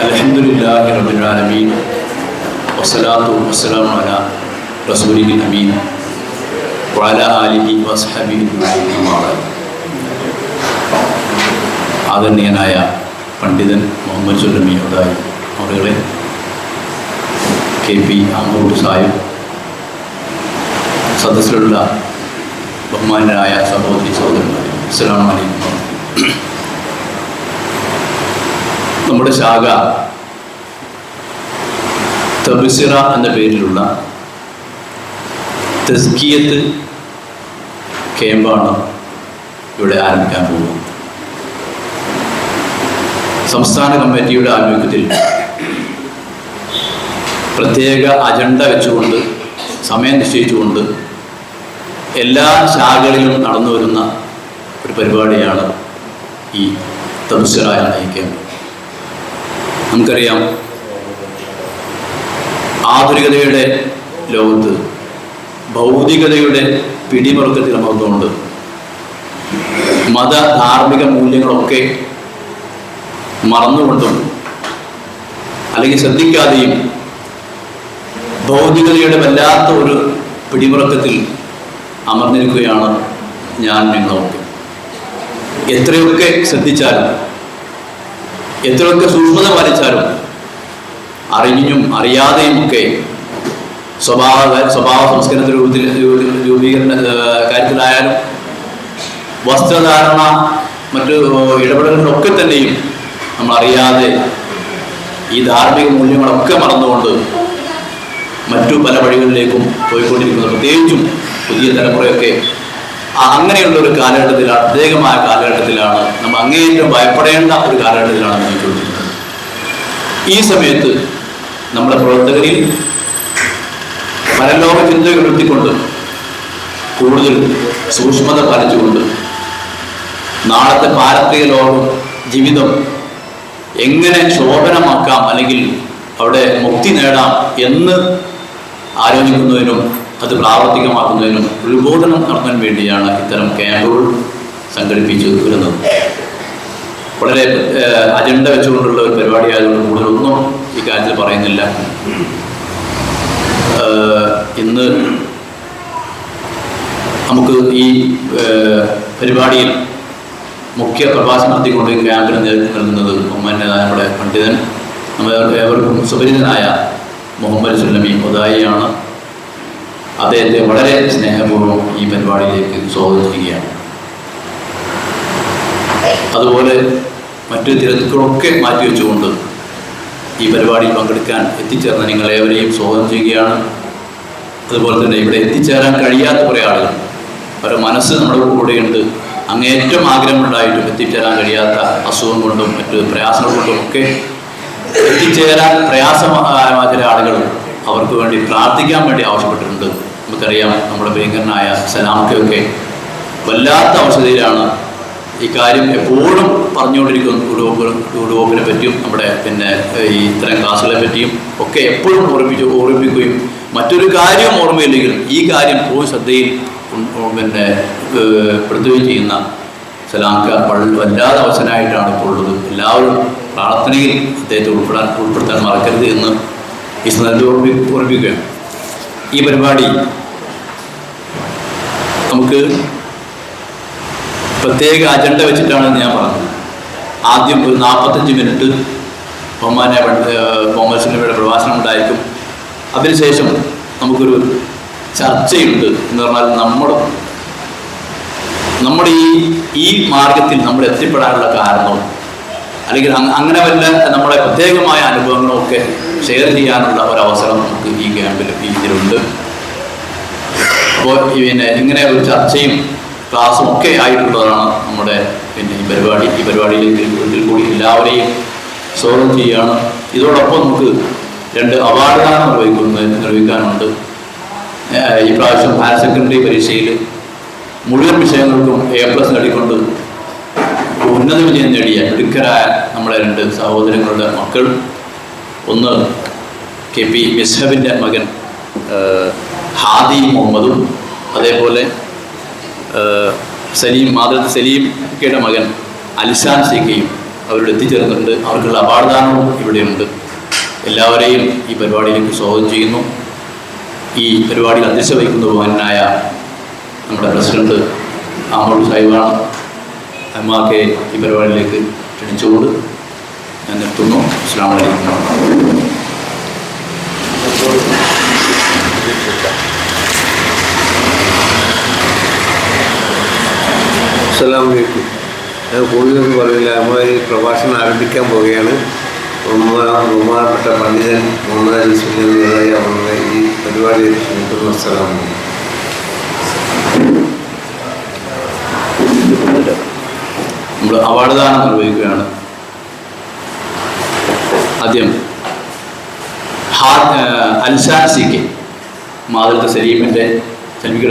अल्हम्दुलिल्लाहि रब्बिल आलमीन वस्सलातु वस्सलामु अला रसूलिल अमीन व अला आलिहि वस्हबिहि अജ്മഈൻ. ആദരണീയനായ പണ്ഡിതൻ മുഹമ്മദ് സുല്ലമി ഉദായി അവരുടെ KP ആങ്ങോട്ട് സാഹിബ്, സദസ്സിലുള്ള ബഹുമാനരായ സഹോദരി സഹോദരന്മാരെ, അസ്സലാമു അലൈക്കും. നമ്മുടെ ശാഖ തബ്സിറ എന്ന പേരിലുള്ള തസ്കിയത്ത് ക്യാമ്പാണ് ഇവിടെ ആരംഭിക്കാൻ പോകുന്നത്. സംസ്ഥാന കമ്മിറ്റിയുടെ ആഭിമുഖ്യത്തിൽ പ്രത്യേക അജണ്ട വെച്ചുകൊണ്ട്, സമയം നിശ്ചയിച്ചുകൊണ്ട് എല്ലാ ശാഖകളിലും നടന്നു വരുന്ന ഒരു പരിപാടിയാണ് ഈ തബ്സിറ എന്ന ഈ ക്യാമ്പ്. നമുക്കറിയാം, ആധുനികതയുടെ ലോകത്ത് ഭൗതികതയുടെ പിടിമുറുക്കത്തിൽ അമർന്നുകൊണ്ട് മത ധാർമ്മിക മൂല്യങ്ങളൊക്കെ മറന്നുകൊണ്ടും അല്ലെങ്കിൽ ശ്രദ്ധിക്കാതെയും ഭൗതികതയുടെ വല്ലാത്ത ഒരു പിടിമുറക്കത്തിൽ അമർന്നിരിക്കുകയാണ് ഞാൻ നിങ്ങളൊക്കെ. എത്രയൊക്കെ ശ്രദ്ധിച്ചാലും, എത്രയൊക്കെ സൂക്ഷ്മത പാലിച്ചാലും, അറിഞ്ഞും അറിയാതെയും ഒക്കെ സ്വഭാവ സംസ്കരണ രൂപീകരണ കാര്യത്തിലായാലും വസ്ത്രധാരണ മറ്റു ഇടപെടലുകളൊക്കെ തന്നെയും നമ്മൾ അറിയാതെ ഈ ധാർമ്മിക മൂല്യങ്ങളൊക്കെ മറന്നുകൊണ്ട് മറ്റു പല വഴികളിലേക്കും പോയിക്കൊണ്ടിരിക്കുന്നത്. പ്രത്യേകിച്ചും പുതിയ തലമുറയൊക്കെ അങ്ങനെയുള്ള ഒരു കാലഘട്ടത്തിലാണ്, പ്രത്യേകമായ കാലഘട്ടത്തിലാണ്, നമ്മൾ അങ്ങേയറ്റം ഭയപ്പെടേണ്ട ഒരു കാലഘട്ടത്തിലാണ് ജീവിച്ചുകൊണ്ടിരിക്കുന്നത്. ഈ സമയത്ത് നമ്മുടെ പ്രവർത്തകരിൽ പരലോക ചിന്തകൾ ഉയർത്തിക്കൊണ്ട്, കൂടുതൽ സൂക്ഷ്മത പാലിച്ചുകൊണ്ട് നാളത്തെ പാരത്രിക ലോകം ജീവിതം എങ്ങനെ ശോഭനമാക്കാം, അല്ലെങ്കിൽ അവിടെ മുക്തി നേടാം എന്ന് ആലോചിക്കുന്നതിനും അത് പ്രാവർത്തികമാക്കുന്നതിനും ഉത്ബോധനം നടത്താൻ വേണ്ടിയാണ് ഇത്തരം ക്യാമ്പുകൾ സംഘടിപ്പിച്ചു വരുന്നത്. വളരെ അജണ്ട വെച്ചുകൊണ്ടുള്ള ഒരു പരിപാടിയായതുകൊണ്ട് കൂടുതലൊന്നും ഈ കാര്യത്തിൽ പറയുന്നില്ല. ഇന്ന് നമുക്ക് ഈ പരിപാടിയിൽ മുഖ്യ പ്രഭാഷണം നടത്തിക്കൊണ്ട് ക്യാമ്പിന് നേതൃത്വം നൽകുന്നത് നമ്മുടെ പണ്ഡിതൻ, നമ്മുടെ ഏവർക്കും സുപരിചിതനായ മുഹമ്മദ് സുല്ലമി ഉദായിയാണ്. അദ്ദേഹത്തെ വളരെ സ്നേഹപൂർവ്വം ഈ പരിപാടിയിലേക്ക് സ്വാഗതം ചെയ്യുകയാണ്. അതുപോലെ മറ്റു തിരക്കുകളൊക്കെ മാറ്റിവെച്ചുകൊണ്ട് ഈ പരിപാടിയിൽ പങ്കെടുക്കാൻ എത്തിച്ചേർന്ന നിങ്ങളേവരെയും സ്വാഗതം ചെയ്യുകയാണ്. അതുപോലെ തന്നെ ഇവിടെ എത്തിച്ചേരാൻ കഴിയാത്ത കുറേ ആളുകൾ, അവരുടെ മനസ്സ് നമ്മുടെ കൂടെയുണ്ട്, അങ്ങേറ്റം ആഗ്രഹമുണ്ടായിട്ടും എത്തിച്ചേരാൻ കഴിയാത്ത അസുഖം കൊണ്ടും മറ്റു പ്രയാസങ്ങൾ കൊണ്ടും ഒക്കെ എത്തിച്ചേരാൻ പ്രയാസമായ ചില ആളുകൾ അവർക്ക് വേണ്ടി പ്രാർത്ഥിക്കാൻ വേണ്ടി ആവശ്യപ്പെട്ടിട്ടുണ്ട്. നമുക്കറിയാം, നമ്മുടെ പ്രിയങ്കരനായ സലാമൊക്കെ വല്ലാത്ത അവസ്ഥയിലാണ്. ഈ കാര്യം എപ്പോഴും പറഞ്ഞുകൊണ്ടിരിക്കുന്നു. ഉടുവോപ്പിനെ പറ്റിയും നമ്മുടെ ഈ ഇത്തരം ക്ലാസ്സുകളെ പറ്റിയും ഒക്കെ എപ്പോഴും ഓർമ്മിപ്പിക്കുകയും മറ്റൊരു കാര്യം ഓർമ്മയില്ലെങ്കിൽ ഈ കാര്യം പോയി ശ്രദ്ധയിൽ പെടുത്തുകയും ചെയ്യുന്ന സലാംക്ക വല്ലാതെ അവസരമായിട്ടാണ് ഇപ്പോൾ ഉള്ളത്. എല്ലാവരും പ്രാർത്ഥനയിൽ അദ്ദേഹത്തെ ഉൾപ്പെടുത്താൻ മറക്കരുത് എന്ന് ഈ സന്ദർഭത്തിൽ ഓർമ്മിപ്പിക്കുകയാണ്. ഈ പരിപാടി നമുക്ക് പ്രത്യേക അജണ്ട വെച്ചിട്ടാണ് ഞാൻ പറഞ്ഞത്. ആദ്യം ഒരു 45 മിനിറ്റ് ബഹുമാന്യ കോമേഴ്സിൻ്റെ പ്രഭാഷണം ഉണ്ടായിരിക്കും. അതിനുശേഷം നമുക്കൊരു ചർച്ചയുണ്ട്. എന്ന് പറഞ്ഞാൽ നമ്മുടെ ഈ മാർഗത്തിൽ നമ്മൾ എത്തിപ്പെടാനുള്ള കാരണവും അല്ലെങ്കിൽ അങ്ങനെ വല്ല നമ്മുടെ പ്രത്യേകമായ അനുഭവങ്ങളും ഒക്കെ ഷെയർ ചെയ്യാനുള്ള ഒരവസരം നമുക്ക് ഈ ക്യാമ്പിൽ ഇതിലുണ്ട്. അപ്പോൾ ഇങ്ങനെ ഒരു ചർച്ചയും ക്ലാസ്സും ഒക്കെ ആയിട്ടുള്ളതാണ് നമ്മുടെ ഈ പരിപാടിയിലേക്ക് ഇതിൽ കൂടി എല്ലാവരെയും സ്വാഗതം ചെയ്യുകയാണ്. ഇതോടൊപ്പം നമുക്ക് 2 അവാർഡ് ദാനം നിർവഹിക്കാനുണ്ട്. ഈ പ്രാവശ്യം ഹയർ സെക്കൻഡറി പരീക്ഷയിൽ മുഴുവൻ വിഷയങ്ങൾക്കും A+ നേടിക്കൊണ്ട് ഉന്നത വിജയം നേടിയ മിടുക്കരായ നമ്മളെ 2 സഹോദരങ്ങളുടെ മക്കൾ, ഒന്ന് KP മിസ്ഹബിൻ്റെ മകൻ ഹാദി മുഹമ്മദും അതേപോലെ സലീംക്കയുടെ മകൻ അലിസാൻ സിക്കയും അവരോട് എത്തിച്ചേർന്നിട്ടുണ്ട്. അവർക്കുള്ള അവാർഡ് ദാനവും ഇവിടെയുണ്ട്. എല്ലാവരെയും ഈ പരിപാടിയിലേക്ക് സ്വാഗതം ചെയ്യുന്നു. ഈ പരിപാടിയിൽ അധ്യക്ഷത വഹിക്കുന്ന ബഹുമാനായ നമ്മുടെ പ്രസിഡന്റ് അഹമ്മദ് സാഹിബാണ്. അമ്മക്കെ ഈ പരിപാടിയിലേക്ക് ക്ഷണിച്ചുകൊണ്ട് ഞാൻ നിർത്തുന്നു. അസ്സലാമു അലൈക്കും. അസ്സലാമലൈക്കും. ഞാൻ കൂടുതലൊന്നും പറയില്ല. നമ്മൾ ഈ പ്രഭാഷണം ആരംഭിക്കാൻ പോവുകയാണ്. ബഹുമാനപ്പെട്ട പണ്ഡിതൻ മുഹമ്മദ് അലി സുല്ലി അവരുടെ ഈ പരിപാടിയിൽ ക്ഷണിക്കുന്നു. അസ്സലാമലൈക്കും. നമ്മൾ അവാർഡ് ദാനം നിർവഹിക്കുകയാണ്. ആദ്യം അൽസാൻ CK, മാതൃക സലീമിൻ്റെ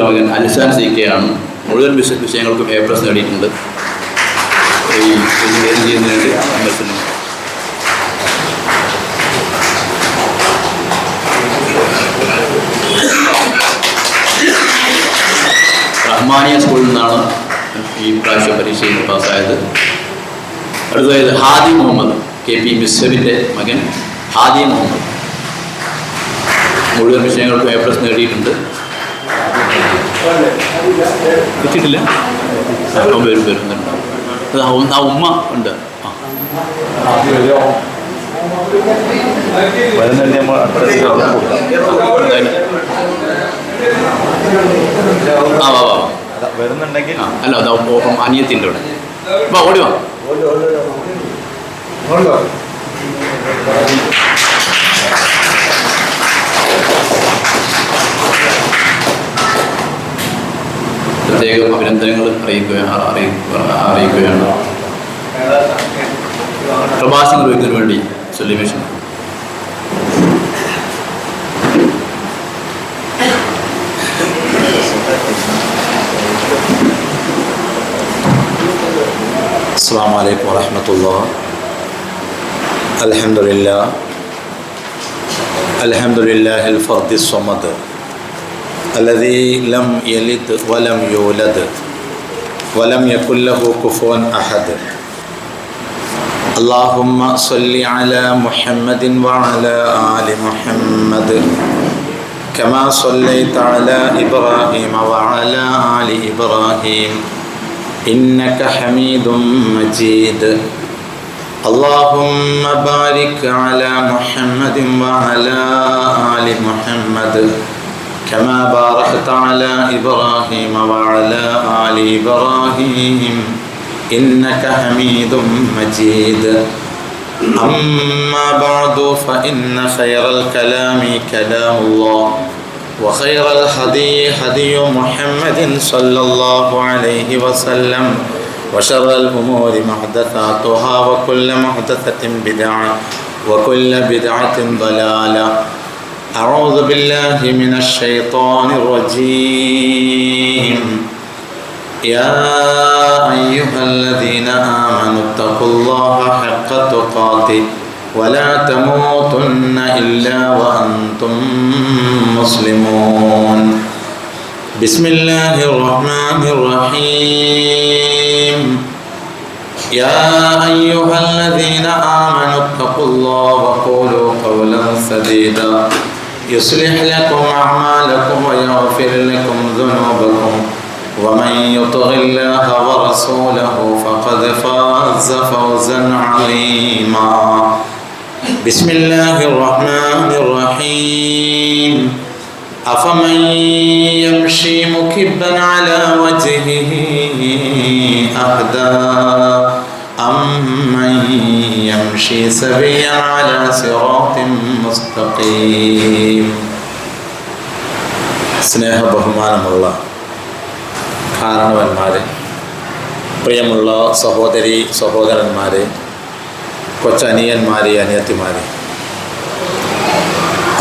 മകൻ അൽസാൻ CK ആണ്. മുഴുവൻ വിഷയങ്ങൾക്കും A+ നേടിയിട്ടുണ്ട്. ഈ ചെയ്യുന്നതിനായിട്ട് അംഗത്തിന് റഹ്മാനിയ സ്കൂളിൽ നിന്നാണ് ഈ പ്രാവശ്യം പരീക്ഷയിൽ പാസ്സായത്. അടുത്തതായത് ഹാദി മുഹമ്മദ്, KP മിസ്ഹബിൻ്റെ മകൻ ഹാദി മുഹമ്മദ് മുഴുവൻ വിഷയങ്ങൾക്കും A+ നേടിയിട്ടുണ്ട്. കിട്ടിയിട്ടില്ല, വരുന്നുണ്ട്. ആ ഉമ്മ ഉണ്ട്. വരുന്നുണ്ടെങ്കിൽ അല്ല അതാ അനിയത്തിൻ്റെ ഇവിടെ ഓടി വാ. പ്രത്യേകം അഭിനന്ദനങ്ങൾ അറിയിക്കുകയാണ്. പ്രഭാഷണം നിർവഹിക്കുന്നതിന് വേണ്ടി സൊല്യൂഷൻ. അസ്സലാമു അലൈക്കും വറഹ്മത്തുള്ളാഹി. അൽഹംദുലില്ലാഹിൽ ഫർദിസ് സ്വമദ് الذي لم يلد ولم يولد ولم يكن له كفوا أحد. اللهم صل على محمد وعلى آل محمد كما صليت على إبراهيم وعلى آل إبراهيم إنك حميد مجيد. اللهم بارك على محمد وعلى آل محمد كما باركت على إبراهيم وعلى آل إبراهيم إنك حميد مجيد. أما بعد فإن خير الكلام كلام الله وخير الهدي هدي محمد صلى الله عليه وسلم وشر الأمور محدثاتها وكل محدثة بدعة وكل بدعة ضلالة. أعوذ بالله من الشيطان الرجيم. يا أيها الذين آمنوا اتقوا الله حق تقاته ولا تموتن إلا وأنتم مسلمون. بسم الله الرحمن الرحيم. يا أيها الذين آمنوا اتقوا الله وقولوا قولا سديدا يصلح لكم أعمالكم ويغفر لكم ذنوبكم ومن يطع الله ورسوله فقد فاز فوزا عظيما بسم الله الرحمن الرحيم أفمن يمشي مكبا على وجهه أهدى أمن يمشي سويا على صراط مستقيم സ്നേഹ ബഹുമാനമുള്ള കാരണവന്മാരെ, പ്രിയമുള്ള സഹോദരി സഹോദരന്മാരെ, കൊച്ചനിയന്മാരെ, അനിയത്തിമാരെ,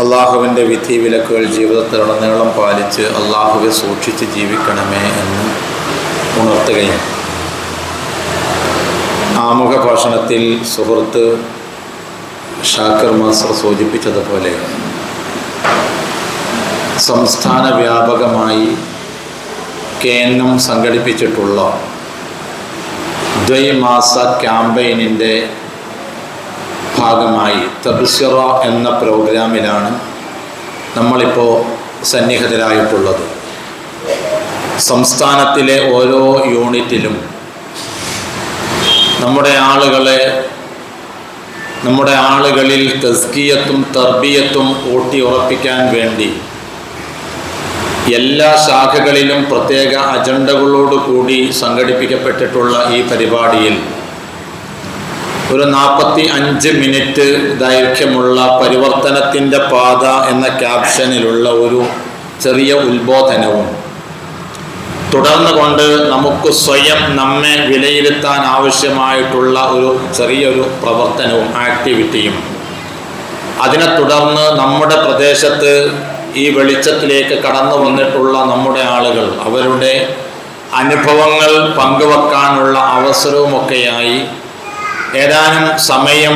അള്ളാഹുവിൻ്റെ വിധി വിലക്കുകൾ ജീവിതത്തിലുടനീളം പാലിച്ച് അള്ളാഹുവെ സൂക്ഷിച്ച് ജീവിക്കണമേ എന്ന് ഉണർത്തുകയും ആമുഖ ഭാഷണത്തിൽ സുഹൃത്ത് ഷാക്കിർ മാസ്റ്റർ സൂചിപ്പിച്ചതുപോലെ സംസ്ഥാന വ്യാപകമായി കേന്ദ്രം സംഘടിപ്പിച്ചിട്ടുള്ള ദ്വൈമാസ ക്യാമ്പയിനിൻ്റെ ഭാഗമായി തബ്സിറ എന്ന പ്രോഗ്രാമിലാണ് നമ്മളിപ്പോൾ സന്നിഹിതരായിട്ടുള്ളത്. സംസ്ഥാനത്തിലെ ഓരോ യൂണിറ്റിലും നമ്മുടെ ആളുകളിൽ തസ്കിയത്തും തർബിയത്തും ഊട്ടി ഉറപ്പിക്കാൻ വേണ്ടി എല്ലാ ശാഖകളിലും പ്രത്യേക അജണ്ടകളോടുകൂടി സംഘടിപ്പിക്കപ്പെട്ടിട്ടുള്ള ഈ പരിപാടിയിൽ ഒരു 45 മിനിറ്റ് ദൈർഘ്യമുള്ള പരിവർത്തനത്തിൻ്റെ പാത എന്ന ക്യാപ്ഷനിലുള്ള ഒരു ചെറിയ ഉത്ബോധനവും തുടർന്നുകൊണ്ട് നമുക്ക് സ്വയം നമ്മെ വിലയിരുത്താൻ ആവശ്യമായിട്ടുള്ള ഒരു ചെറിയൊരു പ്രവർത്തനവും ആക്ടിവിറ്റിയും, അതിനെ തുടർന്ന് നമ്മുടെ പ്രദേശത്ത് ഈ വെളിച്ചത്തിലേക്ക് കടന്നു വന്നിട്ടുള്ള നമ്മുടെ ആളുകൾ അവരുടെ അനുഭവങ്ങൾ പങ്കുവെക്കാനുള്ള അവസരവുമൊക്കെയായി ഏതാനും സമയം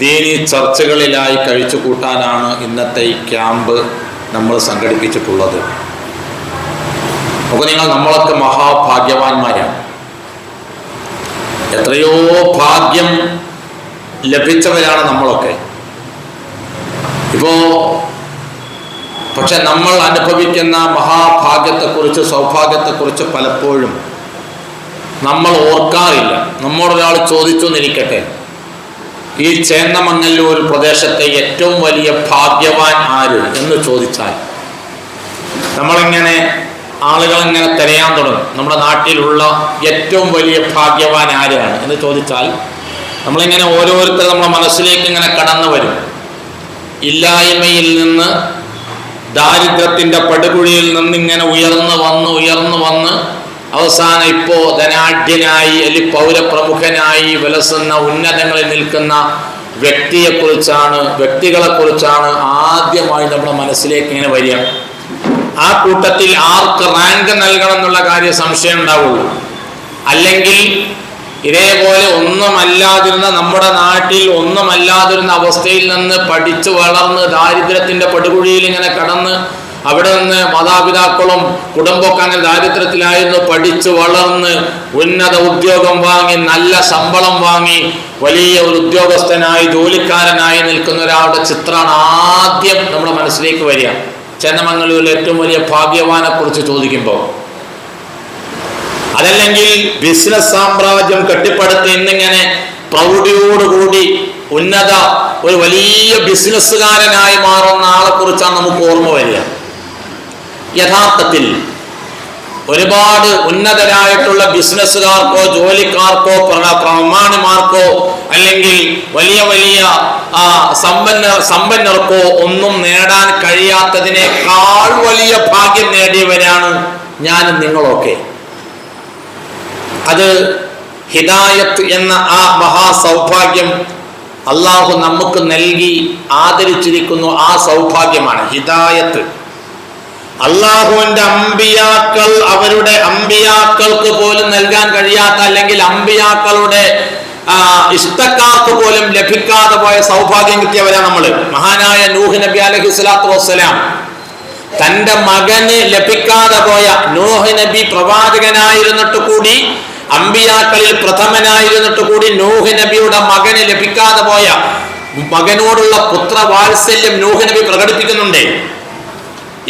ദീനി ചർച്ചകളിലായി കഴിച്ചു കൂട്ടാനാണ് ഇന്നത്തെ ഈ ക്യാമ്പ് നമ്മൾ സംഘടിപ്പിച്ചിട്ടുള്ളത്. അപ്പോൾ നമ്മളൊക്കെ മഹാഭാഗ്യവാന്മാരാണ്. എത്രയോ ഭാഗ്യം ലഭിച്ചവരാണ് നമ്മളൊക്കെ. പക്ഷെ നമ്മൾ അനുഭവിക്കുന്ന മഹാഭാഗ്യത്തെക്കുറിച്ച്, സൗഭാഗ്യത്തെക്കുറിച്ച് പലപ്പോഴും നമ്മൾ ഓർക്കാറില്ല. നമ്മോടൊരാൾ ചോദിച്ചു എന്നിരിക്കട്ടെ, ഈ ചേന്നമംഗല്ലൂർ പ്രദേശത്തെ ഏറ്റവും വലിയ ഭാഗ്യവാൻ ആര് എന്ന് ചോദിച്ചാൽ ആളുകളിങ്ങനെ തിരയാൻ തുടങ്ങും. നമ്മുടെ നാട്ടിലുള്ള ഏറ്റവും വലിയ ഭാഗ്യവാൻ ആരാണ് എന്ന് ചോദിച്ചാൽ നമ്മളിങ്ങനെ ഓരോരുത്തർ നമ്മുടെ മനസ്സിലേക്ക് ഇങ്ങനെ കടന്നു വരും. ഇല്ലായ്മയിൽ നിന്ന്, ദാരിദ്ര്യത്തിൻ്റെ പടുകുഴിയിൽ നിന്നിങ്ങനെ ഉയർന്നു വന്ന് അവസാനം ഇപ്പോൾ ധനാഢ്യനായി അല്ലെങ്കിൽ പൗരപ്രമുഖനായി വിലസുന്ന ഉന്നതങ്ങളിൽ നിൽക്കുന്ന വ്യക്തികളെക്കുറിച്ചാണ് ആദ്യമായി നമ്മുടെ മനസ്സിലേക്ക് ഇങ്ങനെ വരിക. ആ കൂട്ടത്തിൽ ആർക്ക് റാങ്ക് നൽകണം എന്നുള്ള കാര്യം സംശയം ഉണ്ടാവുള്ളൂ. അല്ലെങ്കിൽ ഇതേപോലെ നമ്മുടെ നാട്ടിൽ ഒന്നുമല്ലാതിരുന്ന അവസ്ഥയിൽ നിന്ന് പഠിച്ചു വളർന്ന് ദാരിദ്ര്യത്തിൻ്റെ പടുകുഴിയിൽ ഇങ്ങനെ കടന്ന് അവിടെ നിന്ന് മാതാപിതാക്കളും കുടുംബമൊക്കെ അങ്ങനെ ദാരിദ്ര്യത്തിലായിരുന്നു, പഠിച്ചു വളർന്ന് ഉന്നത ഉദ്യോഗം വാങ്ങി നല്ല ശമ്പളം വാങ്ങി വലിയ ഒരു ഉദ്യോഗസ്ഥനായി ജോലിക്കാരനായി നിൽക്കുന്ന ഒരാളുടെ ചിത്രമാണ് ആദ്യം നമ്മുടെ മനസ്സിലേക്ക് വരിക. ചേന്നമംഗലൂരിലെ ഏറ്റവും വലിയ ഭാഗ്യവാനെ കുറിച്ച് ചോദിക്കുമ്പോൾ, അതല്ലെങ്കിൽ ബിസിനസ് സാമ്രാജ്യം കെട്ടിപ്പടുത്ത് ഇന്നിങ്ങനെ പ്രൗഢിയോടുകൂടി ഒരു വലിയ ബിസിനസ്സുകാരനായി മാറുന്ന ആളെ കുറിച്ചാണ് നമുക്ക് ഓർമ്മ വരിക. യഥാർത്ഥത്തിൽ ഒരുപാട് ഉന്നതരായിട്ടുള്ള ബിസിനസ്സുകാർക്കോ ജോലിക്കാർക്കോ പ്രമാണിമാർക്കോ അല്ലെങ്കിൽ വലിയ സമ്പന്നർക്കോ ഒന്നും നേടാൻ കഴിയാത്തതിനേക്കാൾ വലിയ ഭാഗ്യം നേടിയവരാണ് ഞാനും നിങ്ങളൊക്കെ. അത് ഹിദായത്ത് എന്ന ആ മഹാസൗഭാഗ്യം അള്ളാഹു നമുക്ക് നൽകി ആദരിച്ചിരിക്കുന്നു. ആ സൗഭാഗ്യമാണ് ഹിദായത്ത്. അള്ളാഹുവിന്റെ അമ്പിയാക്കൾ അവരുടെ അമ്പിയാക്കൾക്ക് പോലും നൽകാൻ കഴിയാത്ത, അല്ലെങ്കിൽ അമ്പിയാക്കളുടെ ഇഷ്ടക്കാർക്ക് പോലും ലഭിക്കാതെ പോയ സൗഭാഗ്യം കിട്ടിയവരാണ് നമ്മള്. മഹാനായ നൂഹ് നബി അലൈഹി സ്വലാത്തു വസ്സലാം തന്റെ മകന് ലഭിക്കാതെ പോയ, നൂഹ് നബി പ്രവാചകനായിരുന്നിട്ട് കൂടി, അമ്പിയാക്കളിൽ പ്രഥമനായിരുന്നിട്ട് കൂടി നൂഹ് നബിയുടെ മകന് ലഭിക്കാതെ പോയ, മകനോടുള്ള പുത്രവാത്സല്യം നൂഹ് നബി പ്രകടിപ്പിക്കുന്നുണ്ട്.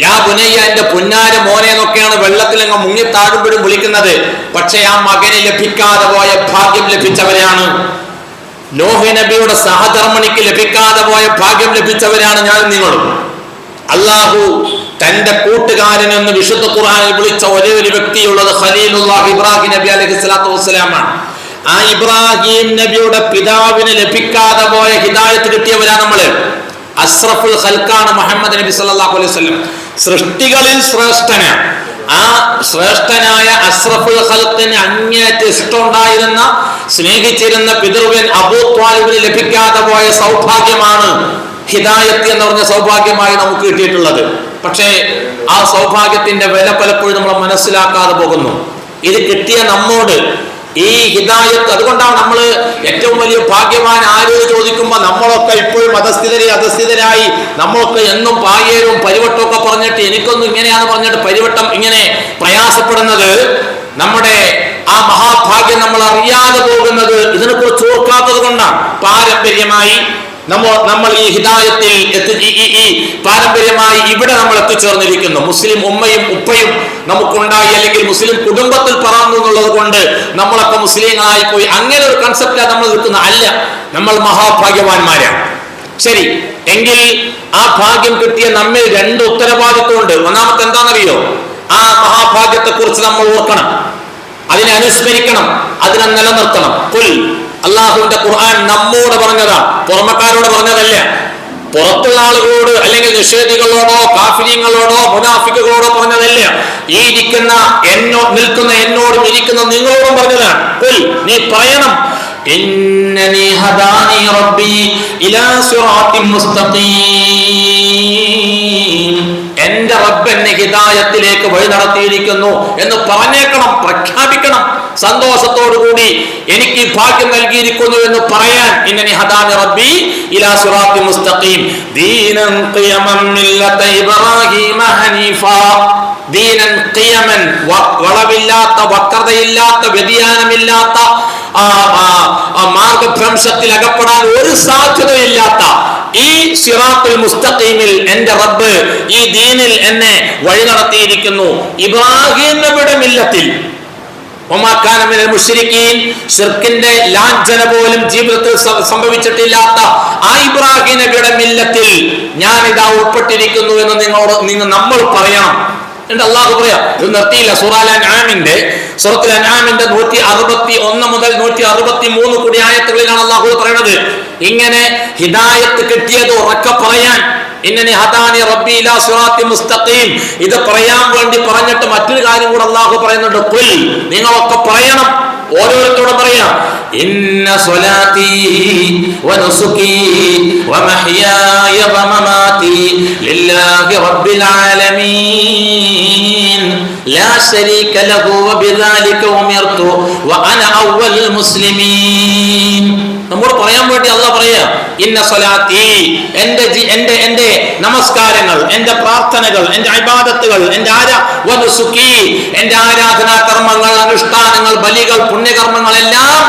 യാ ബുനയ്യ, എന്റെ പുന്നാര മോനെ എന്നൊക്കെയാണ് വെള്ളത്തിലങ്ങ് മുങ്ങിത്താഴുമ്പോഴും വിളിക്കുന്നത്. പക്ഷെ ആ മകനെ ലഭിക്കാതെ പോയ ഭാഗ്യം ലഭിച്ചവരാണ്. നോഹ് നബിയുടെ സഹധർമ്മിണിക്ക് ലഭിക്കാതെ പോയ ഭാഗ്യം ലഭിച്ചവരാണ് ഞാൻ നിങ്ങളും. അള്ളാഹു തന്റെ കൂട്ടുകാരൻ എന്ന് വിശുദ്ധ ഖുർആനിൽ വിളിച്ച ഒരേ ഒരു വ്യക്തിയുള്ളത് ഖലീലുല്ലാഹ് ഇബ്രാഹിം നബി അലൈഹി സ്വലാത്തു വസ്സലാമാണ്. ആ ഇബ്രാഹിം നബിയുടെ പിതാവിന് ലഭിക്കാതെ പോയ ഹിദായത്ത് കിട്ടിയവരാണ് നമ്മള്. അഷ്റഫുൽ ഖൽഖാണ് മുഹമ്മദ് നബി സല്ലല്ലാഹു അലൈഹി വസല്ലം. സൃഷ്ടികളിൽ ശ്രേഷ്ഠനാണ്. ആ ശ്രേഷ്ഠനായ അഷ്റഫുൽ ഖൽഖിന് അങ്ങേയറ്റം ഇഷ്ടമുണ്ടായിരുന്ന, സ്നേഹിച്ചിരുന്ന പിതൃവൻ അബൂ ത്വാലിബിന് ലഭിക്കാതെ പോയ സൗഭാഗ്യമാണ് ഹിദായത്ത് എന്ന് പറഞ്ഞ സൗഭാഗ്യമായി നമുക്ക് കിട്ടിയിട്ടുള്ളത്. പക്ഷേ ആ സൗഭാഗ്യത്തിന്റെ വില പലപ്പോഴും നമ്മൾ മനസ്സിലാക്കാതെ പോകുന്നു. ഇത് കിട്ടിയ നമ്മോട് ഈ ഹിദായത്ത്, അതുകൊണ്ടാണ് നമ്മൾ ഏറ്റവും വലിയ ഭാഗ്യവാൻ ആരോട് ചോദിക്കുമ്പോൾ നമ്മളൊക്കെ ഇപ്പോഴും അധസ്ഥിതരായി നമ്മളൊക്കെ എന്നും പായേരും പരിവട്ടവും ഒക്കെ പറഞ്ഞിട്ട് എനിക്കൊന്നും ഇങ്ങനെയാന്ന് പറഞ്ഞിട്ട് പരിവട്ടം ഇങ്ങനെ പ്രയാസപ്പെടുന്നത്. നമ്മുടെ ആ മഹാഭാഗ്യം നമ്മൾ അറിയാതെ പോകുന്നത് ഇതിനെക്കുറിച്ച് ഓർക്കാത്തത് കൊണ്ടാണ്. പാരമ്പര്യമായി നമ്മൾ ഈ ഹിദായത്തിൽ ഈ പാരമ്പര്യമായി ഇവിടെ നമ്മൾ എത്തിച്ചേർന്നിരിക്കുന്നു. മുസ്ലിം ഉമ്മയും ഉപ്പയും നമുക്കുണ്ടായി, അല്ലെങ്കിൽ മുസ്ലിം കുടുംബത്തിൽ പറന്നു എന്നുള്ളത് കൊണ്ട് നമ്മളൊക്കെ മുസ്ലിങ്ങളായി പോയി. അങ്ങനെ ഒരു കൺസെപ്റ്റാണ് നമ്മൾ നിൽക്കുന്ന. അല്ല, നമ്മൾ മഹാഭാഗ്യവാന്മാരാണ്. ശരി, എങ്കിൽ ആ ഭാഗ്യം കിട്ടിയ നമ്മിൽ രണ്ട് ഉത്തരവാദിത്വമുണ്ട്. ഒന്നാമത്തെ എന്താണെന്നറിയോ? ആ മഹാഭാഗ്യത്തെ കുറിച്ച് നമ്മൾ ഓർക്കണം, അതിനെ അനുസ്മരിക്കണം, അതിനെ നിലനിർത്തണം. അള്ളാഹുവിന്റെ ഖുർആൻ നമ്മോട് പറഞ്ഞതാ, പുറമക്കാരോട് പറഞ്ഞതല്ല. പുറത്തുള്ള ആളുകളോട് അല്ലെങ്കിൽ നിഷേധികളോടോ കാഫിര്യങ്ങളോടോ മുനാഫിക്കുകളോടോ പറഞ്ഞതല്ല. ഈ നിൽക്കുന്ന എന്നോടും ഇരിക്കുന്ന നിങ്ങളോടും പറഞ്ഞതാണ്. നീ പറയണം, ഇന്നനി ഹദാനി റബ്ബി ഇലാ സിറാത്തിൻ മുസ്തഖീം, എന്റെ റബ്ബ് എന്നെ ഹിദായത്തിലേക്ക് വഴി നടത്തിയിരിക്കുന്നു എന്ന് പറഞ്ഞേക്കണം, പ്രഖ്യാപിക്കണം. സന്തോഷത്തോടുകൂടി എനിക്ക് ഭാഗ്യം നൽകിയിരിക്കുന്നു എന്ന് പറയാൻ. ഇന്നനി ഹദാനി റബ്ബി ഇലാ സിറാത്തിൻ മുസ്തഖീം ദീനൻ ഖിയമൻ മില്ലത ഇബ്രാഹീമ ഹനീഫാ, ദീനൻ ഖിയമൻ, വളവില്ലാത്ത, വക്രതയില്ലാത്ത, വ്യതിയാനമില്ലാത്ത, മാർഗഭ്രംശത്തിൽ അകപ്പെടാൻ ഒരു സാധ്യതയില്ലാത്ത ഈ സിറാത്തുൽ മുസ്തഖീമിൽ എന്റെ റബ്ബ് ഈ ദീനിൽ എന്നെ വഴി നടത്തിയിരിക്കുന്നു. ഇബ്രാഹിം നബിയുടെ മില്ലത്തിൽ, ശിർക്കിന്റെ ലാഞ്ചന പോലും ജീവിതത്തിൽ സംഭവിച്ചിട്ടില്ലാത്ത ആ ഇബ്രാഹിം നബിയുടെ മില്ലത്തിൽ ഞാൻ ഇതാ ഉൾപ്പെട്ടിരിക്കുന്നു എന്ന് നമ്മൾ പറയണം. എന്നിട്ട് അള്ളാഹു പറയാ, ഇത് നിർത്തിയില്ല. സൂറത്തുൽ അൻആമിന്റെ 161 മുതൽ 163 കൂടി ആയത്തുകളിലാണ് അള്ളാഹു പറയുന്നത്. ഇങ്ങനെ ഹിദായത്ത് കിട്ടിയത് ഉറക്കെ പറയാൻ, ഇന്നനി ഹദാനി റബ്ബി ഇലാ സിറാത്തിൻ മുസ്തഖീം, ഇത് പറയാൻ വേണ്ടി പറഞ്ഞിട്ട് മറ്റൊരു കാര്യം കൂടെ അള്ളാഹു പറയുന്നുണ്ട്. ഖുൽ, നിങ്ങളൊക്കെ പറയണം, ഓരോരുത്തരോടും പറയാം, ഇന്ന സ്വലാത്തി വനുസുകി വമഹ്യായ വമമാതി ലില്ലാഹി റബ്ബിൽ ആലമീൻ ലാ ശരീക ലഹു വബിദാലിക ഉമിർതു വഅന അവ്വലുൽ മുസ്ലിമീൻ. നമ്മോട് പറയാൻ വേണ്ടി അല്ലാഹു പറയാ, ഇന്ന സ്വലാത്തി, എന്റെ നമസ്കാരങ്ങൾ, എന്റെ പ്രാർത്ഥനകൾ, എന്റെ ഇബാദത്തുകൾ, വനുസുകി, എന്റെ ആരാധനാ കർമ്മങ്ങൾ, അനുഷ്ഠാനങ്ങൾ, ബലികൾ, പുണ്യകർമ്മങ്ങളെല്ലാം,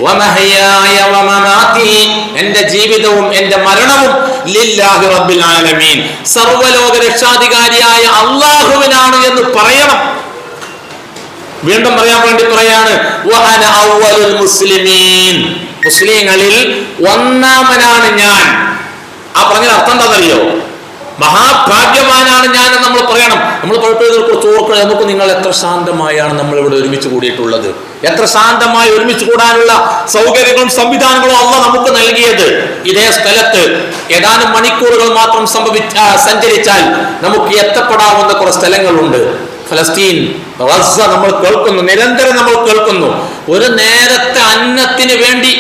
വമഹ്യായ വമമാതി, എന്റെ ജീവിതവും എന്റെ മരണവും ലില്ലാഹി റബ്ബിൽ ആലമീൻ, സർവ്വലോക രക്ഷാധികാരിയായ അല്ലാഹുവിനാണ് എന്ന് പറയണം. വീണ്ടും പറയാൻ വേണ്ടി പറയാണ്, വഅന അവ്വലുൽ മുസ്ലിമീൻ, മുസ്ലിങ്ങളിൽ ഒന്നാമനാണ് ഞാൻ. ആ പറഞ്ഞ അർത്ഥം എന്താണെന്നറിയോ? മഹാഭാഗ്യവാനാണ് ഞാൻ എന്ന് നമ്മൾ പറയണം. നമ്മൾ പലപ്പോഴും കുറിച്ച് ഓർക്കണം, നമുക്ക് നിങ്ങൾ എത്ര ശാന്തമായാണ് നമ്മൾ ഇവിടെ ഒരുമിച്ച് കൂടിയിട്ടുള്ളത്, എത്ര ശാന്തമായി ഒരുമിച്ച് കൂടാനുള്ള സൗകര്യങ്ങളും സംവിധാനങ്ങളും അള്ളാഹു നമുക്ക് നൽകിയത്. ഇതേ സ്ഥലത്ത് ഏതാനും മണിക്കൂറുകൾ മാത്രം സഞ്ചരിച്ചാൽ നമുക്ക് എത്തപ്പെടാവുന്ന കുറെ സ്ഥലങ്ങളുണ്ട്. ഫലസ്തീൻ, ഗസ നമ്മൾ കേൾക്കുന്നു, നിരന്തരം നമ്മൾ കേൾക്കുന്നു. ഒരു നേരത്തെ അന്നത്തിന് വേണ്ടി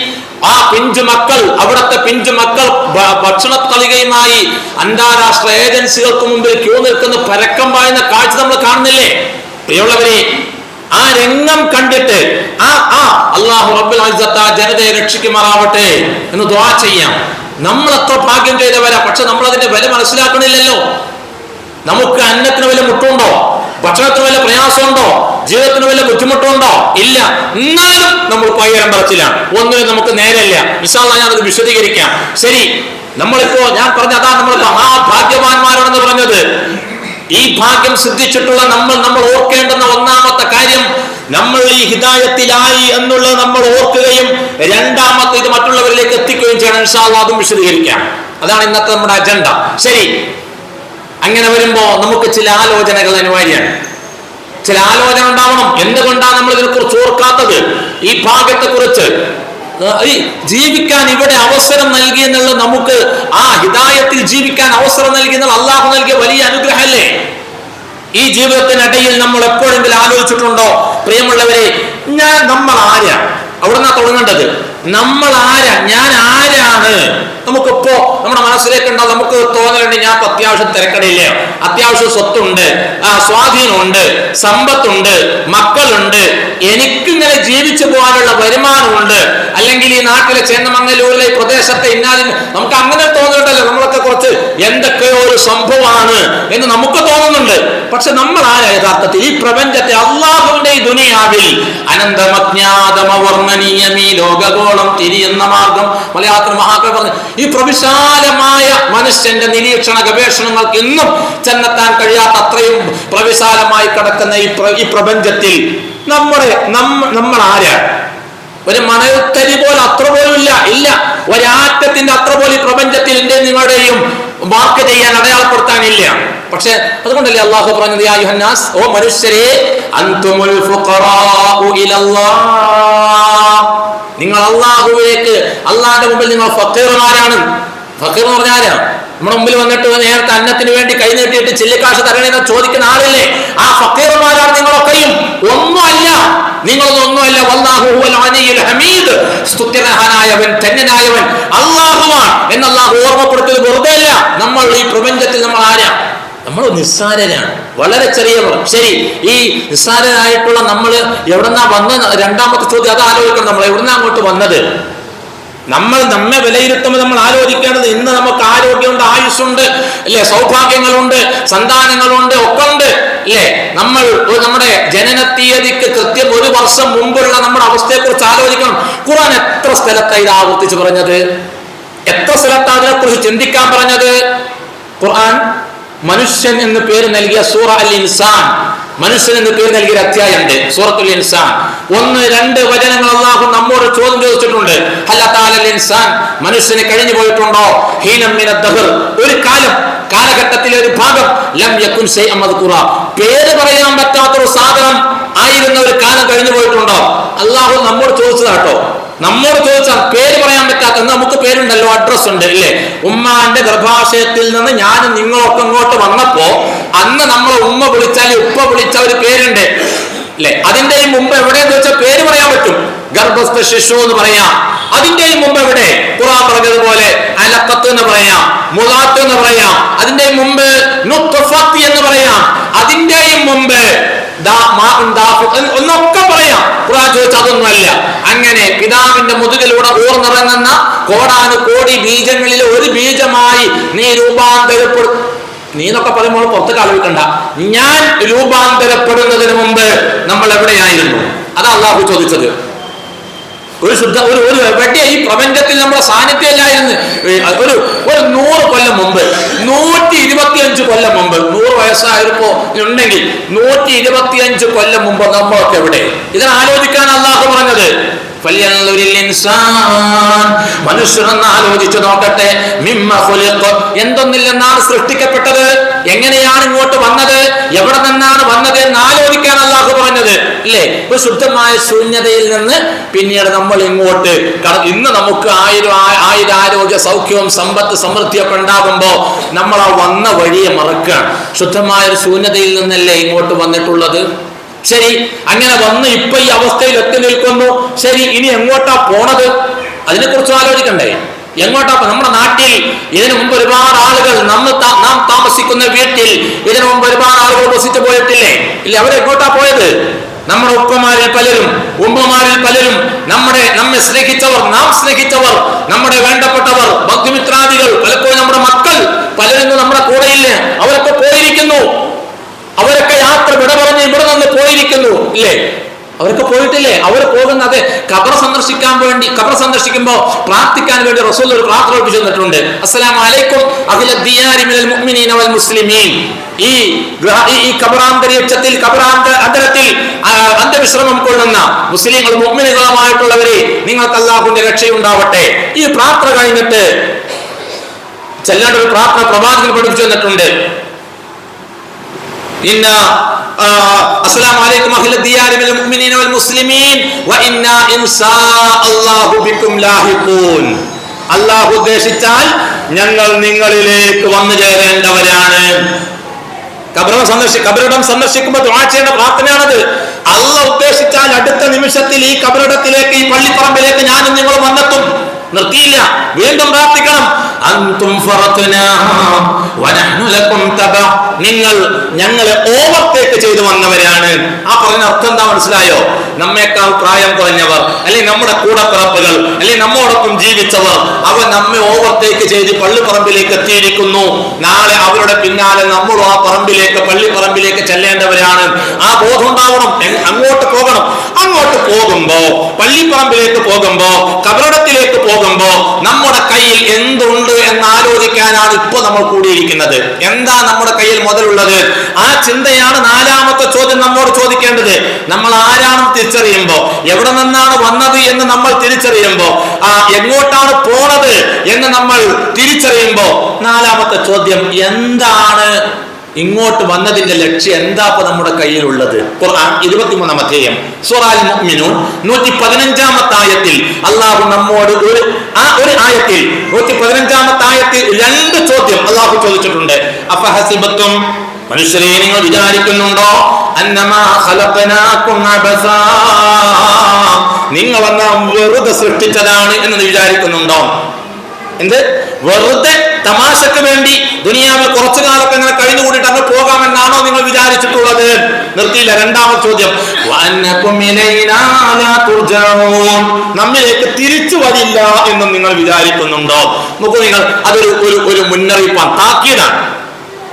ആ പിഞ്ചുമക്കൾ, അവിടുത്തെ പിഞ്ചുമക്കൾ ഭക്ഷണ തളികയുമായി അന്താരാഷ്ട്ര ഏജൻസികൾക്ക് മുമ്പിൽ ക്യൂ നിൽക്കുന്ന പരക്കം പായുന്ന കാഴ്ച നമ്മൾ കാണുന്നില്ലേ പ്രിയമുള്ളവരെ? ആ രംഗം കണ്ടിട്ട് അല്ലാഹു റബ്ബുൽ ഇസ്സത്ത് ആ ജനതയെ രക്ഷിക്കുമാറാവട്ടെ എന്ന് ദുആ ചെയ്യാം. നമ്മൾ എത്ര ഭാഗ്യം ചെയ്തവരാ, പക്ഷെ നമ്മൾ അതിന്റെ വില മനസ്സിലാക്കണില്ലല്ലോ. നമുക്ക് അന്നത്തിന് വല്ല മുട്ടുണ്ടോ? ഭക്ഷണത്തിന് വല്ല പ്രയാസമുണ്ടോ? ജീവിതത്തിന് വല്ല ബുദ്ധിമുട്ടുണ്ടോ? ഇല്ല. എന്നാലും നമ്മൾ പയ്യരം പറച്ചിലാണ്, ഒന്നിനും നമുക്ക് നേരമില്ല. ഇൻഷാ അല്ലാഹ് ഞാനത് വിശദീകരിക്കാം. ശരി, നമ്മളിപ്പോ ഞാൻ പറഞ്ഞ അതാ നമ്മൾ മഹാഭാഗ്യവാന്മാരാണെന്ന് പറഞ്ഞത്. ഈ ഭാഗ്യം സിദ്ധിച്ചിട്ടുള്ള നമ്മൾ ഓർക്കേണ്ടുന്ന ഒന്നാമത്തെ കാര്യം, നമ്മൾ ഈ ഹിദായത്തിലായി എന്നുള്ളത് നമ്മൾ ഓർക്കുകയും രണ്ടാമത്തെ ഇത് മറ്റുള്ളവരിലേക്ക് എത്തിക്കുകയും ചെയ്യണം. ഇൻഷാ അല്ലാഹ് അതും വിശദീകരിക്കാം. അതാണ് ഇന്നത്തെ നമ്മുടെ അജണ്ട. ശരി, അങ്ങനെ വരുമ്പോ നമുക്ക് ചില ആലോചനകൾ അനിവാര്യമാണ്. ചില ആലോചന ഉണ്ടാവണം. എന്തുകൊണ്ടാണ് നമ്മൾ ഇതിനെക്കുറിച്ച് ഓർക്കാത്തത്? ഈ ഭാഗ്യത്തെ കുറിച്ച് ജീവിക്കാൻ ഇവിടെ അവസരം നൽകി എന്നുള്ളത്, നമുക്ക് ആ ഹിദായത്തിൽ ജീവിക്കാൻ അവസരം നൽകി എന്നുള്ള അള്ളാഹു നൽകിയ വലിയ അനുഗ്രഹമല്ലേ? ഈ ജീവിതത്തിനിടയിൽ നമ്മൾ എപ്പോഴെങ്കിലും ആലോചിച്ചിട്ടുണ്ടോ പ്രിയമുള്ളവരെ, നമ്മൾ ആരാ? അവിടുന്ന് തുടങ്ങേണ്ടത്. നമ്മൾ ആരാ, ഞാൻ ആരാണ്? നമുക്കിപ്പോ നമ്മുടെ മനസ്സിലേക്ക് ഉണ്ടാവും, നമുക്ക് തോന്നലുണ്ട്, ഞാൻ ഇപ്പൊ അത്യാവശ്യം തിരക്കടയില്ല, അത്യാവശ്യം സ്വത്തുണ്ട്, സ്വാധീനമുണ്ട്, സമ്പത്തുണ്ട്, മക്കളുണ്ട്, എനിക്കിങ്ങനെ ജീവിച്ചു പോകാനുള്ള വരുമാനമുണ്ട്, അല്ലെങ്കിൽ ഈ നാട്ടിലെ ചേന്നമംഗലൂരിലെ പ്രദേശത്തെ ഇന്നാലും നമുക്ക് അങ്ങനെ തോന്നുന്നുണ്ടല്ലോ, നമ്മളൊക്കെ കുറച്ച് എന്തൊക്കെയോ ഒരു സംഭവമാണ് എന്ന് നമുക്ക് തോന്നുന്നുണ്ട്. പക്ഷെ നമ്മൾ ആരാ യഥാർത്ഥത്തിൽ? ഈ പ്രപഞ്ചത്തെ, അള്ളാഹുവിന്റെ ഈ ദുനിയാവിൽ അനന്തമജ്ഞാതമവർണ്ണനീയമീ ലോകഗോളം തിരിയുന്ന മാർഗം, മലയാളത്തിൽ മഹാകവി പറഞ്ഞു, ഈ പ്രവിശാലമായ മനുഷ്യന്റെ നിരീക്ഷണ ഗവേഷണങ്ങൾക്ക് ഇന്നും ചെന്നെത്താൻ കഴിയാത്ത അത്രയും പ്രവിശാലമായി കിടക്കുന്ന ഈ പ്രപഞ്ചത്തിൽ നമ്മൾ ആരാ? ഒരു മണൽത്തരി പോലെ അത്ര പോലും ഇല്ല. ഒരാറ്റത്തിന്റെ അത്ര പോലും ഈ പ്രപഞ്ചത്തിൽ എന്റെ നിങ്ങളുടെയും മാർക്ക് ചെയ്യാൻ, അടയാളപ്പെടുത്താനില്ല. പക്ഷെ അതുകൊണ്ടല്ലേ അള്ളാഹു പറഞ്ഞത്, യാ അയ്യുഹന്നാസ്, ഓ മനുഷ്യരെ, അൻതുമുൽ ഫുഖറാഉ ഇലല്ലാഹ്, നിങ്ങൾ അള്ളാഹുവിലേക്ക്, അള്ളാഹിന്റെ മുമ്പിൽ നിങ്ങൾ ഫഖീർമാരാണ്. ഫഖീർ എന്ന് പറഞ്ഞാൽ ആരാ? നമ്മുടെ മുമ്പിൽ വന്നിട്ട് നേരത്തെ അന്നത്തിന് വേണ്ടി കൈ നീട്ടിയിട്ട് ചില്ലിക്കാശ് തരണേന്ന് ചോദിക്കുന്ന ആളില്ലേ? ആ ഫഖീർമാരാണ് നിങ്ങളൊക്കെയും. ഒന്നുമല്ല, നിങ്ങളൊന്നുമല്ല. വല്ലാഹു ഹുവൽ അലിയ്യുൽ ഹമീദ്, സ്തുത്യർഹനായവൻ, ധന്യനായവൻ അല്ലാഹുവാണ് എന്ന് അല്ലാഹു ഓർമ്മപ്പെടുത്തിയത് വെറുതെ അല്ല. നമ്മൾ ഈ പ്രപഞ്ചത്തിൽ നമ്മൾ ആരാ? നമ്മൾ നിസ്സാരരാണ്, വളരെ ചെറിയവർ. ശരി, ഈ നിസ്സാരരായിട്ടുള്ള നമ്മൾ എവിടെന്നാ വന്നത്? രണ്ടാമത്തെ ചോദ്യം അത് ആലോചിക്കണം. നമ്മൾ എവിടുന്നാ അങ്ങോട്ട് വന്നത്? നമ്മെ വിലയിരുത്തുമ്പോൾ നമ്മൾ ആലോചിക്കേണ്ടത്, ഇന്ന് നമുക്ക് ആരോഗ്യമുണ്ട്, ആയുസ്സുണ്ട്, അല്ലെ, സൗഭാഗ്യങ്ങളുണ്ട്, സന്താനങ്ങളുണ്ട്, ഒക്കെ ഉണ്ട്, അല്ലെ. നമ്മുടെ ജനന തീയതിക്ക് കൃത്യം 1 വർഷം മുമ്പുള്ള നമ്മുടെ അവസ്ഥയെ കുറിച്ച് ആലോചിക്കണം. ഖുർആൻ എത്ര സ്ഥലത്താണ് ഇത് ആവർത്തിച്ച് പറഞ്ഞത്? എത്ര സ്ഥലത്താണ് അതിനെക്കുറിച്ച് ചിന്തിക്കാൻ പറഞ്ഞത്? ഖുർആൻ മനുഷ്യൻ എന്ന് പേര് നൽകിയ സൂറ അൽ ഇൻസാൻ, മനുഷ്യൻ എന്ന് പേര് നൽകിയ അധ്യായമുണ്ട്, സൂറത്തുൽ ഇൻസാൻ. 1-2 വചനങ്ങൾ അല്ലാഹു നമ്മോട് ചോദ്യം ചോദിച്ചിട്ടുണ്ട്. ഹലത്താലൽ ഇൻസാൻ, മനുഷ്യന് കഴിഞ്ഞു പോയിട്ടുണ്ടോ? ഹീനം മിനദ് ദഹർ, ഒരു കാലഘട്ടത്തിലെ ഒരു ഭാഗം, ലം യകുൻ ശൈഅൻ മദ്കൂറ, പേര് പറയാൻ പറ്റാത്തൊരു സാധനം ആയിരുന്ന ഒരു കാലം കഴിഞ്ഞു പോയിട്ടുണ്ടോ? അല്ലാഹു നമ്മോട് ചോദിച്ചതാട്ടോ. നമ്മോട് ചോദിച്ചാൽ പേര് പറയാൻ പറ്റാത്ത, നമുക്ക് പേരുണ്ടല്ലോ, അഡ്രസ് ഉണ്ട്, ഇല്ലേ? ഉമ്മാന്റെ ഗർഭാശയത്തിൽ നിന്ന് ഞാനും നിങ്ങളൊക്കെ ഇങ്ങോട്ട് വന്നപ്പോ അന്ന് നമ്മളെ ഉമ്മ വിളിച്ചാൽ ഉപ്പ വിളിച്ച ഒരു പേരുണ്ട്, അല്ലെ? അതിന്റെയും മുമ്പ് എവിടെയെന്ന് വെച്ചാൽ പേര് പറയാൻ പറ്റും. ഗർഭസ്ഥ ശിശു എന്ന് പറയാം. അതിന്റെയും മുമ്പ് എവിടെ? ഖുർആൻ പറഞ്ഞതുപോലെ അലഖത്ത് എന്ന് പറയാം, മുളാത്ത് എന്ന് പറയാം. അതിന്റെയും മുമ്പ് നുത്ഫത്ത് എന്ന് പറയാം. അതിന്റെയും മുമ്പ് ഒന്നൊക്കെ പറയാം. ഖുർആൻ ചോദിച്ചാൽ അതൊന്നുമല്ല. അങ്ങനെ പിതാവിന്റെ മുതുകിലൂടെ ഊർന്നിറങ്ങുന്ന കോടാനുകോടി ബീജങ്ങളിൽ ഒരു ബീജമായി നീ രൂപാന്തരപ്പെടും. നീ എന്നൊക്കെ പറയുമ്പോൾ പുറത്ത് ആലോചിക്കണ്ട. ഞാൻ രൂപാന്തരപ്പെടുന്നതിന് മുമ്പ് നമ്മൾ എവിടെയായിരുന്നു? അതാ അള്ളാഹു ചോദിച്ചത്. ഒരു വെട്ടിയ ഈ പ്രപഞ്ചത്തിൽ നമ്മുടെ സാന്നിധ്യമില്ലായിരുന്നു. ഒരു 100 കൊല്ലം മുമ്പ്, 125 കൊല്ലം മുമ്പ്, 100 വയസ്സായപ്പോ ഉണ്ടെങ്കിൽ 125 കൊല്ലം മുമ്പ് നമ്മളൊക്കെ എവിടെ? ഇതിനെ ആലോചിക്കാൻ അള്ളാഹു പറഞ്ഞത്. മനുഷ്യരെന്ന് ആലോചിച്ചു നോക്കട്ടെ. എന്തൊന്നിൽ നിന്നാണ് സൃഷ്ടിക്കപ്പെട്ടത്? എങ്ങനെയാണ് ഇങ്ങോട്ട് വന്നത്? എവിടെ നിന്നാണ് വന്നത് എന്ന് ആലോചിക്കാൻ അല്ലാഹു പറഞ്ഞത്, ഇല്ലേ? ഒരു ശുദ്ധമായ ശൂന്യതയിൽ നിന്ന് പിന്നീട് നമ്മൾ ഇങ്ങോട്ട് ഇന്ന് നമുക്ക് ആരോഗ്യ സൗഖ്യവും സമ്പത്ത് സമൃദ്ധിയൊക്കെ ഉണ്ടാകുമ്പോ നമ്മൾ ആ വന്ന വഴിയെ മറക്കുകയാണ്. ശുദ്ധമായ ഒരു ശൂന്യതയിൽ നിന്നല്ലേ ഇങ്ങോട്ട് വന്നിട്ടുള്ളത്. ശരി, അങ്ങനെ വന്ന് ഇപ്പൊ ഈ അവസ്ഥയിൽ എത്തി നിൽക്കുന്നു. ശരി, ഇനി എങ്ങോട്ടാ പോണത്? അതിനെക്കുറിച്ച് ആലോചിക്കണ്ടേ? എങ്ങോട്ടാ? നമ്മുടെ നാട്ടിൽ ഇതിനു മുമ്പ് ഒരുപാട് ആളുകൾ, നാം താമസിക്കുന്ന വീട്ടിൽ ഇതിനു മുമ്പ് ഒരുപാട് ആളുകൾ വസിച്ചു പോയിട്ടില്ലേ? ഇല്ല, അവരെങ്ങോട്ടാ പോയത്? നമ്മുടെ ഉപ്പമാരിൽ പലരും, ഉമ്മമാരിൽ പലരും, നമ്മെ സ്നേഹിച്ചവർ, നാം സ്നേഹിച്ചവർ, നമ്മുടെ വേണ്ടപ്പെട്ടവർ, ബന്ധുമിത്രാദികൾ, പലപ്പോഴും നമ്മുടെ മക്കൾ പലരും നമ്മുടെ കൂടെയില്ല. അവരൊക്കെ പോയിരിക്കുന്നു. അവരൊക്കെ യാത്ര വിട പറഞ്ഞ് ഇവിടെ നിന്ന് പോയിരിക്കുന്നു, ഇല്ലേ? അവരൊക്കെ പോയിട്ടില്ലേ? അവർ പോകുന്നത് ഖബർ സന്ദർശിക്കാൻ വേണ്ടി, ഖബർ സന്ദർശിക്കുമ്പോൾ പ്രാർത്ഥിക്കാൻ വേണ്ടി റസൂൽ ഒരു പ്രാർത്ഥന പഠിപ്പിച്ചു തന്നിട്ടുണ്ട്. അസ്സലാമു അലൈക്കും അഹ്ല ദിയാരി മിനൽ മുഅ്മിനീന വൽ മുസ്ലിമീൻ. ഈ ഖബറാന്തരീക്ഷത്തിൽ, ഖബറാന്തരത്തിൽ അന്ത്യവിശ്രമം കൊള്ളുന്ന മുസ്ലിങ്ങൾ മുഅ്മിനുകളുമായിട്ടുള്ളവരെ നിങ്ങൾക്ക് അല്ലാഹുവിന്റെ രക്ഷയുണ്ടാവട്ടെ. ഈ പ്രാർത്ഥന കഴിഞ്ഞിട്ട് ചെല്ലേണ്ട ഒരു പ്രാർത്ഥന പ്രവാചകൻ പഠിപ്പിച്ചു തന്നിട്ടുണ്ട്. അസ്സലാമു അലൈക്കും അഹ്ല ദിയാരി മിനൽ മുഅ്മിനീന വൽ മുസ്ലിമീൻ വ ഇന്നാ ഇൻസാ അല്ലാഹു ബിക്കും ലാഹിഖൂൻ. അല്ലാഹു ഉദ്ദേശിച്ചാൽ ഞങ്ങൾ നിങ്ങളിലേക്ക് വന്നു ചേരേണ്ടവരാണ്. കബറിടം സന്ദർശിക്കുമ്പോൾ ദുആ ചെയ്യേണ്ട പ്രാർത്ഥനയാണത്. അല്ലാഹു ഉദ്ദേശിച്ചാൽ അടുത്ത നിമിഷത്തിൽ ഈ കബറിടത്തിലേക്ക്, ഈ പള്ളിപ്പറമ്പിലേക്ക് ഞാനും നിങ്ങൾ വന്നെത്തും. നിർത്തിയില്ല, വീണ്ടും പ്രാർത്ഥിക്കണം. അൻതും ഫറത്നാ വനഹ്നു ലക്കും തബ. നിങ്ങൾ ഞങ്ങളെ ഓവർടേക്ക് ചെയ്തു വന്നവരാണ്. ആ പറഞ്ഞ അർത്ഥം എന്താ മനസ്സിലായോ? നമ്മേക്കാൾ പ്രായം കുറഞ്ഞവർ, അല്ലെങ്കിൽ നമ്മുടെ കൂടപ്പിറപ്പുകൾ, അല്ലെങ്കിൽ നമ്മോടൊപ്പം ജീവിച്ചവർ, അവർ നമ്മെ ഓവർടേക്ക് ചെയ്ത് പള്ളിപ്പറമ്പിലേക്ക് എത്തിയിരിക്കുന്നു. നാളെ അവരുടെ പിന്നാലെ നമ്മളും ആ പറമ്പിലേക്ക്, പള്ളിപ്പറമ്പിലേക്ക് ചെല്ലേണ്ടവരാണ്. ആ ബോധം ഉണ്ടാവണം. അങ്ങോട്ട് പോകണം. അങ്ങോട്ട് പോകുമ്പോ, പള്ളിപ്പറമ്പിലേക്ക് പോകുമ്പോ, കബറിടത്തിലേക്ക് പോകുമ്പോ നമ്മുടെ കയ്യിൽ എന്തുണ്ട് എന്ന് ആലോചിക്കാനാണ് ഇപ്പൊ നമ്മൾ കൂടിയിരിക്കുന്നത്. എന്താ നമ്മുടെ കയ്യിൽ മുതലുള്ളത്? ആ ചിന്തയാണ് നാലാമത്തെ ചോദ്യം നമ്മോട് ചോദിക്കേണ്ടത്. നമ്മൾ ആരാണെന്ന് തിരിച്ചറിയുമ്പോ, എവിടെ നിന്നാണ് വന്നത് എന്ന് നമ്മൾ തിരിച്ചറിയുമ്പോ, എങ്ങോട്ടാണ് പോണത് എന്ന് നമ്മൾ തിരിച്ചറിയുമ്പോ, നാലാമത്തെ ചോദ്യം എന്താണ് ഇങ്ങോട്ട് വന്നതിന്റെ ലക്ഷ്യം? എന്താ ഇപ്പൊ നമ്മുടെ കയ്യിലുള്ളത്? ഖുർആൻ 23-ാം അധ്യായം സൂറ അൽ മുഅ്മിനൂൻ 115-ാമത്തെ ആയത്തിൽ അല്ലാഹു നമ്മോട് ഒരു ആയത്തിൽ 115-ാമത്തെ ആയത്തിൽ രണ്ട് ചോദ്യം അല്ലാഹു ചോദിച്ചിട്ടുണ്ട്. അഫഹസിബത്തും, മനുഷ്യരെ നിങ്ങൾ വിചാരിക്കുന്നുണ്ടോ, അന്നമാ ഖലഖനാകും അബസാ, നിങ്ങളെന്ന വെറുതെ സൃഷ്ടിച്ചതാണ് എന്ന് വിചാരിക്കുന്നുണ്ടോ? എന്ത്? വെറുതെ തമാശക്ക് വേണ്ടി ദുനിയാവിൽ കുറച്ചു കാലത്ത് അങ്ങനെ കഴിഞ്ഞുകൂടിയിട്ട് അങ്ങ് പോകാമെന്നാണോ നിങ്ങൾ വിചാരിച്ചിട്ടുള്ളത്? നിർത്തിയില്ല. രണ്ടാമത്തെ ചോദ്യം, നമ്മിലേക്ക് തിരിച്ചു വരില്ല എന്നും നിങ്ങൾ വിചാരിക്കുന്നുണ്ടോ? നോക്കൂ, നിങ്ങൾ അതൊരു മുന്നറിയിപ്പാണ്, താക്കീതാണ്.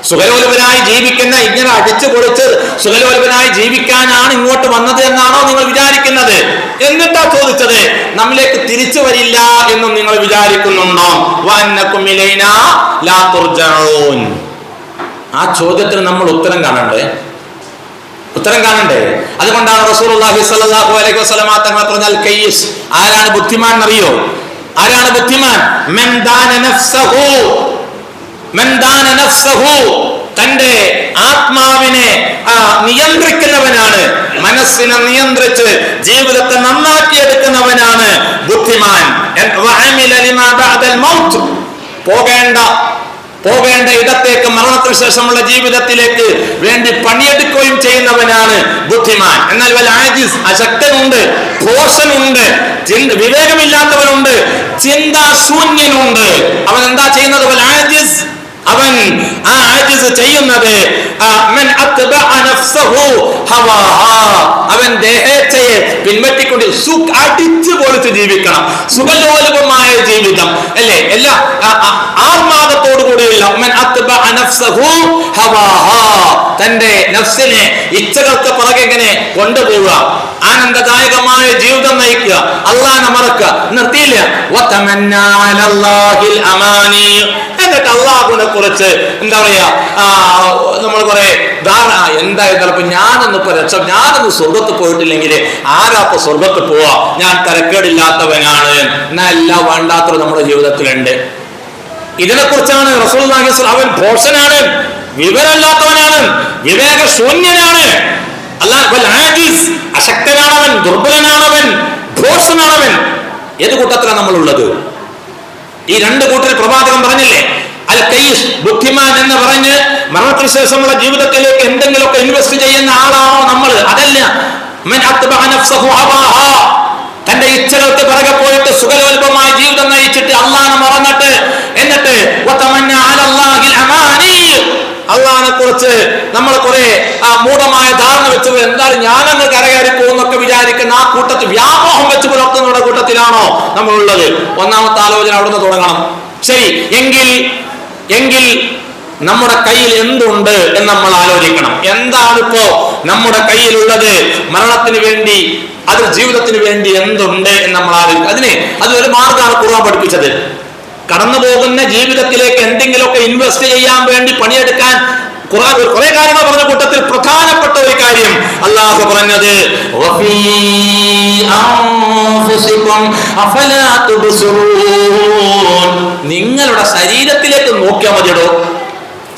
സുഖലോലുപനായി ജീവിക്കുന്ന, ഇങ്ങനെ അടിച്ചു പൊളിച്ച് സുഖലോലുപനായി ജീവിക്കാനാണ് ഇങ്ങോട്ട് വന്നത് എന്നാണോ നിങ്ങൾ വിചാരിക്കുന്നത്? എന്നിട്ടാ ചോദിച്ചത്, നമ്മിലേക്ക് തിരിച്ചു വരില്ല എന്നും നിങ്ങൾ വിചാരിക്കുന്നുണ്ടോ? വഅന്നകും ഇലൈനാ ലാ തുർജഊൻ. ആ ചോദ്യത്തിന് നമ്മൾ ഉത്തരം കാണണ്ടേ? അതുകൊണ്ടാണ് റസൂലുള്ളാഹി സ്വല്ലല്ലാഹു അലൈഹി വസല്ലം തങ്ങൾ പറഞ്ഞാൽ, കയ്യിസ്, ആരാണ് ബുദ്ധിമാൻ എന്നറിയോ? ആരാണ് ബുദ്ധിമാൻ? മൻ ദാന നഫ്സഹു, തന്റെ ആത്മാവിനെ നിയന്ത്രിക്കുന്നവനാണ്, മനസ്സിനെ നിയന്ത്രിച്ച് ജീവിതത്തെ നന്നാക്കിയെടുക്കുന്നവനാണ് ബുദ്ധിമാൻ. പോകേണ്ട ഇടത്തേക്ക്, മരണത്തിന് ശേഷമുള്ള ജീവിതത്തിലേക്ക് വേണ്ടി പണിയെടുക്കുകയും ചെയ്യുന്നവനാണ് ബുദ്ധിമാൻ. എന്നാൽ വൽ ആജിസ്, അശക്തനുണ്ട്, ഭോഷനുണ്ട്, വിവേകമില്ലാത്തവനുണ്ട്, ചിന്താശൂന്യനുണ്ട്. അവൻ എന്താ ചെയ്യുന്നത്? വൽ ആജിസ്, അവൻ ആ ആജിസ് ചെയ്യുന്നത് അവൻ ദേഹേച്ഛയെ പിൻപറ്റിക്കൊണ്ട് അടിച്ചു പൊളിച്ച് ജീവിക്കണം. സുഖലോലുപമായ ജീവിതം അല്ലേ, എല്ലാ ആർമാദത്തോടു കൂടിയുള്ള തന്റെ നഫ്സിനെ ഇച്ഛകൾക്ക് പുറകെ ഇങ്ങനെ കൊണ്ടുപോവുക, ആനന്ദദായകമായ ജീവിതം നയിക്കുക, അള്ളാഹനെ മറക്കുക. നിർത്തിയില്ല. എന്നിട്ട് അള്ളാഹുവിനെ കുറിച്ച് എന്താ പറയാ, നമ്മൾ കുറെ ധാരണ എന്തായാലും ഞാനൊന്ന് സ്വർഗത്ത് പോയിട്ടില്ലെങ്കിൽ ആരാപ്പൊ സ്വർഗത്ത് പോവാ, ഞാൻ തരക്കേടില്ലാത്തവനാണ് എന്നാ എല്ലാം വേണ്ടാത്തത് നമ്മുടെ ജീവിതത്തിലുണ്ട്. ഇതിനെക്കുറിച്ചാണ് റസൂലുള്ളാഹി സ്വല്ലല്ലാഹു അലൈഹി വസല്ലം, അവൻ ഭോഷനാണ്, വിവരമില്ലാത്തവനാണ്, വിവേകശൂന്യനാണ്, അശക്തനാണവൻ, ദുർബലനാണവൻ, ഭോഷനാണവൻ. ഏത് കൂട്ടത്തിലാണ് നമ്മളുള്ളത്? ഈ രണ്ട് കൂട്ടത്തിൽ പ്രവാചകൻ പറഞ്ഞില്ലേ, അൽ കയ്യിസ്, ബുദ്ധിമാൻ എന്ന് പറഞ്ഞ് മരണത്തിന് ശേഷമുള്ള ജീവിതത്തിലേക്ക് എന്തെങ്കിലുമൊക്കെ ഇൻവെസ്റ്റ് ചെയ്യുന്ന ആളാണോ നമ്മൾ? അതല്ല. തന്റെ ഇച്ഛകൾക്ക് പിറകെ പോയിട്ട് സുഖലോൽപമായ ജീവിതം നയിച്ചിട്ട് അള്ളാഹനെ മറന്നിട്ട് എന്നിട്ട് അള്ളാഹിനെ കുറിച്ച് നമ്മൾ കുറെ മൂഢമായ ധാരണ വെച്ചത്, എന്താണ് ഞാനങ്ങ് കരകയറി പോകുന്നൊക്കെ വിചാരിക്കുന്ന ആ കൂട്ടത്തിൽ, വ്യാമോഹം വെച്ച് പുലർത്തുന്നവരുടെ കൂട്ടത്തിലാണോ നമ്മളുള്ളത്? ഒന്നാമത്തെ ആലോചന അവിടുന്ന് തുടങ്ങണം. ശരി, എങ്കിൽ നമ്മുടെ കയ്യിൽ എന്തുണ്ട് എന്ന് നമ്മൾ ആലോചിക്കണം. എന്താണ് ഇപ്പോ നമ്മുടെ കയ്യിലുള്ളത്? മരണത്തിന് വേണ്ടി, അത് ജീവിതത്തിന് വേണ്ടി എന്തുണ്ട് എന്ന് നമ്മൾ ആലോചിക്കും. അതൊരു മാർഗമാണ് ഖുർആൻ പഠിപ്പിച്ചത്. കടന്നു പോകുന്ന ജീവിതത്തിലേക്ക് എന്തെങ്കിലുമൊക്കെ ഇൻവെസ്റ്റ് ചെയ്യാൻ വേണ്ടി പണിയെടുക്കാൻ ഖുർആൻ കുറെ കാര്യങ്ങൾ പറഞ്ഞ കൂട്ടത്തിൽ പ്രധാനപ്പെട്ട ഒരു കാര്യം അല്ലാഹു പറഞ്ഞത് നിങ്ങളുടെ ശരീരത്തിലേക്ക് നോക്കിയാൽ മതിയോ?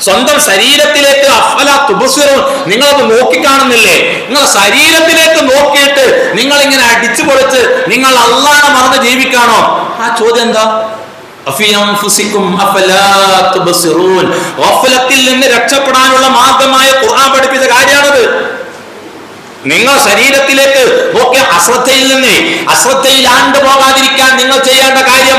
സ്വന്തം ശരീരത്തിലേക്ക് അഫലാ തുബ്സിറൂൻ, നിങ്ങളത് നോക്കിക്കാണുന്നില്ലേ? നിങ്ങളുടെ ശരീരത്തിലേക്ക് നോക്കിയിട്ട് നിങ്ങൾ ഇങ്ങനെ അടിച്ചു പൊളിച്ച് നിങ്ങൾ അല്ലാഹനെ മറന്ന് ജീവിക്കാണോ? ആ ചോദ്യം എന്താ? ഗഫലത്തിൽ നിന്ന് രക്ഷപ്പെടാനുള്ള മാർഗമായ ഖുർആൻ പഠിപ്പിച്ച കാര്യമാണത്. നിങ്ങൾ ശരീരത്തിലേക്ക് നോക്കിയ അശ്രദ്ധയിലാണ്ട് പോകാതിരിക്കാൻ നിങ്ങൾ ചെയ്യേണ്ട കാര്യം,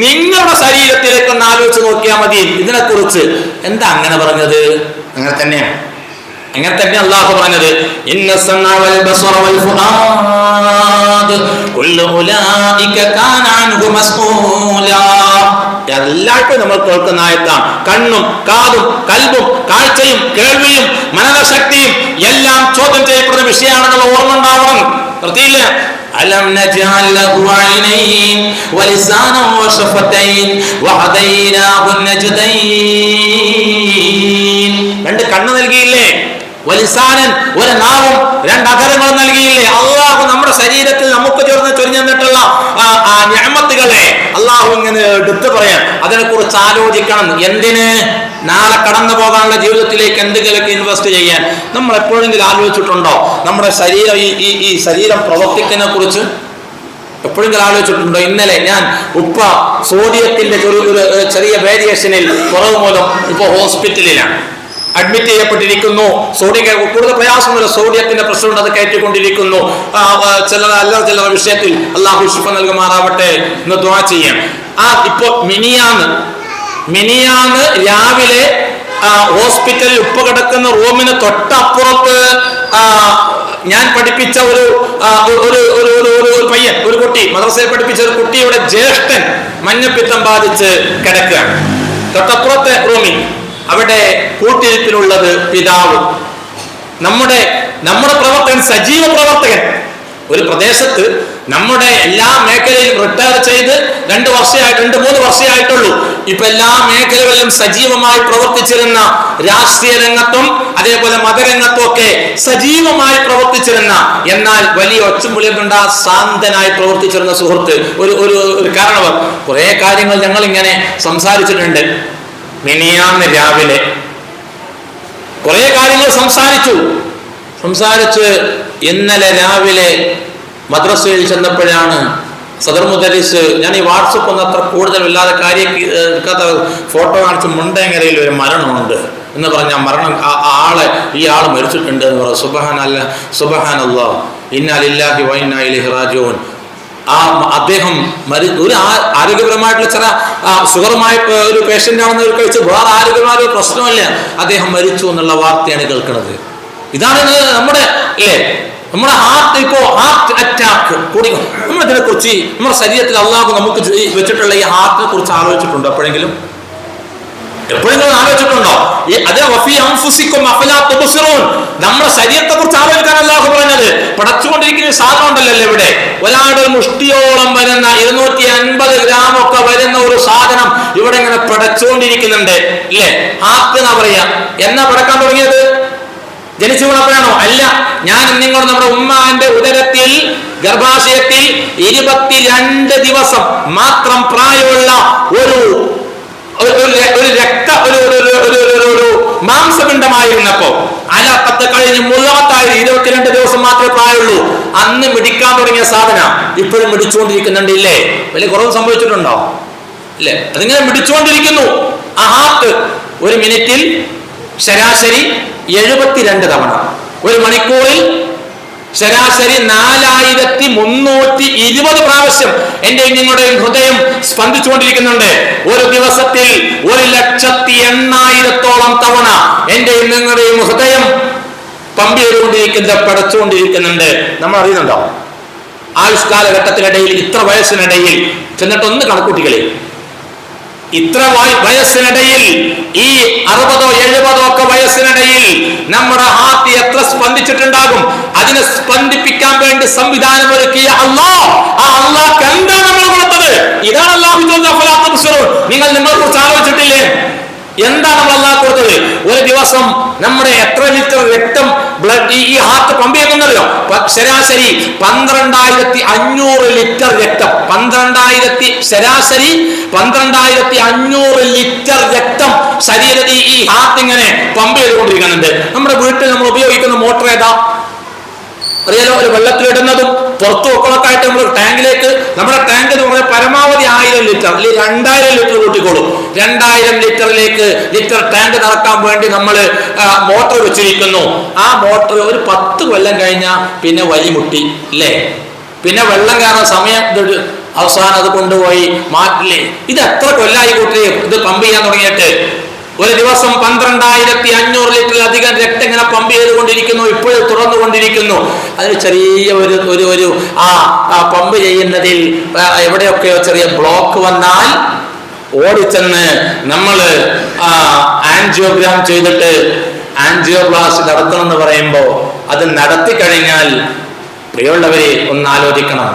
നിങ്ങളുടെ ശരീരത്തിലേക്ക് ഒന്ന് ആലോചിച്ച് നോക്കിയാൽ മതി. ഇതിനെക്കുറിച്ച് എന്താ അങ്ങനെ പറഞ്ഞത്? അങ്ങനെ തന്നെയാണ് അല്ലാഹു പറഞ്ഞത്. ഇന്ന സമഅ വൽ ബസറ വൽ ഫുആദ് കുല്ലു ഉലൈക കാന അൻഹു മസ്ഊലാ. എല്ലാവർക്കും നമ്മൾ കേൾക്കുന്ന ആയത്താണ്. കണ്ണും കാതും കൽബും കാഴ്ചയും കേൾവിയും മനനശക്തിയും എല്ലാം ചോദ്യം ചെയ്യപ്പെടുന്ന വിഷയമാണെന്നുള്ള ഓർമ്മ ഉണ്ടാവണം. പ്രത്യേകില്ല അലം നജഅൽ ലഹു ഐനൈൻ വലിസാനൻ വശഫതൈൻ വഹദൈനാഹു നജ്ദൈൻ. രണ്ട് കണ്ണ് നൽകിയില്ലേ? വലിസാനൻ, ഒരു നാവും, രണ്ട് അധരങ്ങളും നൽകിയില്ലേ? അള്ളാഹു നമ്മുടെ ശരീരത്തിൽ നമുക്ക് ചൊരിഞ്ഞു തന്നിട്ടുള്ള നിഅമത്തുകളെ അള്ളാഹു ഇങ്ങനെ എടുത്തു പറയാൻ, അതിനെക്കുറിച്ച് ആലോചിക്കണം. എന്തിന്? നാളെ കടന്നു പോകാനുള്ള ജീവിതത്തിലേക്ക് എന്തെങ്കിലുമൊക്കെ ഇൻവെസ്റ്റ് ചെയ്യാൻ. നമ്മൾ എപ്പോഴെങ്കിലും ആലോചിച്ചിട്ടുണ്ടോ നമ്മുടെ ശരീരം, ഈ ശരീരം പ്രവർത്തിക്കുന്നതിനെ കുറിച്ച് എപ്പോഴെങ്കിലും ആലോചിച്ചിട്ടുണ്ടോ? ഇന്നലെ ഞാൻ സോഡിയത്തിന്റെ ചെറിയ വേരിയേഷനിൽ കുറവ് മൂലം ഇപ്പോൾ ഹോസ്പിറ്റലിലാണ് അഡ്മിറ്റ് ചെയ്യപ്പെട്ടിരിക്കുന്നു. കൂടുതൽ പ്രയാസമില്ല, സോഡിയത്തിന്റെ പ്രശ്നമുണ്ട്, അത് കയറ്റിക്കൊണ്ടിരിക്കുന്നു. ചില വിഷയത്തിൽ അല്ലാഹു ശിഫ നൽകുമാറാവട്ടെ എന്ന് ദുആ ചെയ്യാം. ഇപ്പൊ മിനിയാന്ന് രാവിലെ ഹോസ്പിറ്റലിൽ കിടക്കുന്ന റൂമിന് തൊട്ടപ്പുറത്ത് ഞാൻ പഠിപ്പിച്ച ഒരു പയ്യൻ, ഒരു കുട്ടി, മദ്രസയിൽ പഠിപ്പിച്ച ഒരു കുട്ടിയുടെ ജ്യേഷ്ഠൻ മഞ്ഞപ്പിത്തം ബാധിച്ച് കിടക്കുകയാണ്. തൊട്ടപ്പുറത്തെ റൂമിൽ അവിടെ കൂട്ടിരിപ്പിലുള്ളത് പിതാവ്. നമ്മുടെ പ്രവർത്തകൻ, സജീവ പ്രവർത്തകൻ. ഒരു പ്രദേശത്ത് നമ്മുടെ എല്ലാ മേഖലയിലും റിട്ടയർ ചെയ്ത് 2-3 വർഷമായിട്ടുള്ളൂ. ഇപ്പൊ എല്ലാ മേഖലകളിലും സജീവമായി പ്രവർത്തിച്ചിരുന്ന, രാഷ്ട്രീയ രംഗത്തും അതേപോലെ മതരംഗത്തും ഒക്കെ സജീവമായി പ്രവർത്തിച്ചിരുന്ന, എന്നാൽ വലിയ ഒച്ചമുളിയുണ്ട ശാന്തനായി പ്രവർത്തിച്ചിരുന്ന സുഹൃത്ത്, ഒരു കാരണവർ. കുറെ കാര്യങ്ങൾ ഞങ്ങൾ ഇങ്ങനെ സംസാരിച്ചിട്ടുണ്ട്. മിനിയാന്ന് രാവിലെ കുറെ കാര്യങ്ങൾ സംസാരിച്ച് ഇന്നലെ രാവിലെ മദ്രസയിൽ ചെന്നപ്പോഴാണ് സദർ മുദരിസ്, ഞാൻ ഈ വാട്സപ്പ് ഒന്നും അത്ര കൂടുതലില്ലാതെ ഫോട്ടോ കാണിച്ച് മുണ്ടേങ്ങരയിൽ ഒരു മരണമുണ്ട് എന്ന് പറഞ്ഞ മരണം, ഈ ആള് മരിച്ചിട്ടുണ്ട് എന്ന് പറഞ്ഞു. സുബ്ഹാനല്ലാഹ് ഇന്നാ ലില്ലാഹി വ ഇന്നാ ഇലൈഹി റാജിഊൻ. അദ്ദേഹം ഒരു ആരോഗ്യപരമായിട്ടുള്ള ചില ഷുഗറുമായി ഒരു പേഷ്യന്റ് ആണെന്ന് കഴിച്ച് വേറെ ആരോഗ്യമായ ഒരു പ്രശ്നമല്ല, അദ്ദേഹം മരിച്ചു എന്നുള്ള വാർത്തയാണ് കേൾക്കുന്നത്. ഇതാണ് നമ്മുടെ ഹാർട്ട് അറ്റാക്ക് കൂടി. നമ്മളിതിനെക്കുറിച്ച് നമ്മുടെ ശരീരത്തിൽ അള്ളാഹു നമുക്ക് വെച്ചിട്ടുള്ള ഈ ഹാർട്ടിനെ കുറിച്ച് ആലോചിച്ചിട്ടുണ്ടോ? എപ്പോഴെങ്കിലും ആലോചിച്ചിട്ടുണ്ടോ? നമ്മുടെ ശരീരത്തെ കുറിച്ച് ആലോചിക്കാൻ അല്ലാഹു പറഞ്ഞത്. പടച്ചുകൊണ്ടിരിക്കുന്ന സാധനം ഉണ്ടല്ലോ ഇവിടെ, ഒരാളുടെ മുഷ്ടിയോളം വരുന്ന 250 ഗ്രാം ഒക്കെ വരുന്ന ഒരു സാധനം ഇവിടെ ഇങ്ങനെ പടച്ചുകൊണ്ടിരിക്കുന്നുണ്ട്, ഇല്ലേ? ഹാർട്ട് എന്നാ പറയാ. എന്നാ പടക്കാൻ തുടങ്ങിയത്? ജനിച്ചു വീണപ്പോഴാണോ? അല്ല. ഞാൻ നിങ്ങൾ നമ്മുടെ ഉമ്മാന്റെ ഉദരത്തിൽ, ഗർഭാശയത്തിൽ 22 ദിവസം മാത്രം പ്രായമുള്ള ഒരു മാംസപിണ്ഡമായിരുന്നപ്പോ അലപ്പത്ത് കഴിഞ്ഞ് മുഴുവത്തായി 22 ദിവസം മാത്രമേ പ്രായമുള്ളൂ. അന്ന് മിടിക്കാൻ തുടങ്ങിയ സാധന ഇപ്പോഴും മിടിച്ചുകൊണ്ടിരിക്കുന്നുണ്ട്, ഇല്ലേ? വലിയ കുറവ് സംഭവിച്ചിട്ടുണ്ടോ? ഇല്ലേ? അതിങ്ങനെ മിടിച്ചുകൊണ്ടിരിക്കുന്നു. ആ ഹാർട്ട് ഒരു മിനിറ്റിൽ ശരാശരി 72 തവണ, ഒരു മണിക്കൂറിൽ ശരാശരി 4320 പ്രാവശ്യം എന്റെ നിങ്ങളുടെയും ഹൃദയം സ്പന്ദിച്ചുകൊണ്ടിരിക്കുന്നുണ്ട്. ഒരു ദിവസത്തിൽ 1,80,000 തവണ എന്റെയും നിങ്ങളുടെയും ഹൃദയം പമ്പ് പടച്ചുകൊണ്ടിരിക്കുന്നുണ്ട്. നമ്മൾ അറിയുന്നുണ്ടോ? ആയുഷ്കാലഘട്ടത്തിനിടയിൽ, ഇത്ര വയസ്സിനിടയിൽ ചെന്നിട്ടൊന്ന് കണക്കൂട്ടികളെ ഇത്ര വയസ്സിനിടയിൽ, ഈ 60ഓ 70ഓ ഒക്കെ വയസ്സിനിടയിൽ നമ്മുടെ ഹാർട്ട് എത്ര സ്പന്ദിച്ചിട്ടുണ്ടാകും? അതിനെ സ്പന്ദിപ്പിക്കാൻ വേണ്ടി സംവിധാനം ഒരുക്കിയ അല്ലാഹ്, ആ അല്ലാഹ്ക്ക് എന്താണ് നമ്മൾ കൊടുത്തത്? ഇതാണ് അല്ലാഹു നിങ്ങൾ നിങ്ങളെ കുറിച്ച് ആലോചിച്ചിട്ടില്ലേ? എന്താണ് നമ്മൾ അല്ലാഹ് കൊടുത്തത്? ഒരു ദിവസം നമ്മുടെ എത്ര ലിറ്റർ രക്തം ബ്ലഡ് ഈ ഹാർട്ട് പമ്പ് ചെയ്യുന്നല്ലോ? ശരാശരി 12,500 ലിറ്റർ രക്തം. ശരാശരി 12,500 ലിറ്റർ രക്തം ശരീരത്തിൽ ഈ ഹാർട്ട് ഇങ്ങനെ പമ്പ് ചെയ്തുകൊണ്ടിരിക്കുന്നുണ്ട്. നമ്മുടെ വീട്ടിൽ നമ്മൾ ഉപയോഗിക്കുന്ന മോട്ടർ ഏതാ അറിയാലോ? ഒരു വെള്ളത്തിലിടുന്നതും പുറത്തു വെക്കണമൊക്കെ ആയിട്ട് നമ്മൾ ടാങ്കിലേക്ക്, നമ്മുടെ ടാങ്ക് എന്ന് പറഞ്ഞാൽ പരമാവധി 1000 ലിറ്റർ അല്ലെങ്കിൽ 2000 ലിറ്റർ കൂട്ടിക്കോളും. 2000 ലിറ്റർ ടാങ്ക് നിറക്കാൻ വേണ്ടി നമ്മൾ മോട്ടർ വെച്ചിരിക്കുന്നു. ആ മോട്ടർ ഒരു 10 കൊല്ലം കഴിഞ്ഞാൽ പിന്നെ വലിമുട്ടി അല്ലേ? പിന്നെ വെള്ളം കയറാൻ സമയം അവസാനം അത് കൊണ്ടുപോയി മാറ്റില്ലേ? ഇത് എത്ര കൊല്ലായി കൂട്ടി ഇത് പമ്പ് ചെയ്യാൻ തുടങ്ങിയിട്ട്? ഒരു ദിവസം 12,500 ലിറ്ററിലധികം രക്തം ഇങ്ങനെ പമ്പ് ചെയ്തുകൊണ്ടിരിക്കുന്നു, ഇപ്പോഴും തുറന്നുകൊണ്ടിരിക്കുന്നു. അതിന് ചെറിയ ഒരു പമ്പ് ചെയ്യുന്നതിൽ എവിടെയൊക്കെയോ ചെറിയ ബ്ലോക്ക് വന്നാൽ ഓടിച്ചെന്ന് നമ്മൾ ആൻജിയോഗ്രാം ചെയ്തിട്ട് ആൻജിയോപ്ലാസ്റ്റി നടത്തണം എന്ന് പറയുമ്പോൾ അത് നടത്തി കഴിഞ്ഞാൽ പ്രിയമുള്ളവരെ ഒന്ന് ആലോചിക്കണം.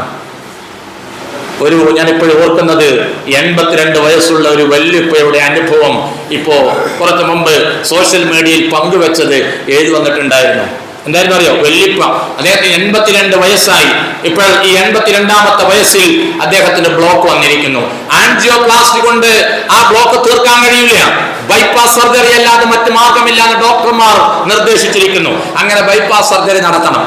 ഞാനിപ്പോഴും ഓർക്കുന്നത് 82 വയസ്സുള്ള ഒരു വല്യുപ്പയുടെ അനുഭവം ഇപ്പോ കുറച്ച് മുമ്പ് സോഷ്യൽ മീഡിയയിൽ പങ്കുവെച്ചത് എഴുതി വന്നിട്ടുണ്ടായിരുന്നു. എന്തായിരുന്നു അറിയോ? വല്യുപ്പ, അദ്ദേഹത്തിന് 82 വയസ്സായി. ഇപ്പോൾ ഈ 82ാമത്തെ വയസ്സിൽ അദ്ദേഹത്തിന് ബ്ലോക്ക് വന്നിരിക്കുന്നു. ആൻജിയോപ്ലാസ്റ്റി കൊണ്ട് ആ ബ്ലോക്ക് തീർക്കാൻ കഴിയില്ല. ബൈപ്പാസ് സർജറി അല്ലാതെ മറ്റു മാർഗമില്ലാതെ ഡോക്ടർമാർ നിർദ്ദേശിച്ചിരിക്കുന്നു. അങ്ങനെ ബൈപ്പാസ് സർജറി നടത്തണം.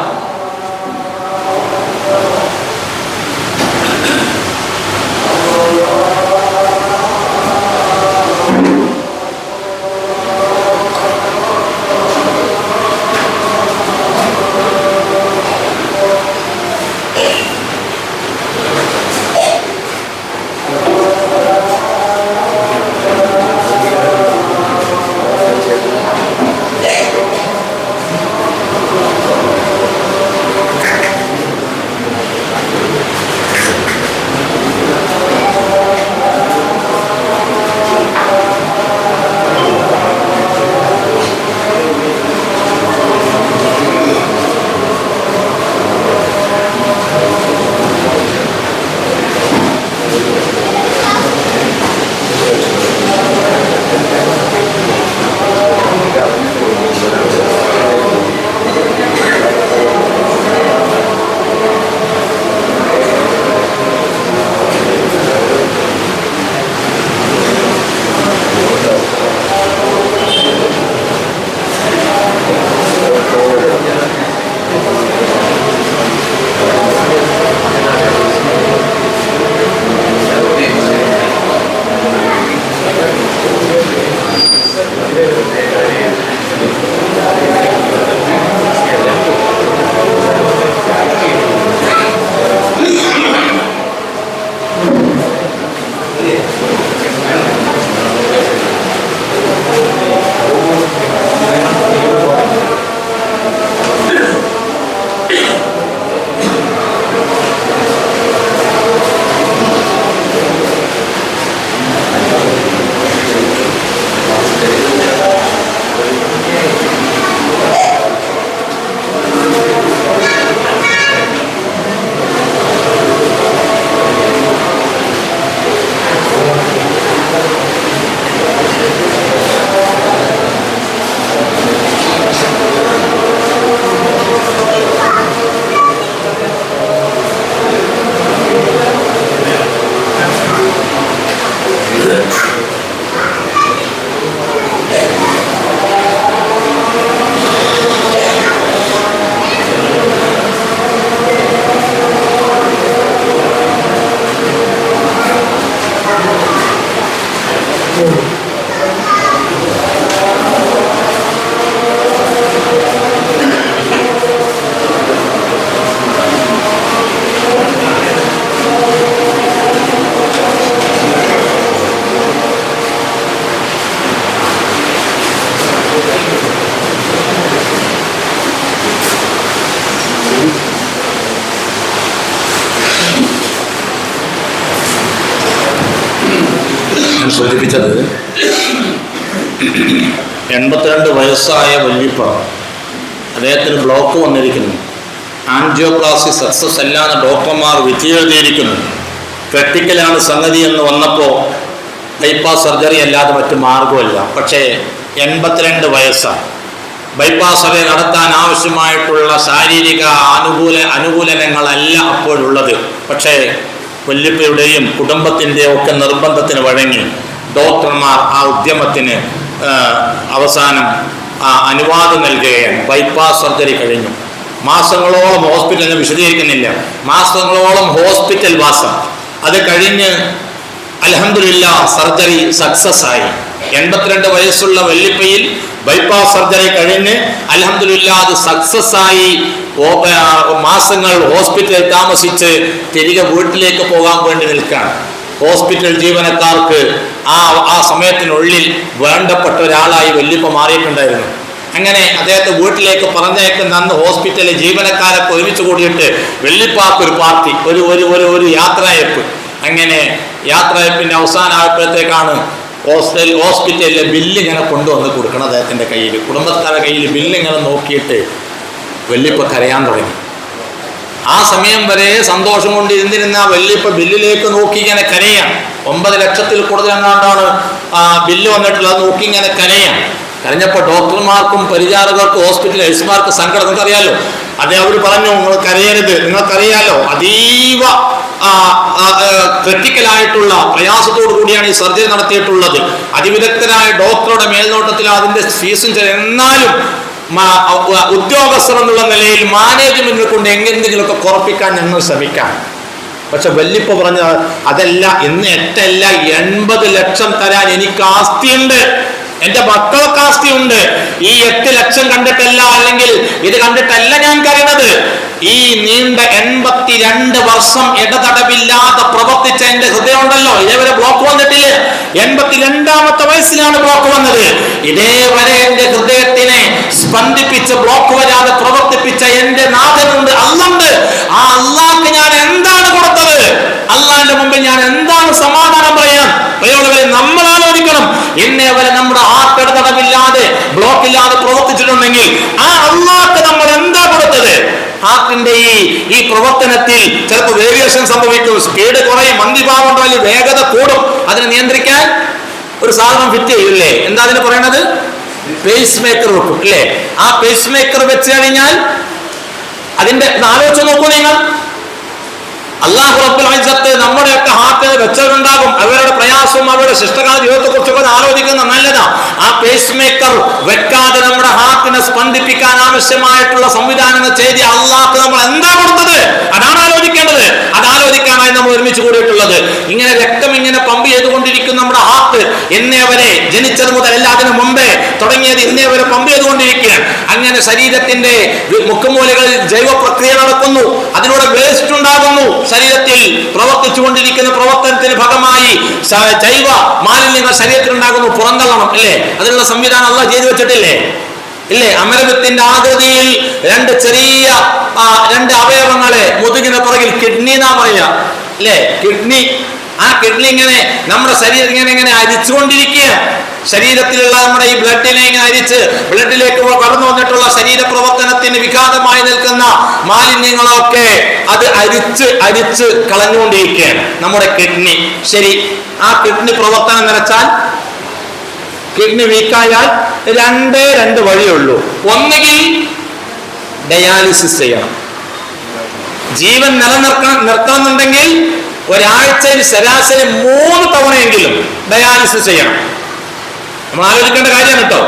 ഞാൻ സൂചിപ്പിച്ചത് 82 വയസ്സായ വല്യപ്പ, അദ്ദേഹത്തിന് ബ്ലോക്ക് വന്നിരിക്കുന്നു. ആൻജിയോപ്ലാസ്റ്റി സക്സസ് അല്ലാന്ന് ഡോക്ടർമാർ വിധി എഴുതിയിരിക്കുന്നു. ക്രിട്ടിക്കലാണ് സംഗതി എന്ന് വന്നപ്പോൾ ബൈപ്പാസ് സർജറി അല്ലാതെ മറ്റു മാർഗമല്ല. പക്ഷേ 82 വയസ്സാണ്. ബൈപ്പാസ് സർജറി നടത്താൻ ആവശ്യമായിട്ടുള്ള ശാരീരിക അനുകൂലനങ്ങളല്ല അപ്പോഴുള്ളത്. പക്ഷേ വല്യപ്പയുടെയും കുടുംബത്തിൻ്റെയും ഒക്കെ നിർബന്ധത്തിന് വഴങ്ങി ഡോക്ടർമാർ ആ ഉദ്യമത്തിന് അവസാനം അനുവാദം നൽകുകയാണ്. ബൈപ്പാസ് സർജറി കഴിഞ്ഞു. മാസങ്ങളോളം ഹോസ്പിറ്റലിൽ വിശദീകരിക്കുന്നില്ല, മാസങ്ങളോളം ഹോസ്പിറ്റൽ വാസം. അത് കഴിഞ്ഞ് അൽഹംദുലില്ലാ സർജറി സക്സസ് ആയി. 82 വയസ്സുള്ള വല്യപ്പയിൽ ബൈപ്പാസ് സർജറി കഴിഞ്ഞ് അൽഹംദുലില്ലാ അത് സക്സസ് ആയി. മാസങ്ങൾ ഹോസ്പിറ്റലിൽ താമസിച്ച് തിരികെ വീട്ടിലേക്ക് പോകാൻ വേണ്ടി നിൽക്കുകയാണ്. ഹോസ്പിറ്റൽ ജീവനക്കാർക്ക് ആ സമയത്തിനുള്ളിൽ വേണ്ടപ്പെട്ട ഒരാളായി വല്യപ്പ മാറിയിട്ടുണ്ടായിരുന്നു. അങ്ങനെ അദ്ദേഹത്തെ വീട്ടിലേക്ക് പറഞ്ഞയക്കുന്ന അന്ന് ഹോസ്പിറ്റലിലെ ജീവനക്കാരൊക്കെ ഒരുമിച്ച് കൂടിയിട്ട് വല്യപ്പാക്കൊരു പാർട്ടി, ഒരു യാത്രയപ്പ്. അങ്ങനെ യാത്രയപ്പിൻ്റെ അവസാനമായപ്പോഴത്തേക്കാണ് ഹോസ്പിറ്റലിലെ ബില്ല് ഇങ്ങനെ കൊണ്ടുവന്ന് കൊടുക്കണം അദ്ദേഹത്തിൻ്റെ കയ്യിൽ. കുടുംബക്കാരുടെ കയ്യിൽ ബില്ല് ഇങ്ങനെ നോക്കിയിട്ട് വല്യപ്പ കരയാൻ തുടങ്ങി. ആ സമയം വരെ സന്തോഷം കൊണ്ട് ഇരുന്നിരുന്ന വല്യപ്പ ബില്ലിലേക്ക് നോക്കി ഇങ്ങനെ കരയാം. 9 ലക്ഷത്തിൽ കൂടുതൽ എങ്ങാണ്ടാണ് ബില്ല് വന്നിട്ടുള്ളത്. നോക്കി ഇങ്ങനെ കരയാം. കരഞ്ഞപ്പോൾ ഡോക്ടർമാർക്കും പരിചാരകർക്കും ഹോസ്പിറ്റൽ നഴ്സുമാർക്ക് സങ്കടം. നിങ്ങൾക്കറിയാലോ, അവർ പറഞ്ഞു നിങ്ങൾ കരയരുത്, നിങ്ങൾക്കറിയാലോ അതീവ ക്രിട്ടിക്കലായിട്ടുള്ള പ്രയാസത്തോടു കൂടിയാണ് ഈ സർജറി നടത്തിയിട്ടുള്ളത്. അതിവിദഗ്ധരായ ഡോക്ടറുടെ മേൽനോട്ടത്തിൽ അതിൻ്റെ ഫീസും എന്നാലും ഉദ്യോഗസ്ഥർ എന്നുള്ള നിലയിൽ മാനേജ്മെന്റിനെ കൊണ്ട് എങ്ങനെന്തെങ്കിലുമൊക്കെ കുറപ്പിക്കാൻ ഞങ്ങൾ ശ്രമിക്കാം. പക്ഷെ വല്യപ്പ പറഞ്ഞ അതല്ല, ഇന്ന് 8 അല്ല 80 ലക്ഷം തരാൻ എനിക്ക് ആസ്തിയുണ്ട്, എന്റെ മക്കൾക്ക് ആസ്തിയുണ്ട്. ഈ 8 ലക്ഷം കണ്ടിട്ടല്ല, അല്ലെങ്കിൽ ഇത് കണ്ടിട്ടല്ല ഞാൻ കരുതുന്നത്. ഈ നീണ്ട 82 വർഷം ഇടതടവില്ലാതെ പ്രവർത്തിച്ച എന്റെ ഹൃദയം ഉണ്ടല്ലോ, ഇതേവരെ ബ്ലോക്ക് വന്നിട്ടില്ല. 82ാമത്തെ വയസ്സിലാണ് ബ്ലോക്ക് വന്നത്. ഇതേവരെ എന്റെ ഹൃദയത്തിനെ സ്പന്ദിപ്പിച്ച് ബ്ലോക്ക് വരാതെ പ്രവർത്തിപ്പിച്ച എന്റെ നാഥനുണ്ട്, അല്ലുണ്ട്. ആ അള്ളാഹ്ക്ക് ഞാൻ എന്താണ് കൊടുത്തത്? അള്ളാഹിന്റെ മുമ്പിൽ ഞാൻ എന്താണ് സമാധാനം പറയാൻ? പ്രിയമുള്ളവരെ, നമ്മൾ ആലോചിക്കണം. ഇന്നേവരെ നമ്മുടെ ഹാർട്ട് ഇടതടവില്ലാതെ ബ്ലോക്ക് ഇല്ലാതെ പ്രവർത്തിച്ചിട്ടുണ്ടെങ്കിൽ ആ അള്ളാഹ്ക്ക് നമ്മൾ എന്താ കൊടുത്തത്? ഹാർട്ടിന്റെ ഈ പ്രവർത്തനത്തിൽ ചിലപ്പോൾ വേരിയേഷൻ സംഭവിക്കും, സ്പീഡ് കുറയും, മന്ദിഭാവമുണ്ടോ അല്ലെങ്കിൽ വേഗത കൂടും. അതിനെ നിയന്ത്രിക്കാൻ ഒരു സാധനം ഫിറ്റ് ചെയ്യില്ലേ? എന്താ അതിന് പറയണത്? പേസ് മേക്കർ വെക്കും അല്ലേ? ആ പേസ് മേക്കർ വെച്ച് കഴിഞ്ഞാൽ അതിന്റെ ആലോചിച്ച് നോക്കൂ നിങ്ങൾ. അല്ലാഹു റബ്ബുൽ ഇസ്സത്ത് നമ്മുടെയൊക്കെ ഹാർട്ടിൽ വെച്ചവരുണ്ടാകും. അവരുടെ പ്രയാസവും അവരുടെ ശിഷ്ടകാല ജീവിതത്തെ കുറിച്ചൊക്കെ ആലോചിക്കുന്ന നല്ലതാ. ആ പേസ് മേക്കർ വെക്കാതെ നമ്മുടെ ഹാർട്ടിനെ സ്പന്ദിപ്പിക്കാൻ ആവശ്യമായിട്ടുള്ള സംവിധാനങ്ങൾ ചെയ്ത് അള്ളാഹ്ക്ക് നമ്മൾ എന്താ കൊടുത്തത്? അതാണ് ആലോചിക്കേണ്ടത്. അതാലോചിക്കാനായി നമ്മൾ ഒരുമിച്ച് കൂടിയിട്ടുള്ളത്. ഇങ്ങനെ രക്തം ഇങ്ങനെ പമ്പ് ചെയ്തുകൊണ്ടിരിക്കുന്ന നമ്മുടെ ഹാർട്ട് എന്നേവരെ ജനിച്ചത് മുതൽ എല്ലാത്തിനും മുമ്പേ തുടങ്ങിയത് ഇന്നേവരെ പമ്പ് ചെയ്തുകൊണ്ടിരിക്കുകയാണ്. അങ്ങനെ ശരീരത്തിന്റെ മുക്കുമൂലകളിൽ ജൈവ പ്രക്രിയ നടക്കുന്നു, അതിലൂടെ വേസ്റ്റ് ഉണ്ടാകുന്നു. ശരീരത്തിൽ പ്രവർത്തിച്ചുകൊണ്ടിരിക്കുന്ന പ്രവർത്തനത്തിന് ഭാഗമായി ജൈവ മാലിന്യങ്ങൾ ശരീരത്തിൽ ഉണ്ടാകുന്നു, പുറന്തള്ളണം അല്ലേ? അതിനുള്ള സംവിധാനം അള്ളാഹ് ചെയ്തു വെച്ചിട്ടില്ലേ? ഇല്ലേ? അമരവിത്തിന്റെ ആകൃതിയിൽ 2 ചെറിയ 2 അവയവങ്ങളെ മുതുകിന് പുറകിൽ കിഡ്നി എന്നാ പറയാ അല്ലേ? കിഡ്നി. ആ കിഡ്നി ഇങ്ങനെ നമ്മുടെ ശരീരം ഇങ്ങനെ അരിച്ചുകൊണ്ടിരിക്കുക. ശരീരത്തിലുള്ള നമ്മുടെ ഈ ബ്ലഡിനെ ഇങ്ങനെ അരിച്ച് ബ്ലഡിലേക്ക് കടന്നു വന്നിട്ടുള്ള ശരീര പ്രവർത്തനത്തിന് വിഘാതമായി നിൽക്കുന്ന മാലിന്യങ്ങളൊക്കെ അത് അരിച്ച് കളഞ്ഞുകൊണ്ടിരിക്കുകയാണ് നമ്മുടെ കിഡ്നി. ശരി, ആ കിഡ്നി പ്രവർത്തനം നിലച്ചാൽ, കിഡ്നി വീക്കായാൽ 2 വഴിയുള്ളൂ. ഒന്നുകിൽ ഡയാലിസിസ് ചെയ്യണം. ജീവൻ നിർത്തണമെന്നുണ്ടെങ്കിൽ ഒരാഴ്ചയിൽ ശരാശരി 3 തവണയെങ്കിലും ഡയാലിസിസ് ചെയ്യണം. നമ്മൾ ആലോചിക്കേണ്ട കാര്യമാണ് കേട്ടോ.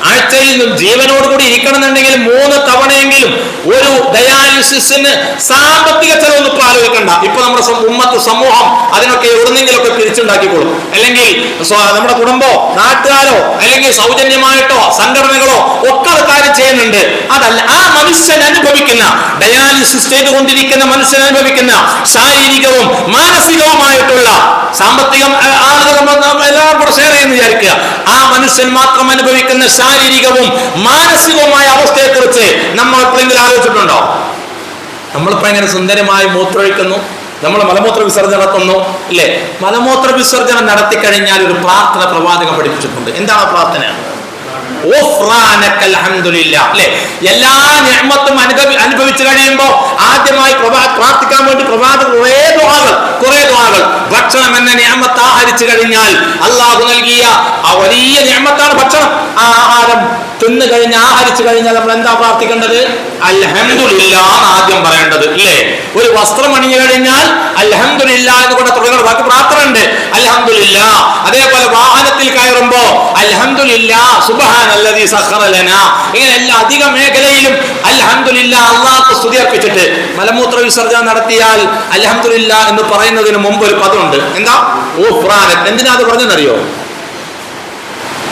ആഴ്ചയിൽ ജീവനോടുകൂടി ഇരിക്കണമെന്നുണ്ടെങ്കിൽ 3 തവണയെങ്കിലും ഒരു ഡയാലിസിസിന് സാമ്പത്തിക ചെലവൊന്നും ഇപ്പൊ ആലോചിക്കണ്ട. ഇപ്പൊ നമ്മുടെ സമൂഹം അതിനൊക്കെ എവിടുന്നെങ്കിലൊക്കെ പിരിച്ചുണ്ടാക്കിക്കോളും. അല്ലെങ്കിൽ നമ്മുടെ കുടുംബമോ നാട്ടുകാരോ അല്ലെങ്കിൽ സൗജന്യമായിട്ടോ സംഘടനകളോ ഒക്കെ അത് കാര്യം ചെയ്യുന്നുണ്ട്. അതല്ല, ആ മനുഷ്യൻ അനുഭവിക്കുന്ന, ഡയാലിസിസ് ചെയ്തുകൊണ്ടിരിക്കുന്ന മനുഷ്യൻ അനുഭവിക്കുന്ന ശാരീരികവും മാനസികവുമായിട്ടുള്ള, സാമ്പത്തികം ആളുകൾ എല്ലാവരും കൂടെ ഷെയർ ചെയ്യുന്ന വിചാരിക്കുക, ആ മനുഷ്യൻ മാത്രം അനുഭവിക്കുന്ന ശാരീരികവും മാനസികവുമായ അവസ്ഥയെക്കുറിച്ച് നമ്മൾ എപ്പോഴെങ്കിലും ആലോചിച്ചിട്ടുണ്ടോ? നമ്മളിപ്പോ എങ്ങനെ സുന്ദരമായി മൂത്രമൊഴിക്കുന്നു, നമ്മൾ മലമൂത്ര വിസർജനം നടത്തുന്നു ഇല്ലേ? മലമൂത്ര വിസർജനം നടത്തി കഴിഞ്ഞാൽ ഒരു പ്രാർത്ഥന പ്രവാചകൻ പഠിപ്പിച്ചിട്ടുണ്ട്. എന്താണ് പ്രാർത്ഥന? അല്ലേ? എല്ലാ നിഅമത്തും അനുഭവിച്ചു കഴിയുമ്പോൾ ആദ്യമായി പ്രാർത്ഥിക്കാൻ വേണ്ടി പ്രവാചകൻ കുറെ ദുആകൾ. ഭക്ഷണം എന്ന നിഅമത്ത് ആഹരിച്ചു കഴിഞ്ഞാൽ അള്ളാഹു നൽകിയ ആ വലിയ നിഅമത്താണ് ഭക്ഷണം. ആ ആഹാരം തിന്നു കഴിഞ്ഞ് ആഹരിച്ചു കഴിഞ്ഞാൽ നമ്മൾ എന്താ പ്രാർത്ഥിക്കേണ്ടത്? അൽഹംദുലില്ലാ ആദ്യം പറയേണ്ടത് ഇല്ലേ? ഒരു വസ്ത്രം അണിഞ്ഞു കഴിഞ്ഞാൽ അൽഹംദുലില്ലാ എന്ന് കൊണ്ട് തുടങ്ങുന്ന ബാക്കി പ്രാർത്ഥന ഉണ്ട്. അൽഹംദുലില്ലാ. അതേപോലെ വാഹനത്തിൽ കയറുമ്പോ അൽഹംദുലില്ലാ സുബ്ഹാനല്ലദീ സഖറ ലനാ. ഇങ്ങനെ എല്ലാ അധിക മേഖലയിലും അൽഹംദുലില്ലാ അല്ലാഹുവിനെ സ്തുതി അർപ്പിച്ചിട്ട് മലമൂത്ര വിസർജനം നടത്തിയാൽ അൽഹംദുലില്ലാ എന്ന് പറയുന്നതിന് മുമ്പ് ഒരു പദമുണ്ട്. എന്താ? ഗുഫ്രാനക്. എന്തിനാ അത് പറഞ്ഞെന്നറിയോ?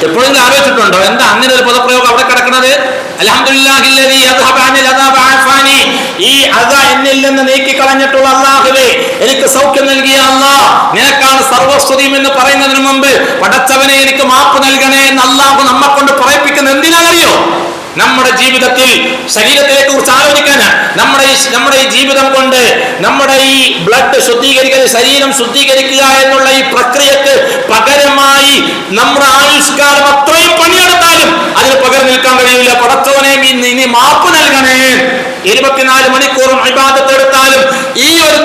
എപ്പോഴും ആലോചിച്ചിട്ടുണ്ടോ എന്താ അങ്ങനെ ഒരു പദപ്രയോഗം അവിടെ കിടക്കുന്നത്? അൽഹംദുലില്ലാഹില്ലദീ അദ്ഹബ അനിൽ അദാബ അഫാനി. ഈ അദ എന്നിൽ നിന്ന് നീക്കിക്കളഞ്ഞിട്ടുള്ള അല്ലാഹുവേ, എനിക്ക് സൗഖ്യം നൽകിയ അല്ലാഹ്, നിനക്കാണ് സർവസ്തുതിയും എന്ന് പറയുന്നതിന് മുമ്പ് പടച്ചവനെ എനിക്ക് മാപ്പ് നൽകണേ എന്ന് അല്ലാഹു നമ്മെ കൊണ്ട് പറയിപ്പിക്കുന്നത് എന്തിനാണെന്നറിയോ? നമ്മുടെ ജീവിതത്തിൽ ശരീരത്തിനെ കുറിച്ച് ആലോചിക്കാനാണ്. നമ്മുടെ ഈ ജീവിതം കൊണ്ട് നമ്മുടെ ഈ ബ്ലഡ് ശുദ്ധീകരിക്കുക, ശരീരം ശുദ്ധീകരിക്കുക എന്നുള്ള ഈ പ്രക്രിയക്ക് പകരമായി നമ്മുടെ ആയുഷ്കാലം അത്രയും പണിയെടുത്താലും അതിന് പകരം നിൽക്കാൻ കഴിയില്ല. പടച്ചവനെ ഇനി മാപ്പ് നൽകണേ. 24 മണിക്കൂറും ഇബാദത്ത് എടുത്താലും ഈ ഒരു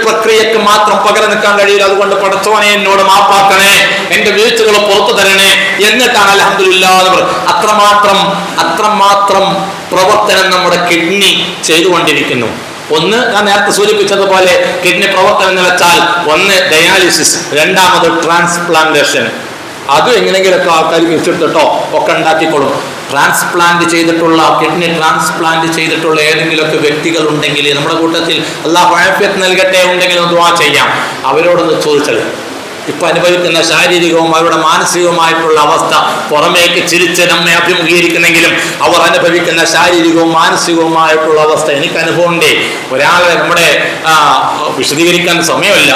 പ്രക്രിയക്ക് മാത്രം പകരം നിൽക്കാൻ കഴിയില്ല. അതുകൊണ്ട് പടച്ചവനെ എന്നോട് മാപ്പാക്കണേ, എന്റെ വീഴ്ചകൾ പുറത്തു തരണേ എന്നിട്ടാണ് അൽഹംദുലില്ലാ എന്ന് പറയുന്നത്. അത്രമാത്രം പ്രവർത്തനം നമ്മുടെ കിഡ്നി ചെയ്തുകൊണ്ടിരിക്കുന്നു. ഒന്ന് ഞാൻ നേരത്തെ സൂചിപ്പിച്ചതുപോലെ കിഡ്നി പ്രവർത്തനം എന്ന് വെച്ചാൽ ഒന്ന് ഡയാലിസിസ്, രണ്ടാമത് ട്രാൻസ്പ്ലാന്റേഷൻ. അത് എങ്ങനെയെങ്കിലൊക്കെ ആൾക്കാർ വെച്ചിട്ടോ ഒക്കെ ഉണ്ടാക്കിക്കൊള്ളും. കിഡ്നി ട്രാൻസ്പ്ലാന്റ് ചെയ്തിട്ടുള്ള ഏതെങ്കിലുമൊക്കെ വ്യക്തികൾ ഉണ്ടെങ്കിൽ നമ്മുടെ കൂട്ടത്തിൽ അല്ലാഹു ആഫിയത്ത് നൽകട്ടെ ഉണ്ടെങ്കിൽ ദുആ ചെയ്യാം. അവരോടൊന്ന് ചോദിച്ചത് ഇപ്പൊ അനുഭവിക്കുന്ന ശാരീരികവും അവരുടെ മാനസികവുമായിട്ടുള്ള അവസ്ഥ പുറമേക്ക് ചിരിച്ച് നമ്മെ അഭിമുഖീകരിക്കുന്നെങ്കിലും അവർ അനുഭവിക്കുന്ന ശാരീരികവും മാനസികവുമായിട്ടുള്ള അവസ്ഥ എനിക്ക് അനുഭവമുണ്ടേ. ഒരാളെ നമ്മുടെ വിശദീകരിക്കാൻ സമയമില്ല.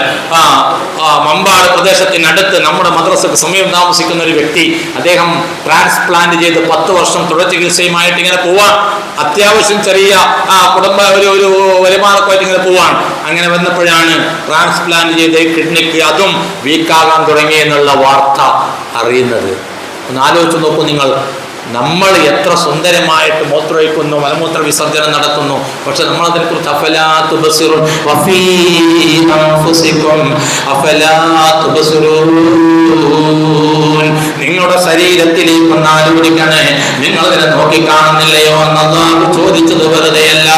മമ്പാട് പ്രദേശത്തിനടുത്ത് നമ്മുടെ മദ്രസക്ക് സമയം താമസിക്കുന്ന ഒരു വ്യക്തി, അദ്ദേഹം ട്രാൻസ്പ്ലാന്റ് ചെയ്ത് 10 വർഷം തുടർ ചികിത്സയുമായിട്ട് ഇങ്ങനെ പോവാൻ, അത്യാവശ്യം ചെറിയ കുടുംബ ഒരു വരുമാനമായിട്ട് ഇങ്ങനെ പോവാൻ. അങ്ങനെ വന്നപ്പോഴാണ് ട്രാൻസ്പ്ലാന്റ് ചെയ്ത് കിഡ്നിക്ക് അതും വീക്കാകാൻ തുടങ്ങി എന്നുള്ള വാർത്ത അറിയുന്നത്. ഒന്ന് ആലോചിച്ച് നോക്കൂ നിങ്ങൾ. നമ്മൾ എത്ര സുന്ദരമായിട്ട് മൂത്രമൊഴിക്കുന്നു, മലമൂത്ര വിസർജനം നടത്തുന്നു, പക്ഷെ നമ്മൾ അതിനെക്കുറിച്ച് അഫലാ തുബ്സിറൂൻ വഫീ അൻഫുസികും അഫലാ തുബ്സിറൂൻ. നിങ്ങളുടെ ശരീരത്തിലേക്ക് ഒന്ന് ആലോചിക്കണേ, നിങ്ങൾ അതിനെ നോക്കിക്കാണുന്നില്ലയോ എന്ന് അല്ലാഹു ചോദിച്ചത് വെറുതെയല്ല.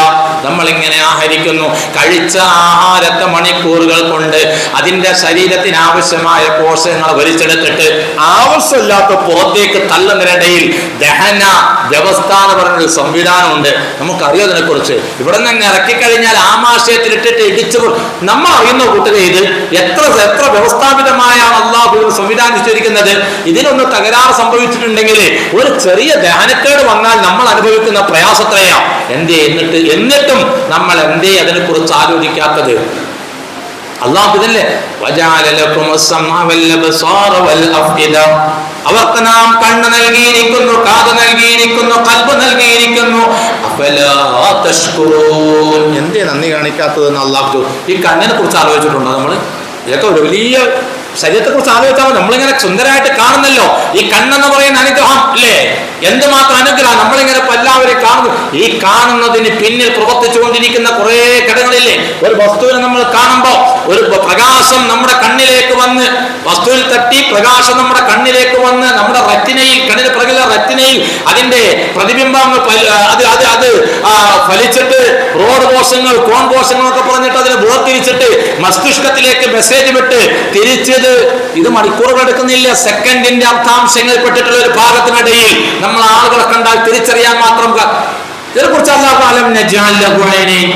നമ്മളിങ്ങനെ ആഹരിക്കുന്നു, കഴിച്ച ആഹാരത്തെ മണിക്കൂറുകൾ കൊണ്ട് അതിൻ്റെ ശരീരത്തിന് ആവശ്യമായ പോഷകങ്ങൾ വലിച്ചെടുത്തിട്ട് ആവശ്യമില്ലാത്ത പുറത്തേക്ക് തള്ളുന്നതിനിടയിൽ ദഹന വ്യവസ്ഥ എന്ന് പറയുന്നൊരു സംവിധാനമുണ്ട്. നമുക്കറിയാം അതിനെക്കുറിച്ച്. ഇവിടെ നിന്ന് ഇറക്കിക്കഴിഞ്ഞാൽ ആമാശയത്തിലിട്ടിട്ട് ഇടിച്ചു. നമ്മൾ അറിയുന്ന കൂട്ടുക ഇത് എത്ര വ്യവസ്ഥാപിതമായാണ് അല്ലാഹു സംവിധാനിച്ചിരിക്കുന്നത്. ഇതിനൊന്ന് തകരാറ് സംഭവിച്ചിട്ടുണ്ടെങ്കിൽ ഒരു ചെറിയ ദഹനക്കേട് വന്നാൽ നമ്മൾ അനുഭവിക്കുന്ന പ്രയാസത്രയാണ്. എന്നിട്ടും നമ്മൾ എന്തേ അതിനെക്കുറിച്ച് ആലോചിക്കാത്തത്? അല്ലാഹു ഇതല്ലേ അവർക്ക് നാം കണ്ണ് നൽകിയിരിക്കുന്നു, കാത് നൽകിയിരിക്കുന്നു, ഖൽബ് നൽകിയിരിക്കുന്നു. എന്തേ നന്ദി കാണിക്കാത്തതെന്ന് അല്ലാഹു. ഈ കണ്ണിനെ കുറിച്ച് ആലോചിച്ചിട്ടുണ്ടോ നമ്മൾ? ഇതൊക്കെ ഒരു വലിയ ശരീരത്തെ കുറിച്ച് ആലോചിച്ചാൽ നമ്മളിങ്ങനെ സുന്ദരമായിട്ട് കാണുന്നല്ലോ. ഈ കണ്ണെന്ന് പറയുന്ന അനുഗ്രഹം അല്ലേ? എന്തുമാത്രം അനുഗ്രഹം! നമ്മളിങ്ങനെ എല്ലാവരും കാണുന്നു. ഈ കാണുന്നതിന് പിന്നിൽ പ്രവർത്തിച്ചുകൊണ്ടിരിക്കുന്ന കുറെ ഘടകങ്ങളില്ലേ? ഒരു വസ്തുവിനെ നമ്മൾ കാണുമ്പോൾ ഒരു പ്രകാശം നമ്മുടെ കണ്ണിലേക്ക് വന്ന്, വസ്തുവിൽ തട്ടി പ്രകാശം നമ്മുടെ കണ്ണിലേക്ക് വന്ന് നമ്മുടെ റെറ്റിനയിൽ, കണ്ണിന് പിറകിലെ റെറ്റിനയിൽ അതിന്റെ പ്രതിബിംബങ്ങൾ അത് ഫലിച്ചിട്ട് റോഡ് കോശങ്ങൾ, കോൺ കോശങ്ങളൊക്കെ പറഞ്ഞിട്ട് അതിനെ വേർതിരിച്ചിട്ട് മസ്തിഷ്കത്തിലേക്ക് മെസ്സേജ് വിട്ട് തിരിച്ചത് ഇത് മണിക്കൂറുകൾ എടുക്കുന്നില്ല, സെക്കൻഡിന്റെ അർത്ഥാംശങ്ങളിൽപ്പെട്ടിട്ടുള്ള ഒരു ഭാഗത്തിനിടയിൽ നമ്മൾ ആളുകളെ കണ്ടാൽ തിരിച്ചറിയാൻ മാത്രം. ഇതിനെക്കുറിച്ച്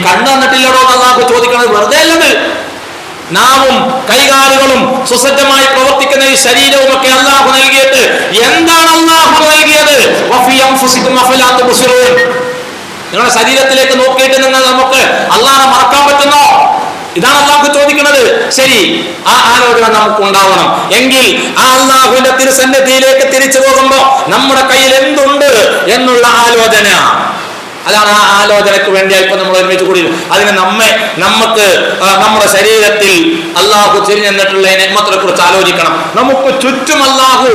കണ്ണ് തന്നിട്ടില്ലടോ അല്ലാഹു ചോദിക്കുന്നത് വെറുതെ അല്ലത്. നാവും കൈകാലുകളും സുസജ്ജമായി പ്രവർത്തിക്കുന്ന ഈ ശരീരവും ഒക്കെ അല്ലാഹു നൽകിയിട്ട് എന്താണ് അല്ലാഹു നൽകിയത്? നിങ്ങളുടെ ശരീരത്തിലേക്ക് നോക്കിയിട്ട് നിങ്ങൾ നമുക്ക് അല്ലാഹനെ മറക്കാൻ പറ്റുന്നോ? ഇതാണ് അല്ലാഹു ചോദിക്കുന്നത്. ശരി, ആ ആലോചന നമുക്ക് ഉണ്ടാവണം. എങ്കിൽ ആ അല്ലാഹുവിന്റെ തിരുസന്നിധിയിലേക്ക് തിരിച്ചു പോകുമ്പോ നമ്മുടെ കയ്യിൽ എന്തുണ്ട് എന്നുള്ള ആലോചന. അതാണ് ആ ആലോചനക്ക് വേണ്ടിയായി ഇപ്പൊ നമ്മൾ ഒരുമിച്ച് കൂടി. അതിന് നമുക്ക് നമ്മുടെ ശരീരത്തിൽ അള്ളാഹു ചെരിഞ്ഞിട്ടുള്ള നെഹ്മത്തിനെ കുറിച്ച് ആലോചിക്കണം. നമുക്ക് ചുറ്റും അള്ളാഹു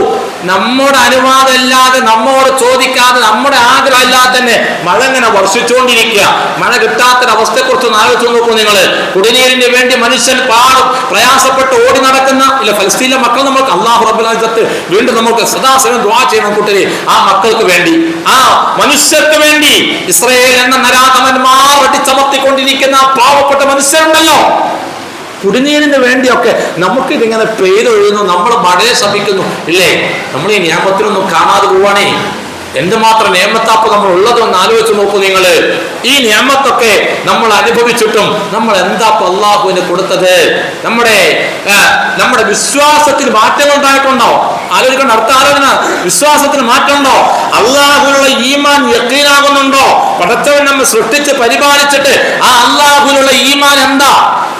നമ്മുടെ അനുവാദമില്ലാതെ, നമ്മോട് ചോദിക്കാതെ, നമ്മുടെ ആഗ്രഹമില്ലാതെ തന്നെ മഴ ഇങ്ങനെ വർഷിച്ചുകൊണ്ടിരിക്കുക. മഴ കിട്ടാത്തൊരവസ്ഥയെ കുറിച്ച് ആലോചിച്ച് നോക്കൂ നിങ്ങൾ. കുടിനീരിന് വേണ്ടി മനുഷ്യൻ പാടും പ്രയാസപ്പെട്ട് ഓടി നടക്കുന്ന ഫലസ്തീനിലെ മക്കൾ നമ്മൾക്ക് അള്ളാഹു റബ്ബുൽ ഇസ്സത്ത് വീണ്ടും നമുക്ക് സദാസമയം ദുആ ചെയ്യണം കൂട്ടരെ. ആ മക്കൾക്ക് വേണ്ടി, ആ മനുഷ്യർക്ക് വേണ്ടി, ഇസ്രായേൽ എന്ന നരാധമന്മാർ അടിച്ചമർത്തിക്കൊണ്ടിരിക്കുന്ന പാവപ്പെട്ട മനുഷ്യരുണ്ടല്ലോ, കുടിനീരിന് വേണ്ടിയൊക്കെ നമുക്കിതിങ്ങനെ പെയ്തൊഴുകുന്നു, നമ്മൾ മഴയെ ശപിക്കുന്നു ഇല്ലേ? നമ്മൾ ഈ നിയമത്തിനൊന്നും കാണാതെ പോവാണേ. എന്തുമാത്രം നിയമത്താപ്പ് നമ്മൾ ഉള്ളതെന്ന് ആലോചിച്ച് നോക്കൂ നിങ്ങൾ. ഈ നിയമത്തൊക്കെ നമ്മൾ അനുഭവിച്ചിട്ടും നമ്മൾ എന്താ അള്ളാഹുവിന് കൊടുത്തത്? നമ്മുടെ വിശ്വാസത്തിൽ മാറ്റം ഉണ്ടായിട്ടുണ്ടോ? ആലോചിക്കേണ്ട അടുത്ത ആലോചന. വിശ്വാസത്തിന് മാറ്റമുണ്ടോ? അള്ളാഹുവിനുള്ള ഈമാൻ യഖീനാകുന്നുണ്ടോ? പടച്ചവൻ നമ്മെ സൃഷ്ടിച്ച് പരിപാലിച്ചിട്ട് ആ അള്ളാഹുവിനുള്ള ഈമാൻ എന്താ?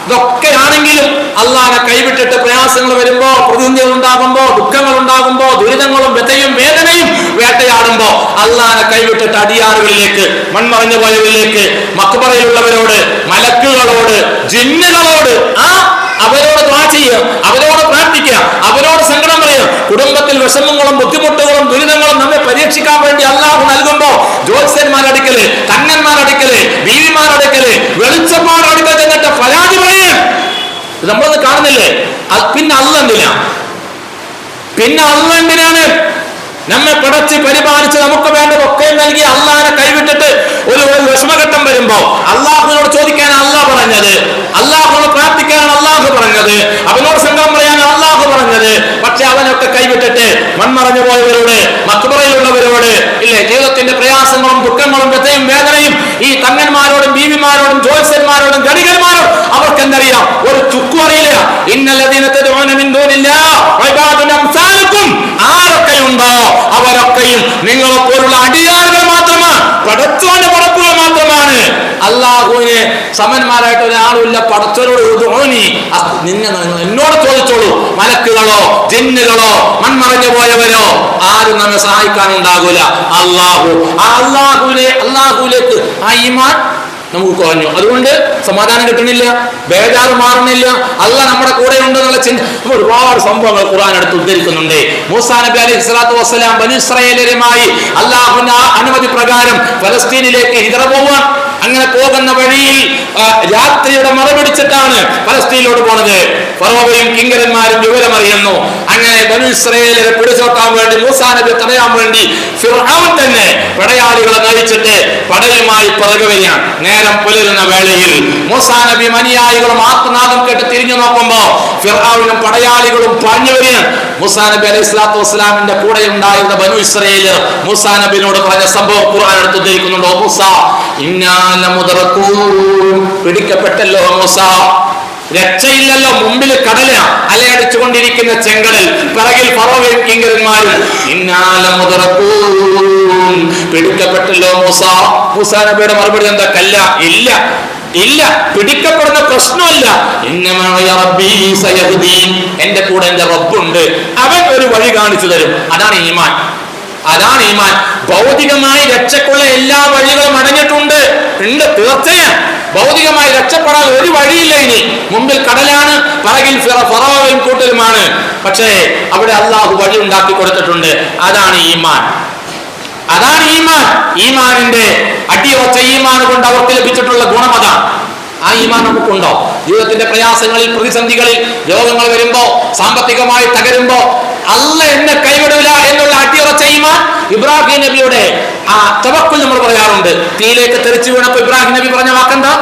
ഇതൊക്കെയാണെങ്കിലും അള്ളാഹനെ കൈവിട്ടിട്ട് പ്രയാസങ്ങൾ വരുമ്പോ, പ്രതിസന്ധികൾ ഉണ്ടാകുമ്പോ, ദുഃഖങ്ങൾ ഉണ്ടാകുമ്പോ, ദുരിതങ്ങളും വ്യതയും വേദനയും വേട്ടയാടുമ്പോ അള്ളാഹനെ കൈവിട്ടിട്ട് അടിയാറുകളിലേക്ക്, മൺമറഞ്ഞു പോയവരിലേക്ക്, മക്ബറയിലുള്ളവരോട്, മലക്കുകളോട്, ജിന്നുകളോട്, അവരോട് ദുആ ചെയ്യുക, അവരോട് പ്രാർത്ഥിക്കുക, അവരോട് സങ്കടം പറയുക. കുടുംബത്തിൽ വിഷമങ്ങളും ബുദ്ധിമുട്ടുകളും ദുരിതങ്ങളും നമ്മെ പരീക്ഷിക്കാൻ വേണ്ടി അള്ളാഹു നൽകുമ്പോ ജ്യോത്സ്യന്മാരടുക്കല്, കണ്ണന്മാരടുക്കല്, ബീവിമാരടുക്കല്, വെളിച്ചപ്പാടടുക്കൽ ചെന്നിട്ട് പരാതി പറയാൻ നമ്മളൊന്ന് കാണുന്നില്ലേ? പിന്നെ അള്ളാഹ് എന്തിനാണ് നമ്മെ പടച്ച് പരിപാലിച്ച് നമുക്ക് വേണ്ടതൊക്കെ നൽകി അള്ളാഹിനെ കൈവിട്ടിട്ട് ഒരു വിഷമഘട്ടം വരുമ്പോ അള്ളാഹുവിനോട് ചോദിക്കാൻ അള്ളാഹ് പറഞ്ഞത്, അള്ളാഹുവിനോട് പ്രാർത്ഥിക്കാനാണ് അള്ളാഹു പറഞ്ഞത്, അവനോട് സങ്കടം പറയാനാണ് അള്ളാഹു പറഞ്ഞത്. പക്ഷെ അവനൊക്കെ കൈവിട്ടിട്ട് മൺമറഞ്ഞു പോയവരോട്, മക്ബറയിലുള്ളവരോട് ഇല്ലേ, ജീവിതത്തിന്റെ പ്രയാസങ്ങളും ദുഃഖങ്ങളും വ്യതയും വേദനയും ഈ തങ്ങന്മാരോടും ബീവിമാരോടും ജ്യോത്സ്യന്മാരോടും ഗണികന്മാരോടും അവർക്ക് എന്തറിയാം? ഒരു ചുക്കും അറിയില്ല. ഇന്നല്ലദീന തദ്ഉന മിൻ ദൂനില്ലാഹ് ഇബാദുൻ അംസാലുക്കും, ആരൊക്കെയുണ്ടോ അവരൊക്കെയും നിങ്ങളെ പോലുള്ള അടിയാറുകൾ മാത്രമാണ്, പടച്ചോന്റെ പടപ്പുകൾ മാത്രമാണ്. അള്ളാഹുവിന് സമന്മാരായിട്ട് ഒരാളുമില്ല. പടച്ചോനോട് എന്നോട് ചോദിച്ചോളൂ. മലക്കുകളോ ജിന്നുകളോ മൺമറഞ്ഞു പോയവരോ ആരും നമ്മെ സഹായിക്കാനുണ്ടാകൂല. അള്ളാഹുവിലേക്ക് ആ ഈമാൻ നമുക്ക് കുറഞ്ഞു. അതുകൊണ്ട് സമാധാനം കിട്ടണില്ല, ബേജാറ് മാറുന്നില്ല. അള്ളാഹ് നമ്മുടെ കൂടെ ഉണ്ടെന്നുള്ള ചിന്ത. ഒരുപാട് സംഭവങ്ങൾ ഖുർആൻ എടുത്ത് ഉദ്ധരിക്കുന്നുണ്ട്. മൂസാ നബി അലൈഹി സ്വലാത്തു വസ്സലാം ബനൂ ഇസ്രായേലരുമായി അള്ളാഹുവിന്റെ അനുമതി പ്രകാരം ഫലസ്തീനിലേക്ക് ഹിജ്റ പോവാൻ. അങ്ങനെ പോകുന്ന വഴിയിൽ രാത്രിയുടെ മറപിടിച്ചിട്ടാണ് ഫലസ്തീനിലോട്ട് പോണത്. ഫറോവയും കിങ്കരന്മാരും വിവരമറിയുന്നു. അങ്ങനെ ബനൂ ഇസ്രായേലരെ പിടിച്ചോട്ടാൻ വേണ്ടി, മൂസാ നബി തടയാൻ വേണ്ടി ഫിർഔൻ തന്നെ പടയാളികളെ നയിച്ചിട്ട് പടയുമായി പിറകുകയാണ്. നേരം പുലരുന്ന വേളയിൽ മൂസാ നബി അനുയായികളും ആത്മനാദം കേട്ട് തിരിഞ്ഞു നോക്കുമ്പോ ഫിർഔനും പടയാളികളും പാഞ്ഞു വരികയാണ്. മൂസാ നബി അലൈഹി സ്വലാത്തു വസ്സലാമിന്റെ കൂടെ ഉണ്ടായിരുന്ന ബനൂ ഇസ്രായേലർ മൂസാ നബിനോട് പറഞ്ഞ സംഭവം ഖുർആൻ എടുത്ത് ഉദ്ധരിക്കുന്നുണ്ട്. മൂസാ ഇന്നാ ലമുദ്റകൂൻ, പിടിക്കപ്പെട്ടല്ലോ മൂസ, രക്ഷയില്ലല്ലോ. മുമ്പിൽ കടല അലയടിച്ചുകൊണ്ടിരിക്കുന്ന ചെങ്കടൽ, പിറകിൽ ഫറോവയും കിങ്കരന്മാരും. ഇന്നാ ലമുദ്റകൂൻ, പിടിക്കപ്പെട്ടല്ലോ മൂസ. മൂസാ നബിയുടെ മറുപടി എന്താ? കല്ല, ഇല്ല, പിടിക്കപ്പെടുന്ന പ്രശ്നമല്ല. എന്റെ കൂടെ എന്റെ റബ്ബുണ്ട്, അവൻ ഒരു വഴി കാണിച്ചു തരും. അതാണ് ഈമാൻ. ഭൗതികമായി രക്ഷക്കുള്ള എല്ലാ വഴികളും അടഞ്ഞിട്ടുണ്ട്. തീർച്ചയായും ഭൗതികമായി രക്ഷപ്പെടാൻ ഒരു വഴിയില്ല. ഇനി മുമ്പിൽ കടലാണ്, പിറകിൽ ഫറോവയും കൂട്ടരുമാണ്. പക്ഷേ അവിടെ അള്ളാഹു വഴി ഉണ്ടാക്കി കൊടുത്തിട്ടുണ്ട്. അതാണ് ഈമാൻ. ഈമാനിന്റെ അടിയുറച്ച ഈമാൻ കൊണ്ട് അവർക്ക് ലഭിച്ചിട്ടുള്ള ഗുണം അതാണ്. ആ ഈമാൻ നമുക്കുണ്ടോ? ജീവിതത്തിന്റെ പ്രയാസങ്ങളിൽ, പ്രതിസന്ധികളിൽ, രോഗങ്ങൾ വരുമ്പോ, സാമ്പത്തികമായി തകരുമ്പോ അള്ളാഹ് എന്നെ കൈവിടില്ല എന്നുള്ള അടിയുറച്ച ഈമാൻ. ഇബ്രാഹിം നബിയുടെ ആ തവക്കുൽ നമ്മൾ പറയാറുണ്ട്. തീയിലേക്ക് തെറിച്ചു വീണപ്പോ ഇബ്രാഹിം നബി പറഞ്ഞ വാക്കെന്താ?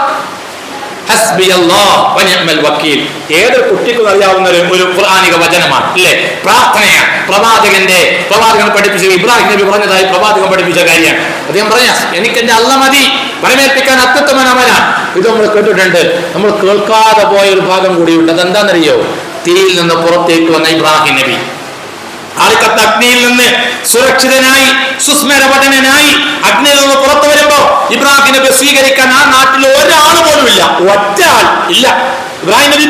ഹസ്ബിയല്ലാഹ് വനിഅമൽ വക്കീൽ. ഏതൊരു കുട്ടിക്കും അറിയാവുന്ന ഒരു ഖുർആനിക വചനമാണ് അല്ലേ? പ്രാർത്ഥനയാണ്. പ്രവാചകൻ പഠിപ്പിച്ച, ഇബ്രാഹിം നബി പറഞ്ഞതായി പ്രവാചകൻ പഠിപ്പിച്ച കാര്യമാണ്. അദ്ദേഹം പറഞ്ഞ എനിക്ക് എന്റെ അല്ലാഹ് മതി, പരമേൽപ്പിക്കാൻ അത്യുത്തമൻ അവനാണ്. ഇത് നമ്മൾ കേട്ടിട്ടുണ്ട്. നമ്മൾ കേൾക്കാതെ പോയ ഒരു ഭാഗം കൂടിയുണ്ട്. അതെന്താണെന്നറിയോ? തീയിൽ നിന്ന് പുറത്തേക്ക് വന്ന ഇബ്രാഹിം നബി ആളിക്കത്ത് അഗ്നിയിൽ നിന്ന് സുരക്ഷിതനായി, സുസ്മരപഠനനായി അഗ്നിയിൽ നിന്ന് പുറത്തു വരുമ്പോ ഇബ്രാഹിം നബി സ്വീകരിക്കാൻ ആ നാട്ടിൽ ഒരാൾ പോലും ഇല്ല, ഒറ്റ ആൾ ഇല്ല. ഇബ്രാഹിം നബി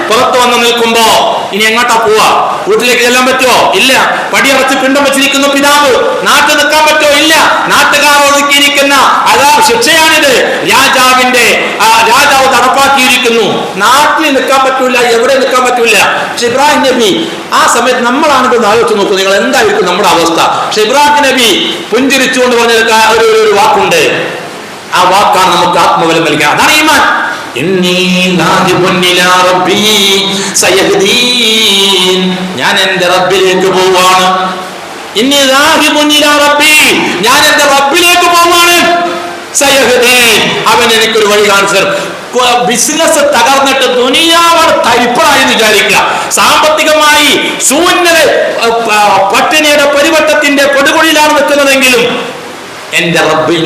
പുറത്തു വന്ന് നിൽക്കുമ്പോ ഇനി എങ്ങോട്ടാ പോവാ? വീട്ടിലേക്ക് ചെല്ലാൻ പറ്റുമോ? ഇല്ല. പടിയറച്ച് പിണ്ടം വെച്ചിരിക്കുന്നു പിതാവ്. നാട്ടിൽ നിൽക്കാൻ പറ്റുമോ? ഇല്ല. നാട്ടുകാർ ഒതുക്കിയിരിക്കുന്ന ശിക്ഷയാണിത്. രാജാവ് നടപ്പാക്കിയിരിക്കുന്നു. നാട്ടിൽ നിൽക്കാൻ പറ്റൂല, എവിടെ നിൽക്കാൻ പറ്റൂല. പക്ഷെ ഇബ്രാഹിം നബി ആ സമയത്ത് നമ്മളാണിത് ആലോചിച്ച് നോക്കൂ, നിങ്ങൾ എന്തായിരിക്കും നമ്മുടെ അവസ്ഥ? പക്ഷെ ഇബ്രാഹിം നബി പുഞ്ചിരിച്ചുകൊണ്ട് പറഞ്ഞ ഒരു വാക്കുണ്ട്. ആ വാക്കാണ് നമുക്ക് ആത്മബലം നൽകുക. അതാണ് ഈമാൻ. ഞാൻ എന്റെ റബ്ബിലേക്ക് പോവാണ്. ഞാൻ എന്റെ റബ്ബിലേക്ക് പോവാണ്. അവൻ എനിക്കൊരു വഴി കാണിച്ചു. ബിസിനസ് തകർന്നിട്ട് ദുനിയാവർ തരിപ്പണായി വിചാരിക്കുക, സാമ്പത്തികമായി ശൂന്യത, പട്ടിണിയുടെ പരിവട്ടത്തിന്റെ പൊടുകുഴിയിലാണ് നിൽക്കുന്നതെങ്കിലും എന്റെ റബ്ബിൽ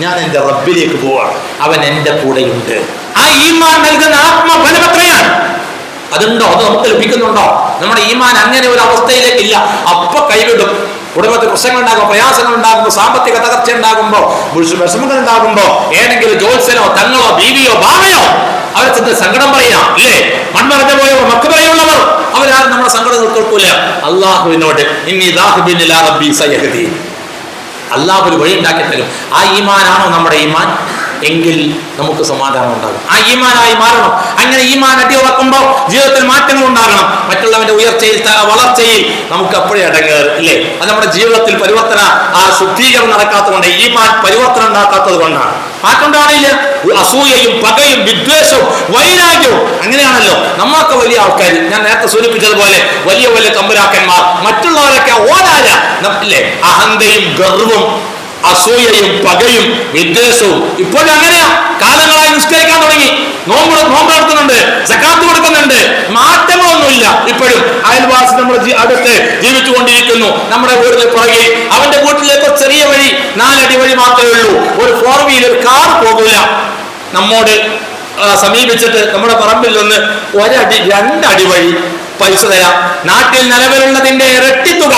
ഞാൻ എന്റെ റബ്ബിലേക്ക് പോവാണ്, അവൻ എന്റെ കൂടെയുണ്ട്. ആ ഈമാൻ നൽകുന്ന ആത്മബലം എത്രയാണ്? അതുണ്ടോ? അത് നമുക്ക് ലഭിക്കുന്നുണ്ടോ? നമ്മുടെ ഈമാൻ അങ്ങനെ ഒരു അവസ്ഥയിലേക്കില്ല. അപ്പൊ കൈവിടും. കുടുംബത്തിൽ പ്രശ്നങ്ങൾ ഉണ്ടാകുമ്പോൾ, പ്രയാസങ്ങൾ ഉണ്ടാകുമ്പോൾ, സാമ്പത്തിക തകർച്ച ഉണ്ടാകുമ്പോൾ, വിഷമങ്ങൾ ഉണ്ടാകുമ്പോൾ, ഏതെങ്കിലും ജോത്സ്യനോ തങ്ങളോ ബീവിയോ ബാവയോ അവരെ ചെന്ന് സങ്കടം പറയാം, ഇല്ലേ? മൺമറഞ്ഞു പോയോ മക്കളെയുള്ളവർ അവരാരും നമ്മുടെ സങ്കടങ്ങൾ കേൾക്കൂല. അള്ളാഹുവിനോട് അള്ളാഹു ഒരു വഴി ഉണ്ടാക്കി തരും. ആ ഈമാനാണോ നമ്മുടെ ഈമാൻ? എങ്കിൽ നമുക്ക് സമാധാനം ഉണ്ടാകും. ആ ഈമാനായി മാറണം. അങ്ങനെ ഈമാൻ അടിയുറക്കുമ്പോൾ ജീവിതത്തിൽ മാറ്റങ്ങൾ ഉണ്ടാകണം. മറ്റുള്ളവന്റെ ഉയർച്ചയിൽ, വളർച്ചയിൽ നമുക്ക് അപ്പോഴേ അടങ്ങേറ്, ഇല്ലേ? അത് നമ്മുടെ ജീവിതത്തിൽ ശുദ്ധീകരണം നടക്കാത്തതുകൊണ്ട്, ഈമാൻ പരിവർത്തനം ഉണ്ടാക്കാത്തത് കൊണ്ടാണ്. മാറ്റം ഉണ്ടാവില്ല. അസൂയയും പകയും വിദ്വേഷവും വൈരാഗ്യവും അങ്ങനെയാണല്ലോ നമ്മളൊക്കെ വലിയ ആൾക്കാർ. ഞാൻ നേരത്തെ സൂചിപ്പിച്ചതുപോലെ വലിയ വലിയ തമ്പുരാക്കന്മാർ, മറ്റുള്ളവരൊക്കെ ഓരാല, ഇല്ലേ? അഹന്തയും ഗർവവും അസൂയയും പകയും വിദ്വേഷവും ഇപ്പോഴും അങ്ങനെയാ. കാലങ്ങളായി നിസ്കരിക്കാൻ തുടങ്ങി, നോമ്പെടുക്കുന്നുണ്ട്, സക്കാത്ത് കൊടുക്കുന്നുണ്ട്, മാറ്റങ്ങളൊന്നുമില്ല. ഇപ്പോഴും അയൽവാസി നമ്മുടെ അടുത്ത് ജീവിച്ചുകൊണ്ടിരിക്കുന്നു. നമ്മുടെ വീടിന് പുറകെ അവന്റെ വീട്ടിലേക്ക് ചെറിയ വഴി, 4 അടി വഴി മാത്രമേ ഉള്ളൂ. ഒരു 4 വീലർ കാർ പോകില്ല. നമ്മോട് സമീപിച്ചിട്ട് നമ്മുടെ പറമ്പിൽ നിന്ന് 1 അടി 2 അടി വഴി പൈസ തരാം. നാട്ടിൽ നിലവിലുള്ളതിന്റെ ഇരട്ടി തുക.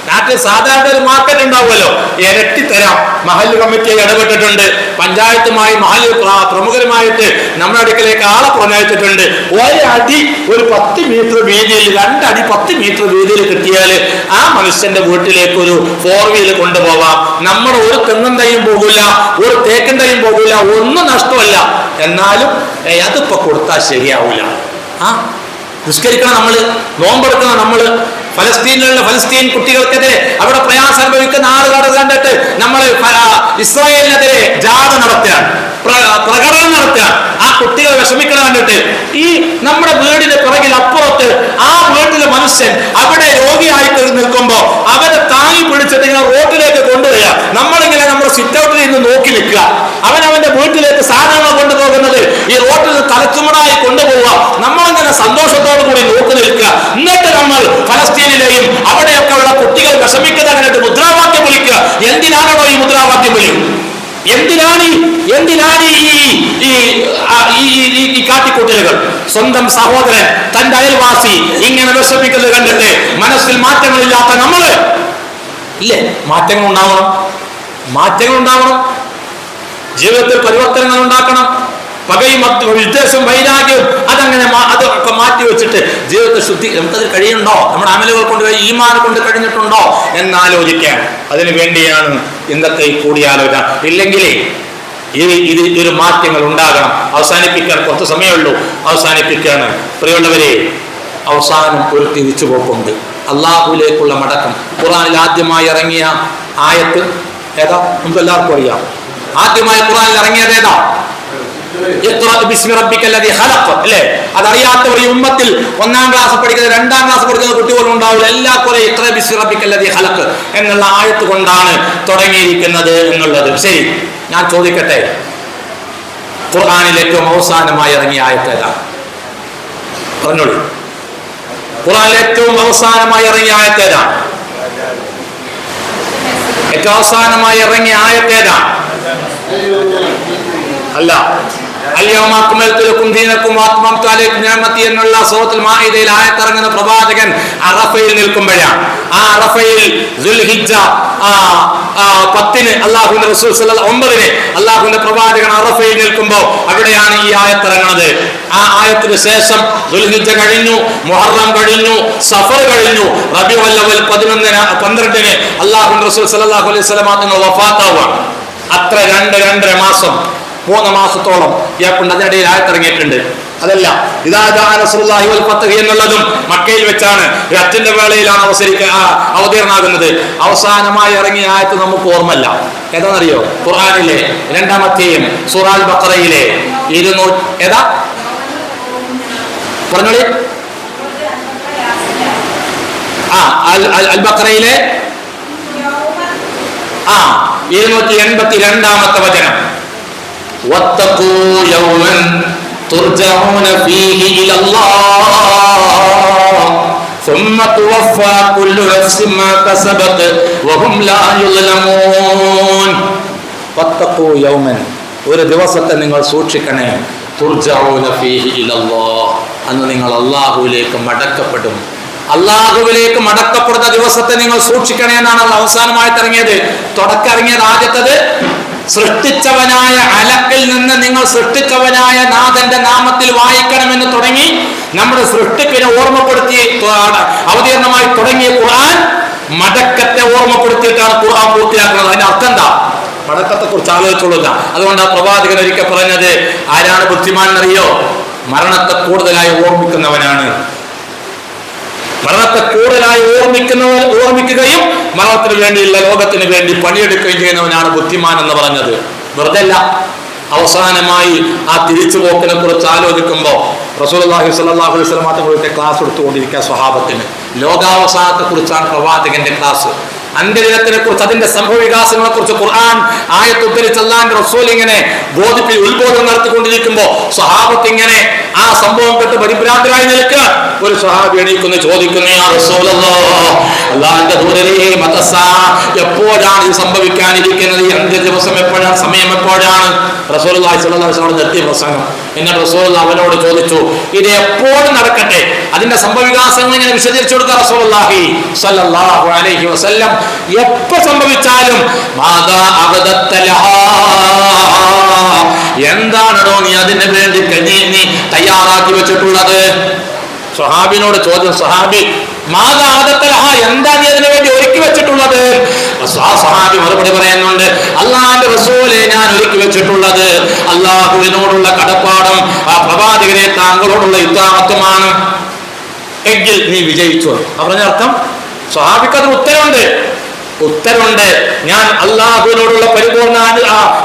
നാട്ടിൽ സാധാരണ ഒരു മാർക്കറ്റ് ഉണ്ടാവുമല്ലോ, ഇരട്ടി തരാം. മഹല്ല് കമ്മിറ്റിയെ ഇടപെട്ടിട്ടുണ്ട്. പഞ്ചായത്തുമായി മഹല്ല് പ്രമുഖരുമായിട്ട് നമ്മുടെ അടുക്കലേക്ക് ആളെ പറഞ്ഞയച്ചിട്ടുണ്ട്. 1 അടി ഒരു 10 മീറ്റർ വീതിയിൽ, 2 അടി 10 മീറ്റർ വീതിയിൽ കിട്ടിയാൽ ആ മനുഷ്യന്റെ വീട്ടിലേക്ക് ഒരു 4 വീലർ കൊണ്ടുപോവാം. നമ്മുടെ ഒരു തെങ്ങും തൈയും പോകില്ല, ഒരു തേക്കും തൈയും പോകില്ല, ഒന്നും നഷ്ടമല്ല. എന്നാലും അതിപ്പോ കൊടുത്താൽ ശരിയാവില്ല. നിസ്കരിക്കണം നമ്മള്, നോമ്പെടുക്കണം നമ്മള്. ഫലസ്തീൻ കുട്ടികൾക്കെതിരെ അവിടെ പ്രയാസം അനുഭവിക്കുന്ന ആളുകൾ കണ്ടിട്ട് നമ്മൾ ഇസ്രായേലിനെതിരെ ജാഥ നടത്തുകയാണ്, പ്രകടനം നടത്തുകയാണ്. ആ കുട്ടികൾ വിഷമിക്കണം കണ്ടിട്ട് ഈ നമ്മുടെ വീടിന് പിറകിൽ അപ്പുറത്ത് ആ വീട്ടിലെ മനുഷ്യൻ അവിടെ രോഗിയായിട്ട് നിൽക്കുമ്പോ അവരെ താങ്ങി പിടിച്ചിട്ട് ഇങ്ങനെ റോഡിലേക്ക് കൊണ്ടുവരിക. നമ്മളിങ്ങനെ നമ്മുടെ സിറ്റൗട്ടിൽ നിന്ന് നോക്കി നിൽക്കുക. അവന്റെ വീട്ടിലേക്ക് സാധനങ്ങൾ കൊണ്ടുപോകുന്നത് ഈ റോഡിൽ തലച്ചുമടായി കൊണ്ടുപോവുക. നമ്മളിങ്ങനെ സന്തോഷത്തോടു കൂടി നോക്കി നിൽക്കുക. എന്നിട്ട് നമ്മൾ ഫലസ്തീനിലെയും അവിടെയൊക്കെ ഉള്ള കുട്ടികൾ വിഷമിക്കുന്ന കണ്ടിട്ട് മുദ്രാവാക്യം വിളിക്കുക. എന്തിനാണോ ഈ മുദ്രാവാക്യം വിളി? എന്തിനാണ് ഈ കാട്ടിക്കൂട്ടലുകൾ? സ്വന്തം സഹോദരൻ, തന്റെ അയൽവാസി ഇങ്ങനെ വിഷമിക്കുന്നത് കണ്ടിട്ട് മനസ്സിൽ മാറ്റങ്ങളില്ലാത്ത നമ്മള് ഇല്ലേ? മാറ്റങ്ങൾ ഉണ്ടാവണം. ജീവിതത്തിൽ പരിവർത്തനങ്ങൾ ഉണ്ടാക്കണം. പകയും വിദ്വേഷം വൈരാഗ്യവും അതൊക്കെ മാറ്റി വെച്ചിട്ട് ജീവിതത്തെ ശുദ്ധി. നമുക്കതിൽ കഴിയുന്നുണ്ടോ? നമ്മുടെ അമലുകൾ കൊണ്ട്, ഈമാൻ കൊണ്ട് കഴിഞ്ഞിട്ടുണ്ടോ എന്നാലോചിക്കാൻ. അതിനു വേണ്ടിയാണ് ഇന്നത്തെ ഈ കൂടിയാലോചന. ഇല്ലെങ്കിൽ ഒരു മാറ്റങ്ങൾ ഉണ്ടാകണം. അവസാനിപ്പിക്കാൻ കുറച്ച് സമയമുള്ളൂ, അവസാനിപ്പിക്കുകയാണ്. പ്രിയമുള്ളവരെ, അവസാനം ഒരു തിരിച്ചുപോക്കുണ്ട്, അള്ളാഹുവിലേക്കുള്ള മടക്കം. ഖുർആനിൽ ആദ്യമായി ഇറങ്ങിയ ആയത്ത് ഏതാ? നമുക്ക് എല്ലാവർക്കും അറിയാം. ആദ്യമായി ഖുർആനിൽ ഇറങ്ങിയത് ഏതാ? അല്ലേ? അതറിയാത്തവർ ഈ ഉമ്മത്തിൽ 1-ാം ക്ലാസ് പഠിക്കുന്ന, 2-ാം ക്ലാസ് പഠിക്കുന്ന കുട്ടികളും ഉണ്ടാവില്ല. എല്ലാ കുറെ ഇത്ര ബിസ്മി റബ്ബിക്കല്ലദീ ഖലഖ് എന്നുള്ള ആയത്ത് കൊണ്ടാണ് തുടങ്ങിയിരിക്കുന്നത് എന്നുള്ളത്. ശരി, ഞാൻ ചോദിക്കട്ടെ, ഖുർആനിൽ ഏറ്റവും അവസാനമായി ഇറങ്ങിയ ആയത്ത് ഏതാ? പറഞ്ഞോളൂ. ഖുർആനിൽ ഏറ്റവും അവസാനമായി ഇറങ്ങിയ ആയത്ത് ഏതാ? ഏറ്റവും അവസാനമായി ഇറങ്ങിയ ആയത്ത് ഏതാ? അല്ല, അൽയൗമ അക്മൽതു ലക്കും ദീനക്കും വഅത്മംതു അലൈക്കും നിഅമതി എന്നുള്ള സൂറത്തുൽ മാഇദയിൽ ആയത്തിറങ്ങുന്ന പ്രവാചകൻ അറഫയിൽ നിൽക്കുമ്പോഴാണ്. ആ അറഫയിൽ ദുൽഹിജ്ജ 10-ന് അല്ലാഹുവിന്റെ റസൂൽ സല്ലല്ലാഹു 9-ന് അല്ലാഹുവിന്റെ പ്രവാചകൻ അറഫയിൽ നിൽക്കുമ്പോൾ അവിടെയാണ് ഈ ആയത്തിറങ്ങുന്നത്. ആ ആയത്തിന് ശേഷം ദുൽഹിജ്ജ കഴിഞ്ഞു, മുഹറം കഴിഞ്ഞു, സഫർ കഴിഞ്ഞു, റബീഉൽ അവ്വൽ 12-ന് അല്ലാഹുവിന്റെ റസൂൽ സല്ലല്ലാഹു അലൈഹി വസല്ലം തങ്ങൾ വഫാത്താവുകയാണ്. അത്ര 2.5 മാസം, 3 മാസത്തോളം ഗ്യാപ്പുണ്ട്. അതിനിടയിൽ ആയത്തിറങ്ങിയിട്ടുണ്ട്. അതല്ല ഇദാ ജാഅ നസ്റുല്ലാഹി വൽ ഫത്ഹ് എന്നുള്ളതും മക്കയിൽ വെച്ചാണ്, ഹജ്ജിന്റെ വേളയിലാണ് അവതീർണമാകുന്നത്. അവസാനമായി ഇറങ്ങിയ ആയത്ത് നമുക്ക് ഓർമ്മല്ല, ഏതാണെന്നറിയോ? ഖുർആനിലെ 2-ാം അധ്യായം സൂറ അൽ ബഖറയിലെ 200 ഏതാ പറഞ്ഞോളി. അൽ ബഖറയിലെ 282-ാമത്തെ വചനം. വത്തഖൂ യൗമൻ തുർജഊന ഫീഹി ഇലല്ലാഹ് ثم توفى كل نفس ما كسبت وهم لا يظلمون. വത്തഖൂ യൗമൻ, ഒരു ദിവസത്തെ നിങ്ങൾ സൂക്ഷിക്കണേ. തുർജഊന ഫീഹി ഇലല്ലാഹ്, അന്ന് നിങ്ങൾ അല്ലാഹുവിലേക്ക് മടക്കപ്പെടും. അല്ലാഹുവിലേക്ക് മടക്കപ്പെടുന്ന ദിവസത്തെ നിങ്ങൾ സൂക്ഷിക്കണേ എന്നാണ് അവസാനമായി ഇറങ്ങിയത്. തുടക്കം ഇറങ്ങിയത് ആദ്യത്തത് സൃഷ്ടിച്ചവനായ അലക്കിൽ നിന്ന് നിങ്ങൾ സൃഷ്ടിച്ചവനായ നാഥന്റെ നാമത്തിൽ വായിക്കണമെന്ന് തുടങ്ങി നമ്മുടെ സൃഷ്ടിപ്പിനെ ഓർമ്മപ്പെടുത്തി അവതീർണമായി തുടങ്ങിയ ഖുർആൻ മടക്കത്തെ ഓർമ്മപ്പെടുത്തിയിട്ടാണ് ഖുർആൻ പൂർത്തിയാക്കുന്നത്. അതിന്റെ അർത്ഥം എന്താ? മടക്കത്തെ കുറിച്ച് ആലോചിച്ചുകൊള്ളുക. അതുകൊണ്ട് ആ പ്രവാചകൻ ഒരിക്കൽ പറഞ്ഞത്, ആരാണ് ബുദ്ധിമാൻ എന്നറിയോ? മരണത്തെ കൂടുതലായി ഓർമ്മിക്കുന്നവനാണ്. മരണത്തെ കൂടുതലായി ഓർമ്മിക്കുകയും മരണത്തിന് വേണ്ടിയുള്ള ലോകത്തിന് വേണ്ടി പണിയെടുക്കുകയും ചെയ്യുന്നവനാണ് ബുദ്ധിമാൻ എന്ന് പറഞ്ഞത്. വെറുതെ അല്ല. അവസാനമായി ആ തിരിച്ചുപോക്കിനെ കുറിച്ച് ആലോചിക്കുമ്പോൾ റസൂലുള്ളാഹി സ്വല്ലല്ലാഹു അലൈഹി വസല്ലം തങ്ങളുടെ ക്ലാസ് എടുത്തുകൊണ്ടിരിക്കുക സ്വഹാബത്തിന്. ലോകാവസാനത്തെ കുറിച്ചാണ് പ്രവാചകന്റെ ക്ലാസ്. അന്ത്യദിനത്തിനെ കുറിച്ച്, അതിന്റെ സംഭവ വികാസങ്ങളെ കുറിച്ച് ഖുർആൻ ആയത്ത് ഉദ്ധരിച്ച് അല്ലാഹുവിന്റെ റസൂൽ ഇങ്ങനെ ഉത്ബോധനം നടത്തിക്കൊണ്ടിരിക്കുമ്പോൾ സ്വഹാബത്ത് ഇങ്ങനെ ആ സംഭവം കേട്ട് പരിഭ്രാന്തരായി നിൽക്കുക. ഒരു സ്വഹാബി എണീക്കുന്നു, ചോദിക്കുന്നു, യാ റസൂലല്ലാഹ്, അല്ലാഹുവിന്റെ ദൂതരേ, മതസാ, എപ്പോഴാണ് ഇത് സംഭവിക്കാനിരിക്കുന്നത്? ഈ അന്ത്യ ദിവസം എപ്പോഴാണ്? സമയം എപ്പോഴാണ്? റസൂലുള്ളാഹി സ്വല്ലല്ലാഹു അലൈഹി വസല്ലം നിർത്തി പ്രസംഗം. എന്നിട്ട് റസൂലുള്ളാഹി അവനോട് ചോദിച്ചു, ഇത് എപ്പോഴും നടക്കട്ടെ, അതിന്റെ സംഭവ വികാസങ്ങൾ ഇങ്ങനെ വിശദീകരിച്ചു കൊടുക്കുക റസൂലുള്ളാഹി സ്വല്ലല്ലാഹു അലൈഹി വസല്ലം. എപ്പോ സംഭവിച്ചാലും എന്താണോ നീ അതിന് വേണ്ടി നീ തയ്യാറാക്കി വെച്ചിട്ടുള്ളത്? സ്വഹാബിനോട് ചോദ്യം. സ്വഹാബി എന്താ നീ അതിനു വേണ്ടി ഒരുക്കി വെച്ചിട്ടുള്ളത്? സ്വഹാബി മറുപടി പറയുന്നുണ്ട്, അല്ലാഹുവിന്റെ റസൂലെ, ഞാൻ ഒരുക്കി വെച്ചിട്ടുള്ളത് അല്ലാഹുവിനോടുള്ള കടപ്പാടും ആ പ്രവാചകനെ താങ്കളോടുള്ള ഇത്താഅത്തുമാണ്. എങ്കിൽ നീ വിജയിച്ചു. പറഞ്ഞർത്ഥം സ്വഹാബിക്ക് അതിന് ഉത്തരവുണ്ട്. ഞാൻ അല്ലാഹുവിനോടുള്ള പരിപൂർണ്ണ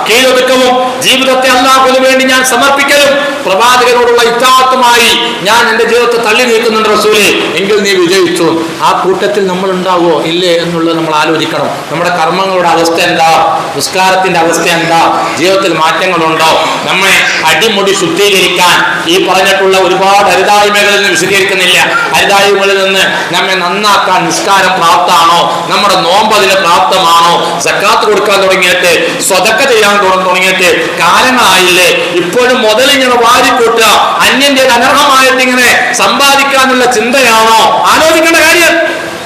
കീഴൊതുക്കവും ജീവിതത്തെ അല്ലാഹുവിന് വേണ്ടി ഞാൻ സമർപ്പിക്കലും പ്രവാചകനോടുള്ള ഇത്താഅത്തുമായി ഞാൻ എൻ്റെ ജീവിതത്തെ തള്ളി നീക്കുന്നുണ്ട് റസൂലേ. എങ്കിൽ നീ വിജയിച്ചു. ആ കൂട്ടത്തിൽ നമ്മൾ ഉണ്ടാവോ ഇല്ലേ എന്നുള്ളത് നമ്മൾ ആലോചിക്കണം. നമ്മുടെ കർമ്മങ്ങളുടെ അവസ്ഥ എന്താ? നിസ്കാരത്തിന്റെ അവസ്ഥ എന്താ? ജീവിതത്തിൽ മാറ്റങ്ങളുണ്ടോ? നമ്മെ അടിമുടി ശുദ്ധീകരിക്കാൻ ഈ പറഞ്ഞിട്ടുള്ള ഒരുപാട് അരുതായ്മകളിൽ നിന്ന് വിശദീകരിക്കുന്നില്ല. അരുതായ്മകളിൽ നിന്ന് നമ്മെ നന്നാക്കാൻ നിസ്കാരം പ്രാപ്തമാണോ? നമ്മുടെ നോമ്പ് അതിന് പ്രാപ്തമാണോ? സക്കാത്ത് കൊടുക്കാൻ തുടങ്ങിയിട്ട്, സ്വതക്ക ചെയ്യാൻ തുടങ്ങിയിട്ട് കാലങ്ങളായില്ലേ? ഇപ്പോഴും മുതലിങ്ങനെ വാരിക്കൂട്ടുക, അന്യന്റെ അനർഹമായിട്ട് ഇങ്ങനെ സമ്പാദിക്കാനുള്ള ചിന്തയാണോ ആലോചിക്കേണ്ട കാര്യം?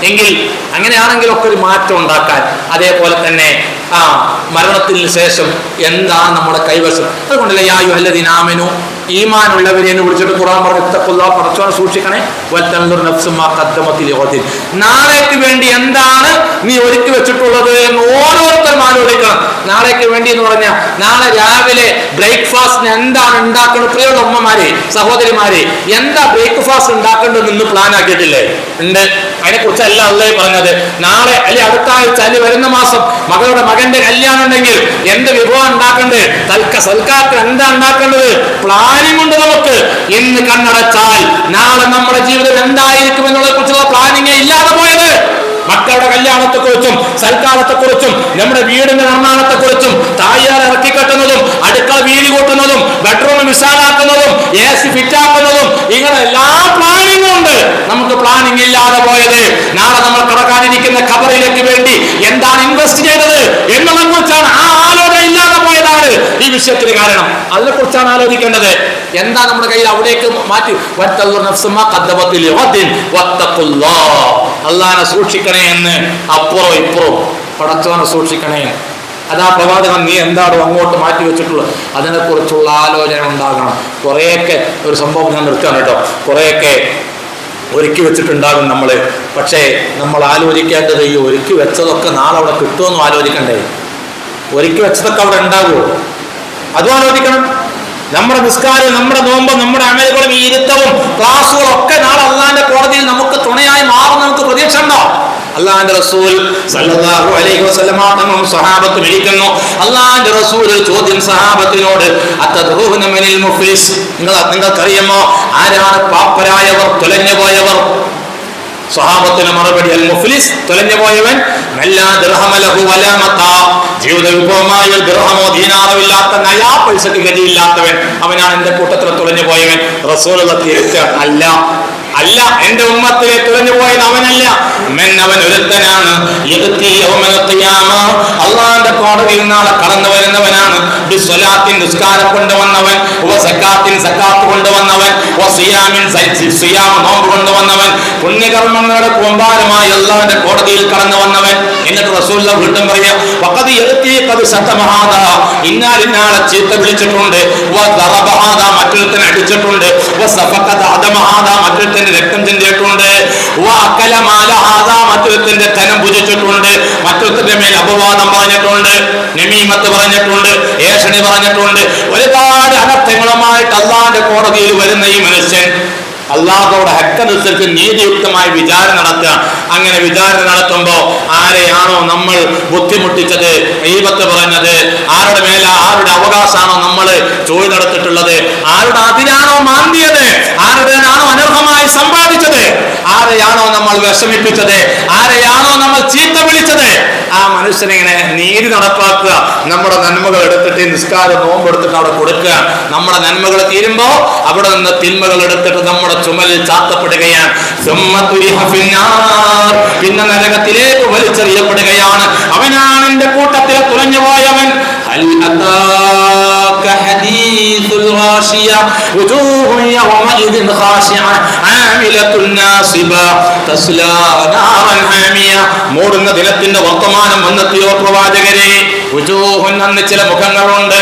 എങ്കിൽ അങ്ങനെയാണെങ്കിലൊക്കെ ഒരു മാറ്റം ഉണ്ടാക്കാൻ. അതേപോലെ തന്നെ മരണത്തിന് ശേഷം എന്താണ് നമ്മുടെ കൈവശം? അതുകൊണ്ടല്ലേ യാ അയ്യുഹല്ലദീന ആമനൂ, ഈമാനുള്ളവരെ എന്ന് വിളിച്ചിട്ട് ഖുർആൻ പറഞ്ഞു, ഇത്തഖുല്ലാഹ്, പടച്ചോനെ സൂക്ഷിക്കണേ. വൽതൻദുർ നഫ്സും മാ ഖദ്ദമത് ലിഗദിൻ, നാളേക്ക് വേണ്ടി എന്താണ് നീ ഒരുക്കി വെച്ചിട്ടുള്ളത് എന്ന് ഓരോരുത്തരും ആലോചിക്കണം. നാളേക്ക് വേണ്ടി എന്ന് പറഞ്ഞാൽ നാളെ രാവിലെ ബ്രേക്ക്ഫാസ്റ്റിന് എന്താണ് ഉണ്ടാക്കേണ്ടത്? പ്രിയമുള്ള ഉമ്മമാരെ, സഹോദരിമാരെ, എന്താ ബ്രേക്ക്ഫാസ്റ്റ് ഉണ്ടാക്കേണ്ടത് എന്ന് പ്ലാൻ ആക്കിയിട്ടില്ലേ? ഉണ്ട്. അതിനെക്കുറിച്ചല്ല അല്ലാഹു പറഞ്ഞത്. നാളെ അല്ലെ അടുത്ത ആഴ്ച അല്ലെ വരുന്ന മാസം മകളുടെ കല്യാണം ഉണ്ടെങ്കിൽ എന്ത് വിഭവം ഉണ്ടാക്കേണ്ടത്? സൽക്കാരത്തിന് എന്താ ഉണ്ടാക്കേണ്ടത്? പ്ലാനിംഗ് ഉണ്ട് നമുക്ക്. ഇന്ന് കണ്ണടച്ചാൽ നാളെ നമ്മുടെ ജീവിതം എന്തായിരിക്കും എന്നുള്ളതിനെ കുറിച്ചുള്ള പ്ലാനിങ് ഇല്ലാതെ പോയത്. മക്കളുടെ കല്യാണത്തെക്കുറിച്ചും സൽക്കാലത്തെക്കുറിച്ചും നമ്മുടെ വീടിന്റെ നിർമ്മാണത്തെക്കുറിച്ചും തായ്യാർ ഇറക്കിക്കെട്ടുന്നതും അടുക്കള വീതി കൂട്ടുന്നതും ബെഡ്റൂം വിശാലാക്കുന്നതും AC ഫിറ്റാക്കുന്നതും ഇങ്ങനെ എല്ലാ പ്ലാനിങ്ങും ഉണ്ട്. നമുക്ക് പ്ലാനിങ് ഇല്ലാതെ പോയത് നാളെ നമ്മൾ കടക്കാനിരിക്കുന്ന ഖബറിലേക്ക് വേണ്ടി എന്താണ് ഇൻവെസ്റ്റ് ചെയ്തത് എന്നതിനെ കുറിച്ചാണ്. ആ ആലോചന ഇല്ലാതെ പോയതാണ് ഈ വിഷയത്തിൽ കാരണം. അതിനെക്കുറിച്ചാണ് ആലോചിക്കേണ്ടത്. എന്താ നമ്മുടെ കയ്യിൽ അവിടേക്ക് മാറ്റി. അള്ളാഹനെ സൂക്ഷിക്കണേ എന്ന് അപ്പുറവും ഇപ്പുറവും പടച്ചവനെ സൂക്ഷിക്കണേ. അതാ പ്രവാചകൻ നീ എന്താണോ അങ്ങോട്ട് മാറ്റി വെച്ചിട്ടുള്ളത് അതിനെക്കുറിച്ചുള്ള ആലോചന ഉണ്ടാകണം. കുറേയൊക്കെ ഒരു സംഭവം ഞാൻ നിർത്തുകയാണ് കേട്ടോ. കുറേയൊക്കെ ഒരുക്കി വെച്ചിട്ടുണ്ടാകും നമ്മൾ. പക്ഷേ നമ്മൾ ആലോചിക്കേണ്ടത് ഈ ഒരുക്കി വെച്ചതൊക്കെ നാളെ അവിടെ കിട്ടുമെന്നും ആലോചിക്കണ്ടേ? ഒരുക്കി വെച്ചതൊക്കെ അവിടെ ഉണ്ടാകുമോ അതും ആലോചിക്കണം. നമ്മുടെ നിസ്കാരം, നമ്മുടെ നോമ്പ്, നമ്മുടെ അമലുകളും, ഈ ഇരുത്തവും ക്ലാസ്സുകളും ഒക്കെ നാളെ അള്ളാന്റെ കോടതിയിൽ നമുക്ക് തുണയായി മാറും നമുക്ക് പ്രതീക്ഷ ഉണ്ടോ? അള്ളാന്റെ റസൂൽ സല്ലല്ലാഹു അലൈഹി വസല്ലമ തങ്ങളും സഹാബത്തും ഇരിക്കുന്നു. അള്ളാന്റെ റസൂൽ ചോദ്യം സഹാബത്തിനോട്, അത്തദ്റൂന മിനൽ മുഫ്ലിസ്, നിങ്ങൾക്കറിയുമോ ആരാണ് പാപ്പരായവർ, തുലഞ്ഞു പോയവർ? സഹാബത്തിന് മറുപടി, അൽ മുഫ്ലിസ്, തുലഞ്ഞു പോയവൻ, മല്ലാ ദിർഹമ ലഹു വലാ മതാ, ജീവിത വിഭവമായ ദിർഹമോ ദീനാറോ ഇല്ലാത്ത, നയാ പൈസക്ക് ഗതിയില്ലാത്തവൻ, അവനാണ് എന്റെ കൂട്ടത്തിൽ തുലഞ്ഞു പോയവൻ. റസൂലുള്ള തിരിച്ചാണ്, അല്ല അല്ല, എന്റെ ഉമ്മത്തിലെ തുലഞ്ഞു പോയത് അവനല്ല, അവൻ ഒരുത്തനാണ്. അള്ളാന്റെ കോടതിയിൽ നാളെ കടന്നു വരുന്നവനാണ്. ബിസ്വലാത്തിൻ, നിസ്കാരം കൊണ്ടുവന്നവൻ, സക്കാത്തിൻ, സക്കാത്ത് കൊണ്ടുവന്നവൻ, സിയാം, നോമ്പ് കൊണ്ടുവന്നവൻ, പുണ്യകർമ്മങ്ങളുടെ കൂമ്പാരമായി അള്ളാന്റെ കോടതിയിൽ കടന്നു വന്നവൻ. എന്നിട്ട് റസൂലുള്ള വീണ്ടും പറയാ, ഇന്നാലിന്നാളെ ചീത്ത വിളിച്ചിട്ടുണ്ട്, മറ്റൊരുത്തനെ അടിച്ചിട്ടുണ്ട്, മറ്റൊരുത്തന്റെ രക്തം ചിന്തിയിട്ടുണ്ട്, മറ്റൊരുത്തന്റെ ധനം ഭുജിച്ചിട്ടുണ്ട്, മറ്റൊരുത്തന്റെ മേൽ അപവാദം പറഞ്ഞിട്ടുണ്ട്, നമീമത്ത് പറഞ്ഞിട്ടുണ്ട്, ഏഷണി പറഞ്ഞിട്ടുണ്ട്. ഒരുപാട് അനർത്ഥങ്ങളുമായിട്ട് അള്ളാന്റെ കോടതിയിൽ വരുന്ന ഈ മനുഷ്യൻ അള്ളാഹുവോട് ഹക്കനുസരിച്ച് നീതിയുക്തമായി വിചാരണ നടത്തുക. അങ്ങനെ വിചാരണ നടത്തുമ്പോ ആരെയാണോ നമ്മൾ ബുദ്ധിമുട്ടിച്ചത്, ഗീബത്ത് പറഞ്ഞത്, ആരുടെ മേല ആരുടെ അവകാശമാണോ നമ്മൾ ചോദ്യം നടത്തിയിട്ടുള്ളത്, ആരുടെ അതിനാണോ മാന്തിയത്, ആരുടെയാണോ അനർഹമായി സമ്പാദിച്ചത്, ആരെയാണോ നമ്മൾ വിഷമിപ്പിച്ചത്, ആരെയാണോ നമ്മൾ ചീത്ത വിളിച്ചത്, ആ മനുഷ്യനിങ്ങനെ നീതി നടപ്പാക്കുക. നമ്മുടെ നന്മകൾ എടുത്തിട്ട് നിസ്കാരം, നോമ്പ് എടുത്തിട്ട് അവിടെ കൊടുക്കുക. നമ്മുടെ നന്മകൾ തീരുമ്പോ അവിടെ നിന്ന് തിന്മകൾ എടുത്തിട്ട് നമ്മുടെ ചുമലിൽ ചാത്തപ്പെടുകയാണ്. പിന്നെ നരകത്തിലേക്ക് വലിച്ചെറിയപ്പെടുകയാണ്. അവനാണ് എന്റെ കൂട്ടത്തിലെ തുലഞ്ഞു പോയവൻ. മൂടുന്ന ദിനത്തിന്റെ വർത്തമാനം വന്നെത്തിയോ പ്രവാചകരെ? അന്ന് ചില മുഖങ്ങളുണ്ട്,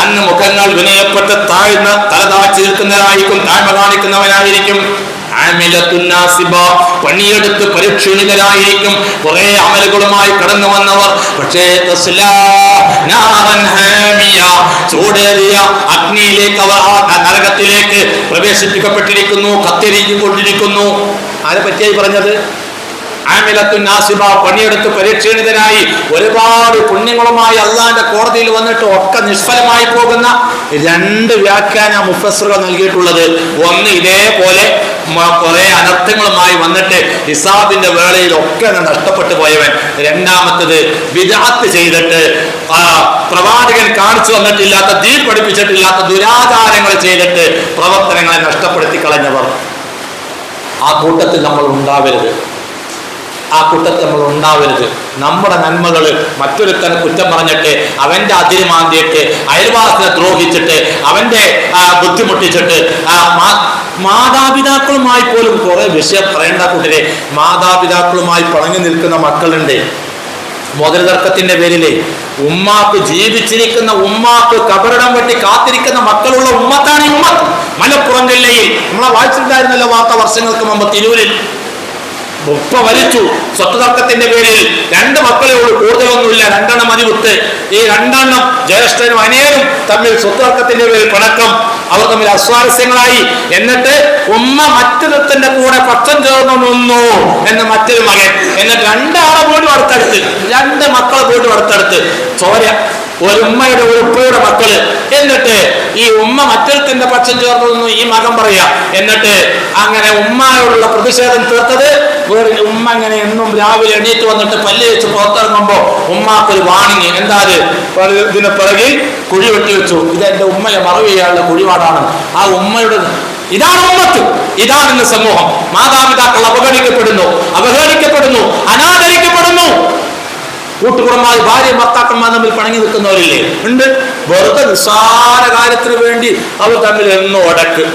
അന്ന് മുഖങ്ങൾ വിനയപ്പെട്ട് താഴ്ന്ന തലതാഴ്ച നിൽക്കുന്നവരായിരിക്കും, താഴ്മ കാണിക്കുന്നവനായിരിക്കും. പണിയെടുത്ത് പരിക്ഷീണിതരായിരിക്കും, കുറെ അമലുകളുമായി കടന്നു വന്നവർ. പക്ഷേ ചൂടേറിയ അഗ്നിയിലേക്ക് അവർ നരകത്തിലേക്ക് പ്രവേശിപ്പിക്കപ്പെട്ടിരിക്കുന്നു, കത്തിരിക്കൊണ്ടിരിക്കുന്നു. ആരെ പറ്റിയായി പറഞ്ഞത്? പണിയെടുത്ത് പരിക്ഷീണിതരായി ഒരുപാട് പുണ്യങ്ങളുമായി അള്ളാന്റെ കോടതിയിൽ വന്നിട്ട് ഒക്കെ നിഷ്ഫലമായി പോകുന്ന രണ്ട് വ്യാഖ്യാന മുഫസ്സിറുകൾ നൽകിയിട്ടുള്ളത്. ഒന്ന്, ഇതേപോലെ കുറെ അനർത്ഥങ്ങളുമായി വന്നിട്ട് ഹിസാബിന്റെ വേളയിൽ ഒക്കെ നഷ്ടപ്പെട്ടു പോയവൻ. രണ്ടാമത്തത്, വിദഅത്ത് ചെയ്തിട്ട് പ്രവാചകൻ കാണിച്ചു വന്നിട്ടില്ലാത്ത, ദീൻ പഠിപ്പിച്ചിട്ടില്ലാത്ത ദുരാചാരങ്ങൾ ചെയ്തിട്ട് പ്രവർത്തനങ്ങളെ നഷ്ടപ്പെടുത്തി കളഞ്ഞവർ. ആ കൂട്ടത്തിൽ നമ്മൾ ഉണ്ടാവരുത്. നമ്മുടെ നന്മകൾ മറ്റൊരുത്തനെ കുറ്റം പറഞ്ഞിട്ട്, അവന്റെ അതിര് മാന്തിയിട്ട്, അയൽവാസിനെ ദ്രോഹിച്ചിട്ട്, അവന്റെ ബുദ്ധിമുട്ടിച്ചിട്ട്, മാതാപിതാക്കളുമായി പോലും കുറെ വിഷയം പറയേണ്ട കൂട്ടരെ, മാതാപിതാക്കളുമായി പണങ്ങി നിൽക്കുന്ന മക്കളുണ്ട്. മുതൽ തർക്കത്തിന്റെ പേരില് ഉമ്മാക്ക്, ജീവിച്ചിരിക്കുന്ന ഉമ്മാക്ക് കബറിടം വെട്ടി കാത്തിരിക്കുന്ന മക്കളുള്ള ഉമ്മത്താണ് ഈ ഉമ്മത്ത്. മലപ്പുറം ജില്ലയിൽ നമ്മളെ വായിച്ചിട്ടുണ്ടായിരുന്നല്ലോ വാർത്ത വർഷങ്ങൾക്ക് മുമ്പ്. തിരൂരിൽ ഉപ്പ വലിച്ചു സ്വത്ത് തർക്കത്തിന്റെ പേരിൽ. രണ്ട് മക്കളെ ഉള്ളൂ, കൂടുതലൊന്നുമില്ല, 2 മതി വിട്ട്. ഈ 2 ജ്യേഷ്ഠനും അനിയനും തമ്മിൽ സ്വത്ത് തർക്കത്തിന്റെ പേരിൽ പിണക്കം, അവർ തമ്മിൽ അസ്വാരസ്യങ്ങളായി. എന്നിട്ട് ഉമ്മ മറ്റൊരുത്തന്റെ കൂടെ പക്ഷം ചേർന്ന് നിന്നു എന്ന് മറ്റൊരു മകൻ. എന്നിട്ട് 2 ആളെ വീണ്ടും അടുത്തടുത്ത്, 2 മക്കളെ വീണ്ടും അടുത്തടുത്ത് ചോര. ഒരു ഉമ്മയുടെ ഒരു ഉപ്പയുടെ മക്കള്. എന്നിട്ട് ഈ ഉമ്മ മറ്റൊരുത്തന്റെ പക്ഷം ചേർന്ന് നിന്നു ഈ മകൻ പറയാ. എന്നിട്ട് അങ്ങനെ ഉമ്മയോടുള്ള പ്രതിഷേധം തീർത്തത് വേറെ. ഉമ്മ അങ്ങനെ എന്നും രാവിലെ എണീറ്റ് വന്നിട്ട് പല്ല് വെച്ച് പുറത്തിറങ്ങുമ്പോ ഉമ്മാക്കൊരു വാണിങ്. എന്താ അത്? ഇതിന് പിറകിൽ കുഴി വെട്ടി വെച്ചു. ഇതെന്റെ ഉമ്മയെ മറവ് ചെയ്യാനുള്ള കുഴിപാടാണ്. ആ ഉമ്മയുടെ ഇതാണ് ഉമ്മത്ത്, ഇതാണ് ഇന്ന് സമൂഹം. മാതാപിതാക്കൾ അവഗണിക്കപ്പെടുന്നു, അനാദരിക്കപ്പെടുന്നു. കൂട്ടുകുടുംബമായി ഭാര്യ ഭർത്താക്കന്മാർ തമ്മിൽ പണങ്ങി നിൽക്കുന്നവരില്ലേ? ഉണ്ട്. വെറുതെ നിസ്സാര കാര്യത്തിന് വേണ്ടി അവർ തമ്മിൽ എന്നും ഉടക്ക്,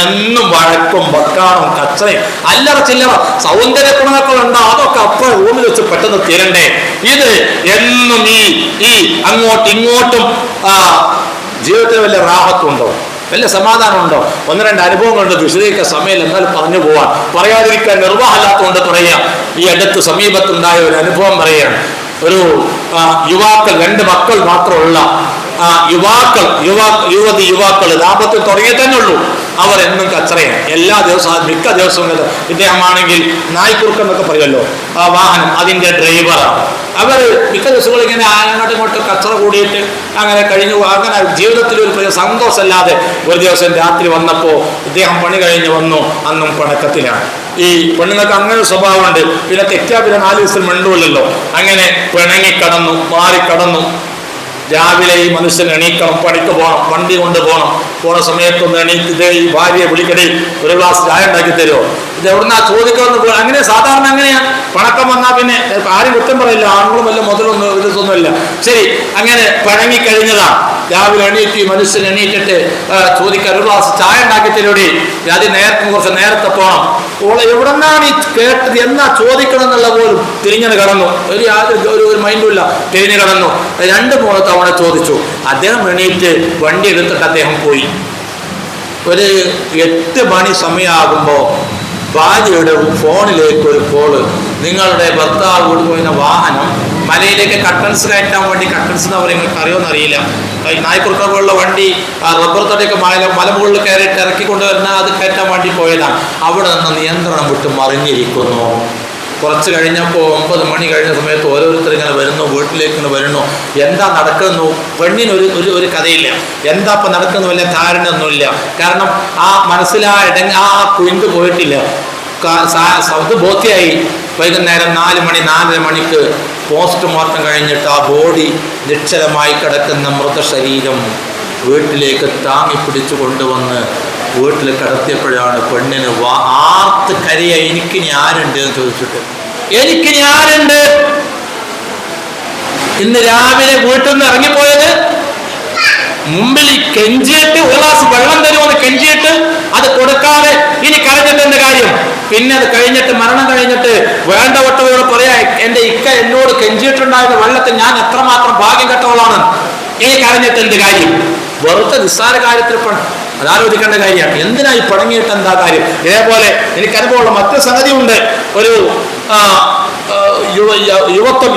എന്നും വഴക്കും വക്കാണും കച്ചറയും അല്ലറ ചില്ലറ സൗന്ദര്യ ഗുണങ്ങളുണ്ടോ അതൊക്കെ അപ്പോൾ റൂമിൽ വെച്ച് പെട്ടെന്ന് തീരണ്ടേ. ഇത് എന്നും ഈ അങ്ങോട്ടും ഇങ്ങോട്ടും ജീവിതത്തിൽ വല്ല റാഹത്തുണ്ടോ, വല്ല സമാധാനമുണ്ടോ? ഒന്ന് രണ്ട് അനുഭവങ്ങളുണ്ട്, വിശദീകരിക്കാൻ സമയമില്ല, എന്നാലും പറഞ്ഞു പോവാൻ, പറയാതിരിക്കാൻ നിർവാഹമില്ലാത്തതുകൊണ്ട് പറയാം. ഈ അടുത്ത് സമീപത്തുണ്ടായ ഒരു അനുഭവം പറയുകയാണ്. ഒരു യുവാക്കൾ, 2 മക്കൾ മാത്രമുള്ള യുവാക്കൾ ദാമ്പത്യം തുടങ്ങി തന്നെ ഉള്ളൂ. അവർ എന്നും കച്ചറയാണ് എല്ലാ ദിവസവും, മിക്ക ദിവസവും. ഇദ്ദേഹമാണെങ്കിൽ നായ്ക്കുറുക്കം എന്നൊക്കെ പറയുമല്ലോ, ആ വാഹനം അതിൻ്റെ ഡ്രൈവറാണ്. അവർ മിക്ക ദിവസങ്ങളും ഇങ്ങനെ അങ്ങോട്ടും ഇങ്ങോട്ടും കച്ചറ കൂടിയിട്ട് അങ്ങനെ കഴിഞ്ഞു. അങ്ങനെ ജീവിതത്തിൽ ഒരു സന്തോഷമല്ലാതെ ഒരു ദിവസം രാത്രി വന്നപ്പോൾ ഇദ്ദേഹം പണി കഴിഞ്ഞ് വന്നു. അന്നും പിണക്കത്തിലാണ്. ഈ പെണ്ണുങ്ങൾക്ക് അങ്ങനെ ഒരു സ്വഭാവമുണ്ട്. പിന്നെ തെറ്റാ പിന്നെ 4 ദിവസം മിണ്ടുള്ളല്ലോ. അങ്ങനെ പിണങ്ങിക്കടന്നു, മാറിക്കടന്നു. രാവിലെ ഈ മനുഷ്യൻ എണീക്കണം, പണിക്ക് പോകണം, വണ്ടി കൊണ്ട് പോണ സമയത്തൊന്ന് എണീറ്റ് ഈ ഭാര്യയെ വിളിക്കണേ, ഒരു ഗ്ലാസ് ചായ ഉണ്ടാക്കി തരുമോ, ഇത് എവിടുന്നാ ചോദിക്കണമെന്ന്. അങ്ങനെ സാധാരണ അങ്ങനെയാണ്. പണക്കം വന്നാൽ പിന്നെ ആരും കുറ്റം പറയില്ല, ആണുങ്ങളും വല്ല മുതലൊന്നും ഇതൊന്നുമില്ല. ശരി, അങ്ങനെ പിണങ്ങിക്കഴിഞ്ഞതാണ്. രാവിലെ എണീറ്റ് മനുഷ്യൻ എണീറ്റിട്ട് ചോദിക്കാൻ, ഒരു ഗ്ലാസ് ചായ ഉണ്ടാക്കി തരുമോടി, ആദ്യം കുറച്ച് നേരത്തെ പോകണം. ഓളെ എവിടെന്നാണ് ഈ കേട്ടത്, എന്നാ ചോദിക്കണം എന്നുള്ള പോലും തിരിഞ്ഞത് കടന്നു. ഒരു മൈൻഡുമില്ല, തിരിഞ്ഞു കടന്നു. 2-3 തവണ ചോദിച്ചു. അദ്ദേഹം എണീറ്റ് വണ്ടി എടുത്തിട്ട് അദ്ദേഹം പോയി. ഒരു 8 മണി സമയമാകുമ്പോൾ ഭാര്യയുടെ ഫോണിലേക്ക് ഒരു കോള്, നിങ്ങളുടെ ഭർത്താവ് കൊണ്ടുപോയിരുന്ന വാഹനം മലയിലേക്ക് കട്ടൻസ് കയറ്റാൻ വേണ്ടി, കട്ടൻസ് എന്ന് പറയുമ്പോൾ നിങ്ങൾക്ക് അറിയുമെന്നറിയില്ല, നായ്ക്കുറുക്ക പോലുള്ള വണ്ടി റബ്ബർ തടിയൊക്കെ മലമുകളിൽ കയറിയിട്ട് ഇറക്കിക്കൊണ്ടുവരുന്ന അത് കയറ്റാൻ വേണ്ടി പോയതാണ്. അവിടെ നിന്ന് നിയന്ത്രണം വിട്ട് മറിഞ്ഞിരിക്കുന്നു. കുറച്ച് കഴിഞ്ഞപ്പോൾ 9 മണി കഴിഞ്ഞ സമയത്ത് ഓരോരുത്തർ ഇങ്ങനെ വരുന്നു, വീട്ടിലേക്ക് ഇങ്ങനെ വരുന്നു. എന്താ നടക്കുന്നു? പെണ്ണിന് ഒരു കഥയില്ല. എന്താ ഇപ്പം നടക്കുന്നു വല്ല ധാരണയൊന്നുമില്ല. കാരണം ആ മനസ്സിലാ കുഴിந்து പോയിട്ടില്ല. ഇത് ബോധ്യമായി. വൈകുന്നേരം 4 മണി 4:30 മണിക്ക് പോസ്റ്റ്മോർട്ടം കഴിഞ്ഞിട്ട് ആ ബോഡി നിശ്ചലമായി കിടക്കുന്ന മൃതശരീരം വീട്ടിലേക്ക് താങ്ങിപ്പിടിച്ചു കൊണ്ടുവന്ന് വീട്ടിൽ കിടത്തിയപ്പോഴാണ് പെണ്ണിന് ആർത്ത് കരയ, എനിക്കിനി ആരുണ്ട് എന്ന് ചോദിച്ചിട്ട്. എനിക്കിനി ആരുണ്ട്? ഇന്ന് രാവിലെ വീട്ടിൽ നിന്ന് ഇറങ്ങിപ്പോയത് മുമ്പിൽ കെഞ്ചിയിട്ട്, ഒരു ഗ്ലാസ് വെള്ളം തരുമെന്ന് കെഞ്ചിയിട്ട് അത് കൊടുക്കാതെ ഇനി കരഞ്ഞിട്ട് എന്ത് കാര്യം? പിന്നെ അത് കഴിഞ്ഞിട്ട്, മരണം കഴിഞ്ഞിട്ട് വേണ്ടവട്ടവരോട് പറയാ, എൻ്റെ ഇക്ക എന്നോട് കെഞ്ചിയിട്ടുണ്ടായിരുന്ന വെള്ളത്തിൽ ഞാൻ എത്രമാത്രം ഭാഗ്യം കെട്ടവളാണ്, ഇനി കരഞ്ഞിട്ട് എന്ത് കാര്യം? വെറുതെ നിസ്സാര കാര്യത്തിൽ അതാലോചിക്കേണ്ട കാര്യമാണ്. എന്തിനായി പണങ്ങിയിട്ട് എന്താ കാര്യം? ഇതേപോലെ എനിക്ക് അനുഭവമുള്ള മറ്റൊരു സംഗതി ഉണ്ട്. ഒരു യുവത്വം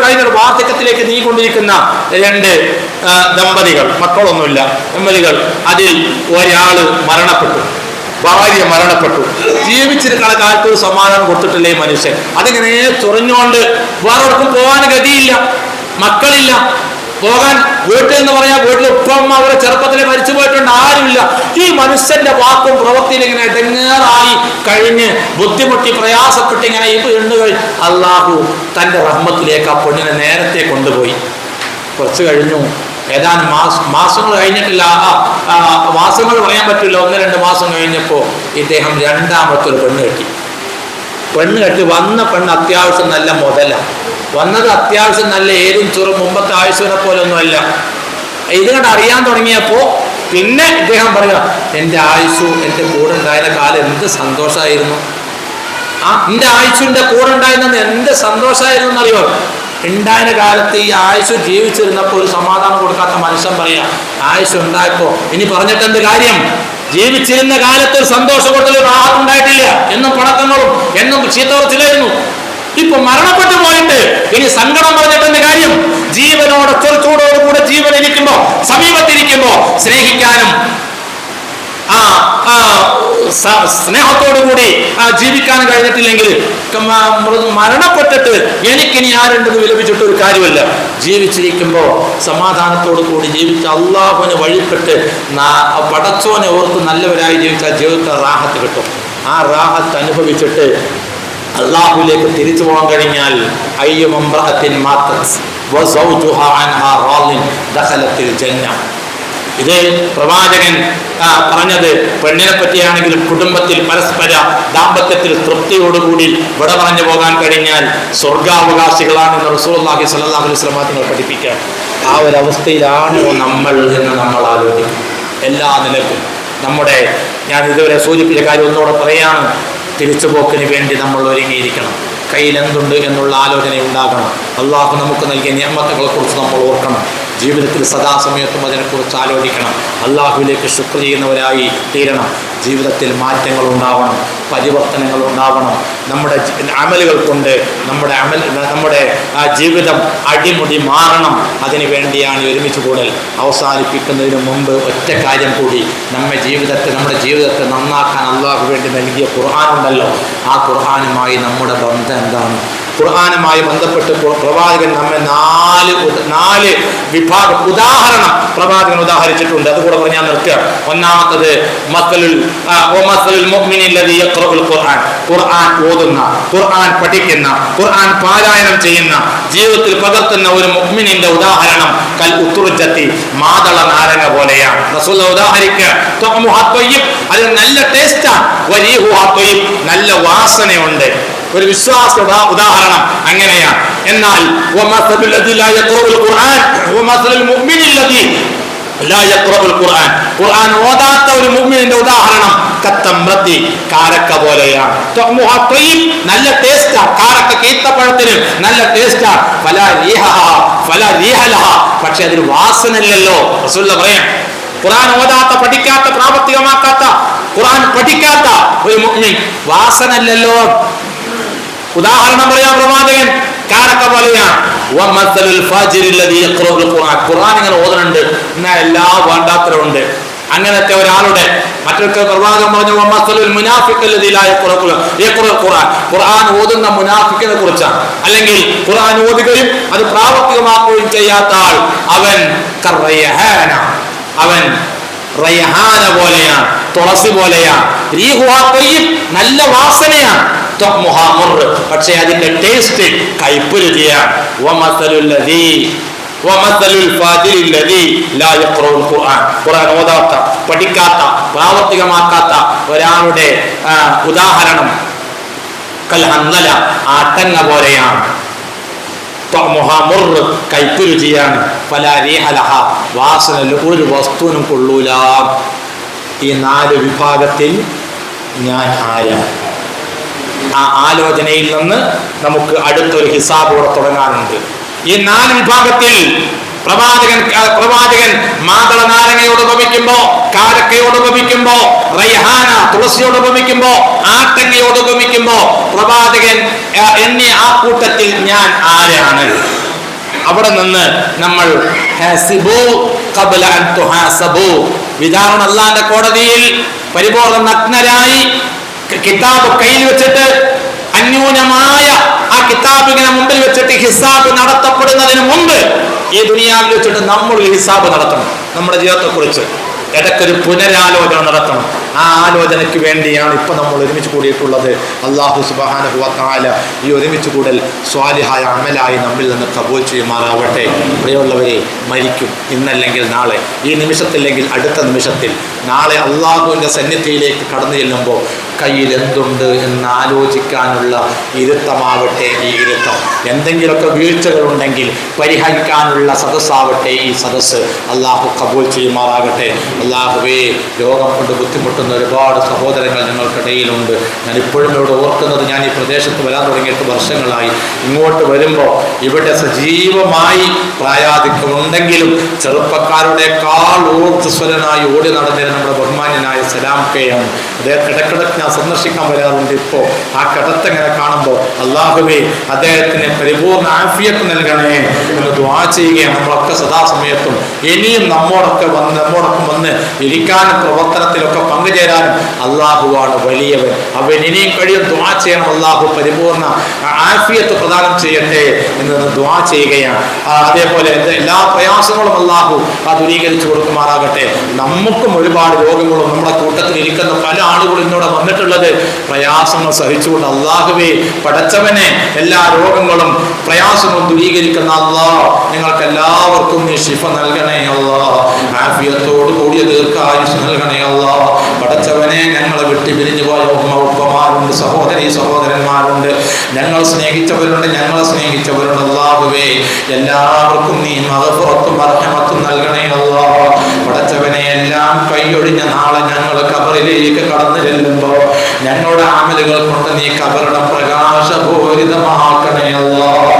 കഴിഞ്ഞൊരു വാർദ്ധക്യത്തിലേക്ക് നീങ്ങിക്കൊണ്ടിരിക്കുന്ന 2 ദമ്പതികൾ, മക്കളൊന്നുമില്ല, ദമ്പതികൾ. അതിൽ ഒരാള് മരണപ്പെട്ടു, ഭാര്യ മരണപ്പെട്ടു. ജീവിച്ചിരിക്കുന്ന കാലത്ത് ഒരു സമാധാനം കൊടുത്തിട്ടില്ലേ ഈ മനുഷ്യൻ. അതിങ്ങനെ ചൊറിഞ്ഞുകൊണ്ട് വേറൊർക്കും പോകാൻ ഗതിയില്ല, മക്കളില്ല, പോകാൻ വീട്ടിൽ എന്ന് പറയാൻ വീട്ടിൽ ഉപ്പമ്മ അവരെ ചെറുപ്പത്തിലെ മരിച്ചു പോയിട്ടുണ്ട്, ആരുമില്ല. ഈ മനുഷ്യന്റെ വാക്കും പ്രവൃത്തിയിൽ ഇങ്ങനെ ഇടങ്ങേറായി കഴിഞ്ഞ് ബുദ്ധിമുട്ടി പ്രയാസപ്പെട്ട് ഇങ്ങനെ ഈ പെണ്ണുകൾ അള്ളാഹു തൻ്റെ റഹ്മത്തിലേക്ക് ആ പെണ്ണിനെ നേരത്തെ കൊണ്ടുപോയി. കുറച്ച് കഴിഞ്ഞു, ഏതാനും മാസങ്ങൾ കഴിഞ്ഞിട്ടില്ല, മാസങ്ങൾ പറയാൻ പറ്റില്ല, 1-2 മാസം കഴിഞ്ഞപ്പോൾ ഇദ്ദേഹം 2ാമത്തെ ഒരു പെണ്ണ് കെട്ടി വന്ന പെണ്ണ് അത്യാവശ്യം നല്ല മുതലാണ് വന്നത്, അത്യാവശ്യം നല്ല ഏരും ചുറും, മുമ്പത്തെ ആയുസ്സിനെ പോലെ ഒന്നുമല്ല. ഇത് കണ്ട് അറിയാൻ തുടങ്ങിയപ്പോൾ പിന്നെ ഇദ്ദേഹം പറയുക, എൻ്റെ ആയുസ്സു എൻ്റെ കൂടെ ഉണ്ടായിരുന്ന കാലം എന്ത് സന്തോഷമായിരുന്നു, എൻ്റെ ആയുസ്സിൻ്റെ കൂടെ ഉണ്ടായിരുന്നത് എന്ത് സന്തോഷമായിരുന്നു എന്നറിയോ? ഉണ്ടായ കാലത്ത് ഈ ആയുസ് ജീവിച്ചിരുന്നപ്പോൾ ഒരു സമാധാനം കൊടുക്കാത്ത മനുഷ്യൻ പറയാ, ആയുസ് ഉണ്ടായപ്പോൾ ഇനി പറഞ്ഞിട്ട് എന്ത് കാര്യം? ജീവിച്ചിരുന്ന കാലത്ത് ഒരു സന്തോഷം കൊടുത്തൊരു റാഹത്ത് ഉണ്ടായിട്ടില്ല, എന്നും പണക്കങ്ങളും എന്നും ചീത്തവർച്ചിലായിരുന്നു. ഇപ്പൊ മരണപ്പെട്ടു പോയിട്ട് ഇനി സങ്കടം പറഞ്ഞിട്ടെന്റെ കാര്യം? ജീവനോടെ ചെറുച്ചൂടോടുകൂടെ ജീവനിരിക്കുമ്പോ, സമീപത്തിരിക്കുമ്പോ സ്നേഹിക്കാനും സ്നേഹത്തോടുകൂടി ജീവിക്കാൻ കഴിഞ്ഞിട്ടില്ലെങ്കിൽ മരണപ്പെട്ടിട്ട് എനിക്കിനി ആരുണ്ടെന്ന് വിലപിച്ചിട്ട് ഒരു കാര്യമല്ല. ജീവിച്ചിരിക്കുമ്പോ സമാധാനത്തോടു കൂടി ജീവിച്ച അള്ളാഹുവിന് വഴിപ്പെട്ട് പടച്ചോനെ ഓർത്ത് നല്ലവരായി ജീവിച്ചാൽ ജീവിതത്തിൽ റാഹത്ത് കിട്ടും. ആ റാഹത്ത് അനുഭവിച്ചിട്ട് അള്ളാഹുലേക്ക് തിരിച്ചു പോകാൻ കഴിഞ്ഞാൽ ഇത് പ്രവാചകൻ പറഞ്ഞത് പെണ്ണിനെ പറ്റിയാണെങ്കിലും കുടുംബത്തിൽ പരസ്പര ദാമ്പത്യത്തിൽ തൃപ്തിയോടുകൂടി വിട പറഞ്ഞു പോകാൻ കഴിഞ്ഞാൽ സ്വർഗാവകാശികളാണെന്ന് റസൂലുള്ളാഹി സ്വല്ലല്ലാഹു അലൈഹി വസല്ലം തങ്ങൾ പഠിപ്പിക്കുക. ആ ഒരവസ്ഥയിലാണോ നമ്മൾ എന്ന് നമ്മൾ ആലോചിക്കും. എല്ലാ നിലക്കും ഞാൻ ഇതുവരെ സൂചിപ്പിച്ച കാര്യം ഒന്നുകൂടെ പറയാണ്. തിരിച്ചുപോക്കിന് വേണ്ടി നമ്മൾ ഒരുങ്ങിയിരിക്കണം. കയ്യിൽ എന്തുണ്ട് എന്നുള്ള ആലോചന ഉണ്ടാകണം. അള്ളാഹു നമുക്ക് നൽകിയ നിഅമത്തുകളെ കുറിച്ച് നമ്മൾ ഓർക്കണം. ജീവിതത്തിൽ സദാസമയത്തും അതിനെക്കുറിച്ച് ആലോചിക്കണം. അള്ളാഹുവിലേക്ക് ശുക്ർ ചെയ്യുന്നവരായി തീരണം. ജീവിതത്തിൽ മാറ്റങ്ങൾ ഉണ്ടാവണം, പരിവർത്തനങ്ങൾ ഉണ്ടാവണം. നമ്മുടെ അമലുകൾ കൊണ്ട് നമ്മുടെ ജീവിതം അടിമുടി മാറണം. അതിനു വേണ്ടിയാണ് ഒരുമിച്ച് കൂടൽ. അവസാനിപ്പിക്കുന്നതിന് മുമ്പ് ഒറ്റ കാര്യം കൂടി, നമ്മുടെ ജീവിതത്തെ നന്നാക്കാൻ അള്ളാഹു വേണ്ടി നൽകിയ ഖുർആനുണ്ടല്ലോ, ആ ഖുർആനുമായി നമ്മുടെ ബന്ധം എന്താണ്? ഖുർആനുമായി ബന്ധപ്പെട്ട് പ്രവാചകൻ നമ്മെ നാല് വിഭാഗം ഉദാഹരണം പ്രവാചകൻ ഉദാഹരിച്ചിട്ടുണ്ട്. അതുകൂടെ പറഞ്ഞാൽ നിർത്തുക. ഒന്നാമത്തത് ഖുർആൻ ഓതുന്ന, ഖുർആൻ പഠിക്കുന്ന, ഖുർആൻ പാരായണം ചെയ്യുന്ന, ജീവിതത്തിൽ പകർത്തുന്ന ഒരു മുഅ്മിനിന്റെ ഉദാഹരണം കൽ ഉത്തുർജത്തി, മാതള നാരങ്ങ പോലെയാണ്. റസൂലുള്ളാഹി ഉദാഹരിക്കുക, അത് നല്ല ടേസ്റ്റാണ്, നല്ല വാസനയുണ്ട്. ഒരു വിശ്വാസ ഉദാഹരണം അങ്ങനെയാണ്. എന്നാൽ ഖുർആൻ ഓതാത്ത ഒരു മുഅ്മിനിന്റെ ഉദാഹരണം കത്തംറത്തി, കാരക്ക പോലെയാണ്. നല്ല ടേസ്റ്റാ, കാരക്ക ഈത്തപ്പഴത്തിന് നല്ല ടേസ്റ്റാ. പക്ഷെ അതിന് വാസനയില്ലല്ലോ. റസൂലുള്ളാഹി പറയാം, ഖുർആൻ ഓതാത്ത, പഠിക്കാത്ത, പ്രാവർത്തികമാക്കാത്ത, ഖുർആൻ പഠിക്കാത്ത ഒരു മുഅ്മിൻ വാസനയില്ലല്ലോ. ഉദാഹരണം പറയാം പ്രവാചകൻ, കാരക്ക പോലെയാണ്. ഖുർആൻ ഇങ്ങനെ ഓതുന്നുണ്ട്, എന്നാൽ എല്ലാ വേണ്ടാത്തരമുണ്ട്. അങ്ങനത്തെ ഒരാളുടെ മറ്റൊക്കെ പ്രവാചകൻ പറഞ്ഞു, ഖുർആൻ ഓതുന്ന മുനാഫിക്കിനെ കുറിച്ചാണ്. അല്ലെങ്കിൽ ഖുർആൻ ഓതുകയും അത് പ്രാവർത്തികമാക്കുകയും ചെയ്യാത്ത ആൾ, അവൻ റയ്ഹാന പോലെയാണ്, തുളസി പോലെയാണ്. നല്ല വാസനയാണ്, പക്ഷെ അതിന്റെ ടേസ്റ്റ് കയ്പ് രുചിയാണ്. ഖുർആൻ ഓതാത്ത, പഠിക്കാത്ത, പ്രാവർത്തികമാക്കാത്ത ഒരാളുടെ ഉദാഹരണം കൽഹന്നല, ആട്ടങ്ങ പോലെയാണ്. കയ്പ് രുചിയാണ്. വാസന ഒരു വസ്തുവിനും കൊള്ളൂല. ഈ 4 വിഭാഗത്തിൽ ഞാൻ ആരാണ്? ആ ആലോചനയിൽ നിന്ന് നമുക്ക് അടുത്തൊരു ഹിസാബ് കൂടെ തുടങ്ങാനുണ്ട്. ഈ 4 വിഭാഗത്തിൽ പ്രവാചകൻ മാതള നാരങ്ങയോട് ഉപമിക്കുമ്പോ, കാരക്കയോട് ഉപമിക്കുമ്പോ, റയ്ഹാന തുളസിയോട് ഉപമിക്കുമ്പോ, ആട്ടങ്ങയോട് ഉപമിക്കുമ്പോ, പ്രവാചകൻ എന്നെ ആ കൂട്ടത്തിൽ ഞാൻ ആരാണ്? അവിടെ നിന്ന് നമ്മൾ വിചാരണ അല്ലാഹുവിന്റെ കോടതിയിൽ പരിപൂർണ്ണ നഗ്നരായി കിതാബ് കയ്യിൽ വെച്ചിട്ട്, അന്യൂനമായ ആ കിതാബിനെ മുമ്പിൽ വെച്ചിട്ട് ഹിസാബ് നടത്തപ്പെടുന്നതിന് മുമ്പ് ഈ ദുനിയാവിൽ വെച്ചിട്ട് നമ്മൾ ഒരു ഹിസാബ് നടത്തണം. നമ്മുടെ ജീവിതത്തെ കുറിച്ച് ഇടയ്ക്കൊരു പുനരാലോചന നടത്തണം. ആ ആലോചനയ്ക്ക് വേണ്ടിയാണ് ഇപ്പൊ നമ്മൾ ഒരുമിച്ച് കൂടിയിട്ടുള്ളത്. അല്ലാഹു സുബ്ഹാനഹു വ തആല ഈ ഒരുമിച്ച് കൂടൽ സ്വാലിഹായ അമലായി നമ്മിൽ നിന്ന് കബൂൽ ചെയ്യുമാറാവട്ടെ. പ്രിയമുള്ളവരെ, മരിക്കും, ഇന്നല്ലെങ്കിൽ നാളെ, ഈ നിമിഷത്തില്ലെങ്കിൽ അടുത്ത നിമിഷത്തിൽ. നാളെ അള്ളാഹുവിൻ്റെ സന്നിധിയിലേക്ക് കടന്നു ചെല്ലുമ്പോൾ കയ്യിൽ എന്തുണ്ട് എന്ന് ആലോചിക്കാനുള്ള ഇരുത്തമാവട്ടെ ഈ ഇരുത്തം. എന്തെങ്കിലുമൊക്കെ വീഴ്ചകളുണ്ടെങ്കിൽ പരിഹരിക്കാനുള്ള സദസ്സാവട്ടെ ഈ സദസ്സ്. അള്ളാഹു കബൂൽ ചെയ്യുമാറാകട്ടെ. അള്ളാഹുവേ, രോഗം കൊണ്ട് ബുദ്ധിമുട്ടുന്ന ഒരുപാട് സഹോദരങ്ങൾ ഞങ്ങൾക്കിടയിലുണ്ട്. ഞാൻ ഇപ്പോഴും ഇവിടെ ഓർക്കുന്നത്, ഞാൻ ഈ പ്രദേശത്ത് വരാൻ തുടങ്ങിയിട്ട് വർഷങ്ങളായി. ഇങ്ങോട്ട് വരുമ്പോൾ ഇവിടെ സജീവമായി പ്രായാധിക്യമുണ്ടെങ്കിലും ചെറുപ്പക്കാരുടെക്കാൾ ഊർജ്ജസ്വലനായി ഓടി നടന്നിരുന്ന നമ്മുടെ ബഹുമാന്യനായ സലാം കെയാണ്. അദ്ദേഹം ഇടക്കിടക്ക് ഞാൻ സന്ദർശിക്കാൻ വരാറുണ്ട്. ഇപ്പോൾ ആ കടത്തെങ്ങനെ കാണുമ്പോൾ അള്ളാഹുവേ, അദ്ദേഹത്തിന് പരിപൂർണ്ണ ആഫിയത്ത് നൽകണേ എന്ന് ദുആ ചെയ്യുകയാണ്. നമ്മളൊക്കെ സദാസമയത്തും ഇനിയും നമ്മോടൊപ്പം വന്ന് ഇരിക്കാനും പ്രവർത്തനത്തിലൊക്കെ പങ്കുചേരാനും അള്ളാഹുവാണ് വലിയവൻ. അവൻ ഇനിയും കഴിയും ദുആ ചെയ്യണം. അള്ളാഹു പരിപൂർണ്ണ ആഫിയത്ത് പ്രദാനം ചെയ്യട്ടെ എന്ന് ദുആ ചെയ്യുകയാണ്. അതേപോലെ എല്ലാ പ്രയാസങ്ങളും അള്ളാഹു ദൂരീകരിച്ചു കൊടുക്കുമാറാകട്ടെ. നമുക്കും ഒരുപാട് രോഗങ്ങളും നമ്മുടെ കൂട്ടത്തിൽ ഇരിക്കുന്ന പല ആളുകളും ഇന്നോടെ വന്നിട്ടുള്ളത് പ്രയാസങ്ങൾ സഹിച്ചുകൊണ്ട്. അള്ളാഹുവേ പടച്ചവനെ, എല്ലാ രോഗങ്ങളും പ്രയാസങ്ങളും ദൂരീകരിക്കുന്ന അള്ളാഹ് നിങ്ങൾക്ക് എല്ലാവർക്കും നീ ശിഫ നൽകണേ അള്ളാഹ്. ആഫിയത്തോട് കൂടിയ ദീർഘായുസ് നൽകണേ അള്ളാഹ്. പടച്ചവനെ, ഞങ്ങളെ വിട്ട് പിരിഞ്ഞു പോയ ഉമ്മ ഉപ്പമാരുണ്ട്, സഹോദരന്മാരുണ്ട്, ഞങ്ങൾ സ്നേഹിച്ചവരുണ്ട്, ഞങ്ങളെ സ്നേഹിച്ചവരുണ്ട്. അല്ലാഹുവേ, എല്ലാവർക്കും നീ മഗ്ഫിറത്തും റഹ്മത്തും നൽകണേ അല്ലാഹ്. പടച്ചവനെ, എല്ലാം കൈയൊഴിഞ്ഞ നാളെ ഞങ്ങൾ ഖബറിലേക്ക് കടന്നു ചെല്ലുമ്പോൾ ഞങ്ങളുടെ അമലുകൾ കൊണ്ട് നീ ഖബറിടം പ്രകാശപൂരിതമാക്കണേ അല്ലാഹ്.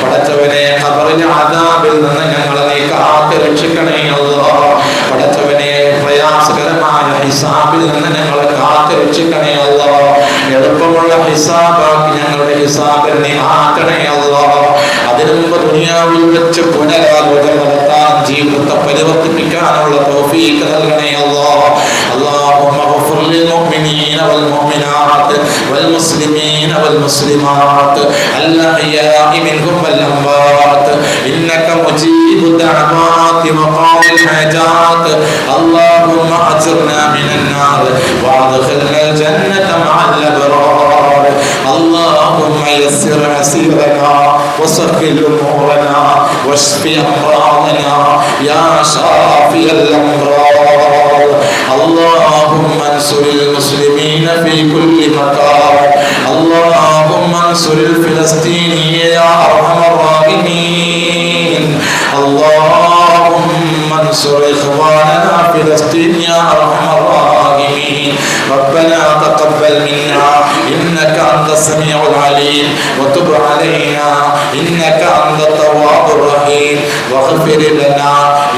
പടച്ചവനെ, ഖബറിലെ അദാബിൽ നിന്ന് ഞങ്ങളെ നീ കാത്ത് രക്ഷിക്കണേ അല്ലാഹ്. പടച്ചവനെ, പ്രയാസകരമായ ഹിസാബിൽ നിന്ന് ഞങ്ങളെ കാത്ത് രക്ഷിക്കണേ അല്ലാഹ്. എളുപ്പമുള്ള ഹിസാബാക്കി ഞങ്ങളുടെ ഹിസാബിൽ നീ ആക്കണേ അല്ലാഹ്. അതിനു മുമ്പ് ദുനിയാവിൽ വെച്ച് പുനരാലോചന നടത്താൻ, ജീവിതത്തെ പരിവർത്തിപ്പിക്കാനുള്ള തൗഫീഖ് നൽകണേ അല്ലാഹ്. اللهم اغفر للمؤمنين والمؤمنات والمسلمين والمسلمات الأحياء منهم والأموات إنك مجيب الدعوات وقاضي الحاجات. اللهم أجرنا من النار وأدخلنا الجنة مع الأبرار. اللهم يسر عسيرنا وسهل أمورنا واشف أمراضنا يا شافي الأمراض. اللهم انصر المسلمين في كل مكان. اللهم انصر الفلسطينيين يا أرحم الراحمين. اللهم انصر إخواننا فلسطين يا أرحم الراحمين. ربنا تقبل منا إنك أنت السميع العليم وتب علينا إنك أنت التواب الرحيم. واغفر لنا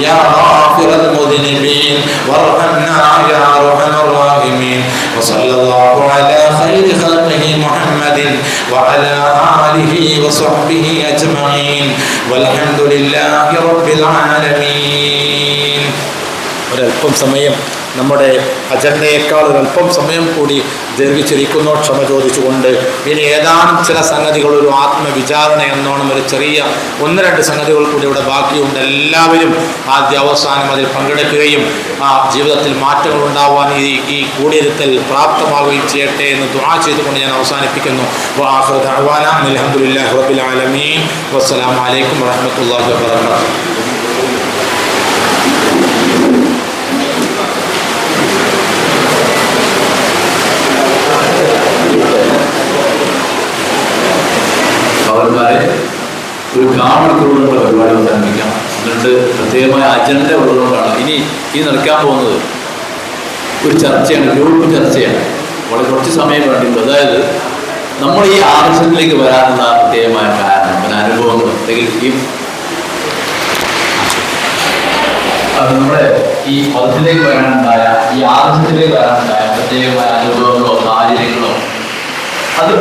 يا غافر المذنبين وارحمنا يا أرحم الراحمين. وصلى الله على خير خلقه محمد وعلى آله وصحبه أجمعين والحمد لله رب العالمين. ഒരല്പം സമയം നമ്മുടെ അജണ്ടയേക്കാൾ ഒരല്പം സമയം കൂടി ദീർഘിച്ചിരിക്കുന്നു, ക്ഷമ ചോദിച്ചുകൊണ്ട്. ഇനി ഏതാനും ചില സംഗതികൾ, ഒരു ആത്മവിചാരണ എന്നോണം ഒരു ചെറിയ 1-2 സംഗതികൾ കൂടി ഇവിടെ ബാക്കിയുണ്ട്. എല്ലാവരും ആദ്യ അവസാനം അതിൽ പങ്കെടുക്കുകയും ആ ജീവിതത്തിൽ മാറ്റങ്ങൾ ഉണ്ടാവാൻ ഈ കൂടിയിരുത്തൽ പ്രാപ്തമാവുകയും ചെയ്യട്ടെ എന്ന് ദുആ ചെയ്തുകൊണ്ട് ഞാൻ അവസാനിപ്പിക്കുന്നു. വആഖിറു ദഅ്വാനാ അൽഹംദുലില്ലാഹി റബ്ബിൽ ആലമീൻ. വസ്സലാമു അലൈക്കും വറഹ്മത്തുള്ളാഹി വബറകാതുഹു. പൗരന്മാരെ, ഒരു കാമണിക്കൂറുകളുടെ പരിപാടി അവസാനിപ്പിക്കാം. എന്നിട്ട് പ്രത്യേകമായ അജണ്ട ഉള്ളതുകൊണ്ടാണ് ഇനി ഈ നടക്കാൻ പോകുന്നത്. ഒരു ചർച്ചയാണ്, ഗ്രൂപ്പ് ചർച്ചയാണ്. വളരെ കുറച്ച് സമയം വേണ്ടിയുള്ളൂ. അതായത് നമ്മൾ ഈ ആദർശത്തിലേക്ക് വരാനുള്ള പ്രത്യേകമായ കാരണം, പിന്നെ അനുഭവങ്ങൾ, അല്ലെങ്കിൽ നമ്മുടെ ഈ മതത്തിലേക്ക് വരാനുണ്ടായ, ഈ ആദർശത്തിലേക്ക് വരാനുണ്ടായ പ്രത്യേകമായ അനുഭവങ്ങളോ സാഹചര്യങ്ങളോ അത്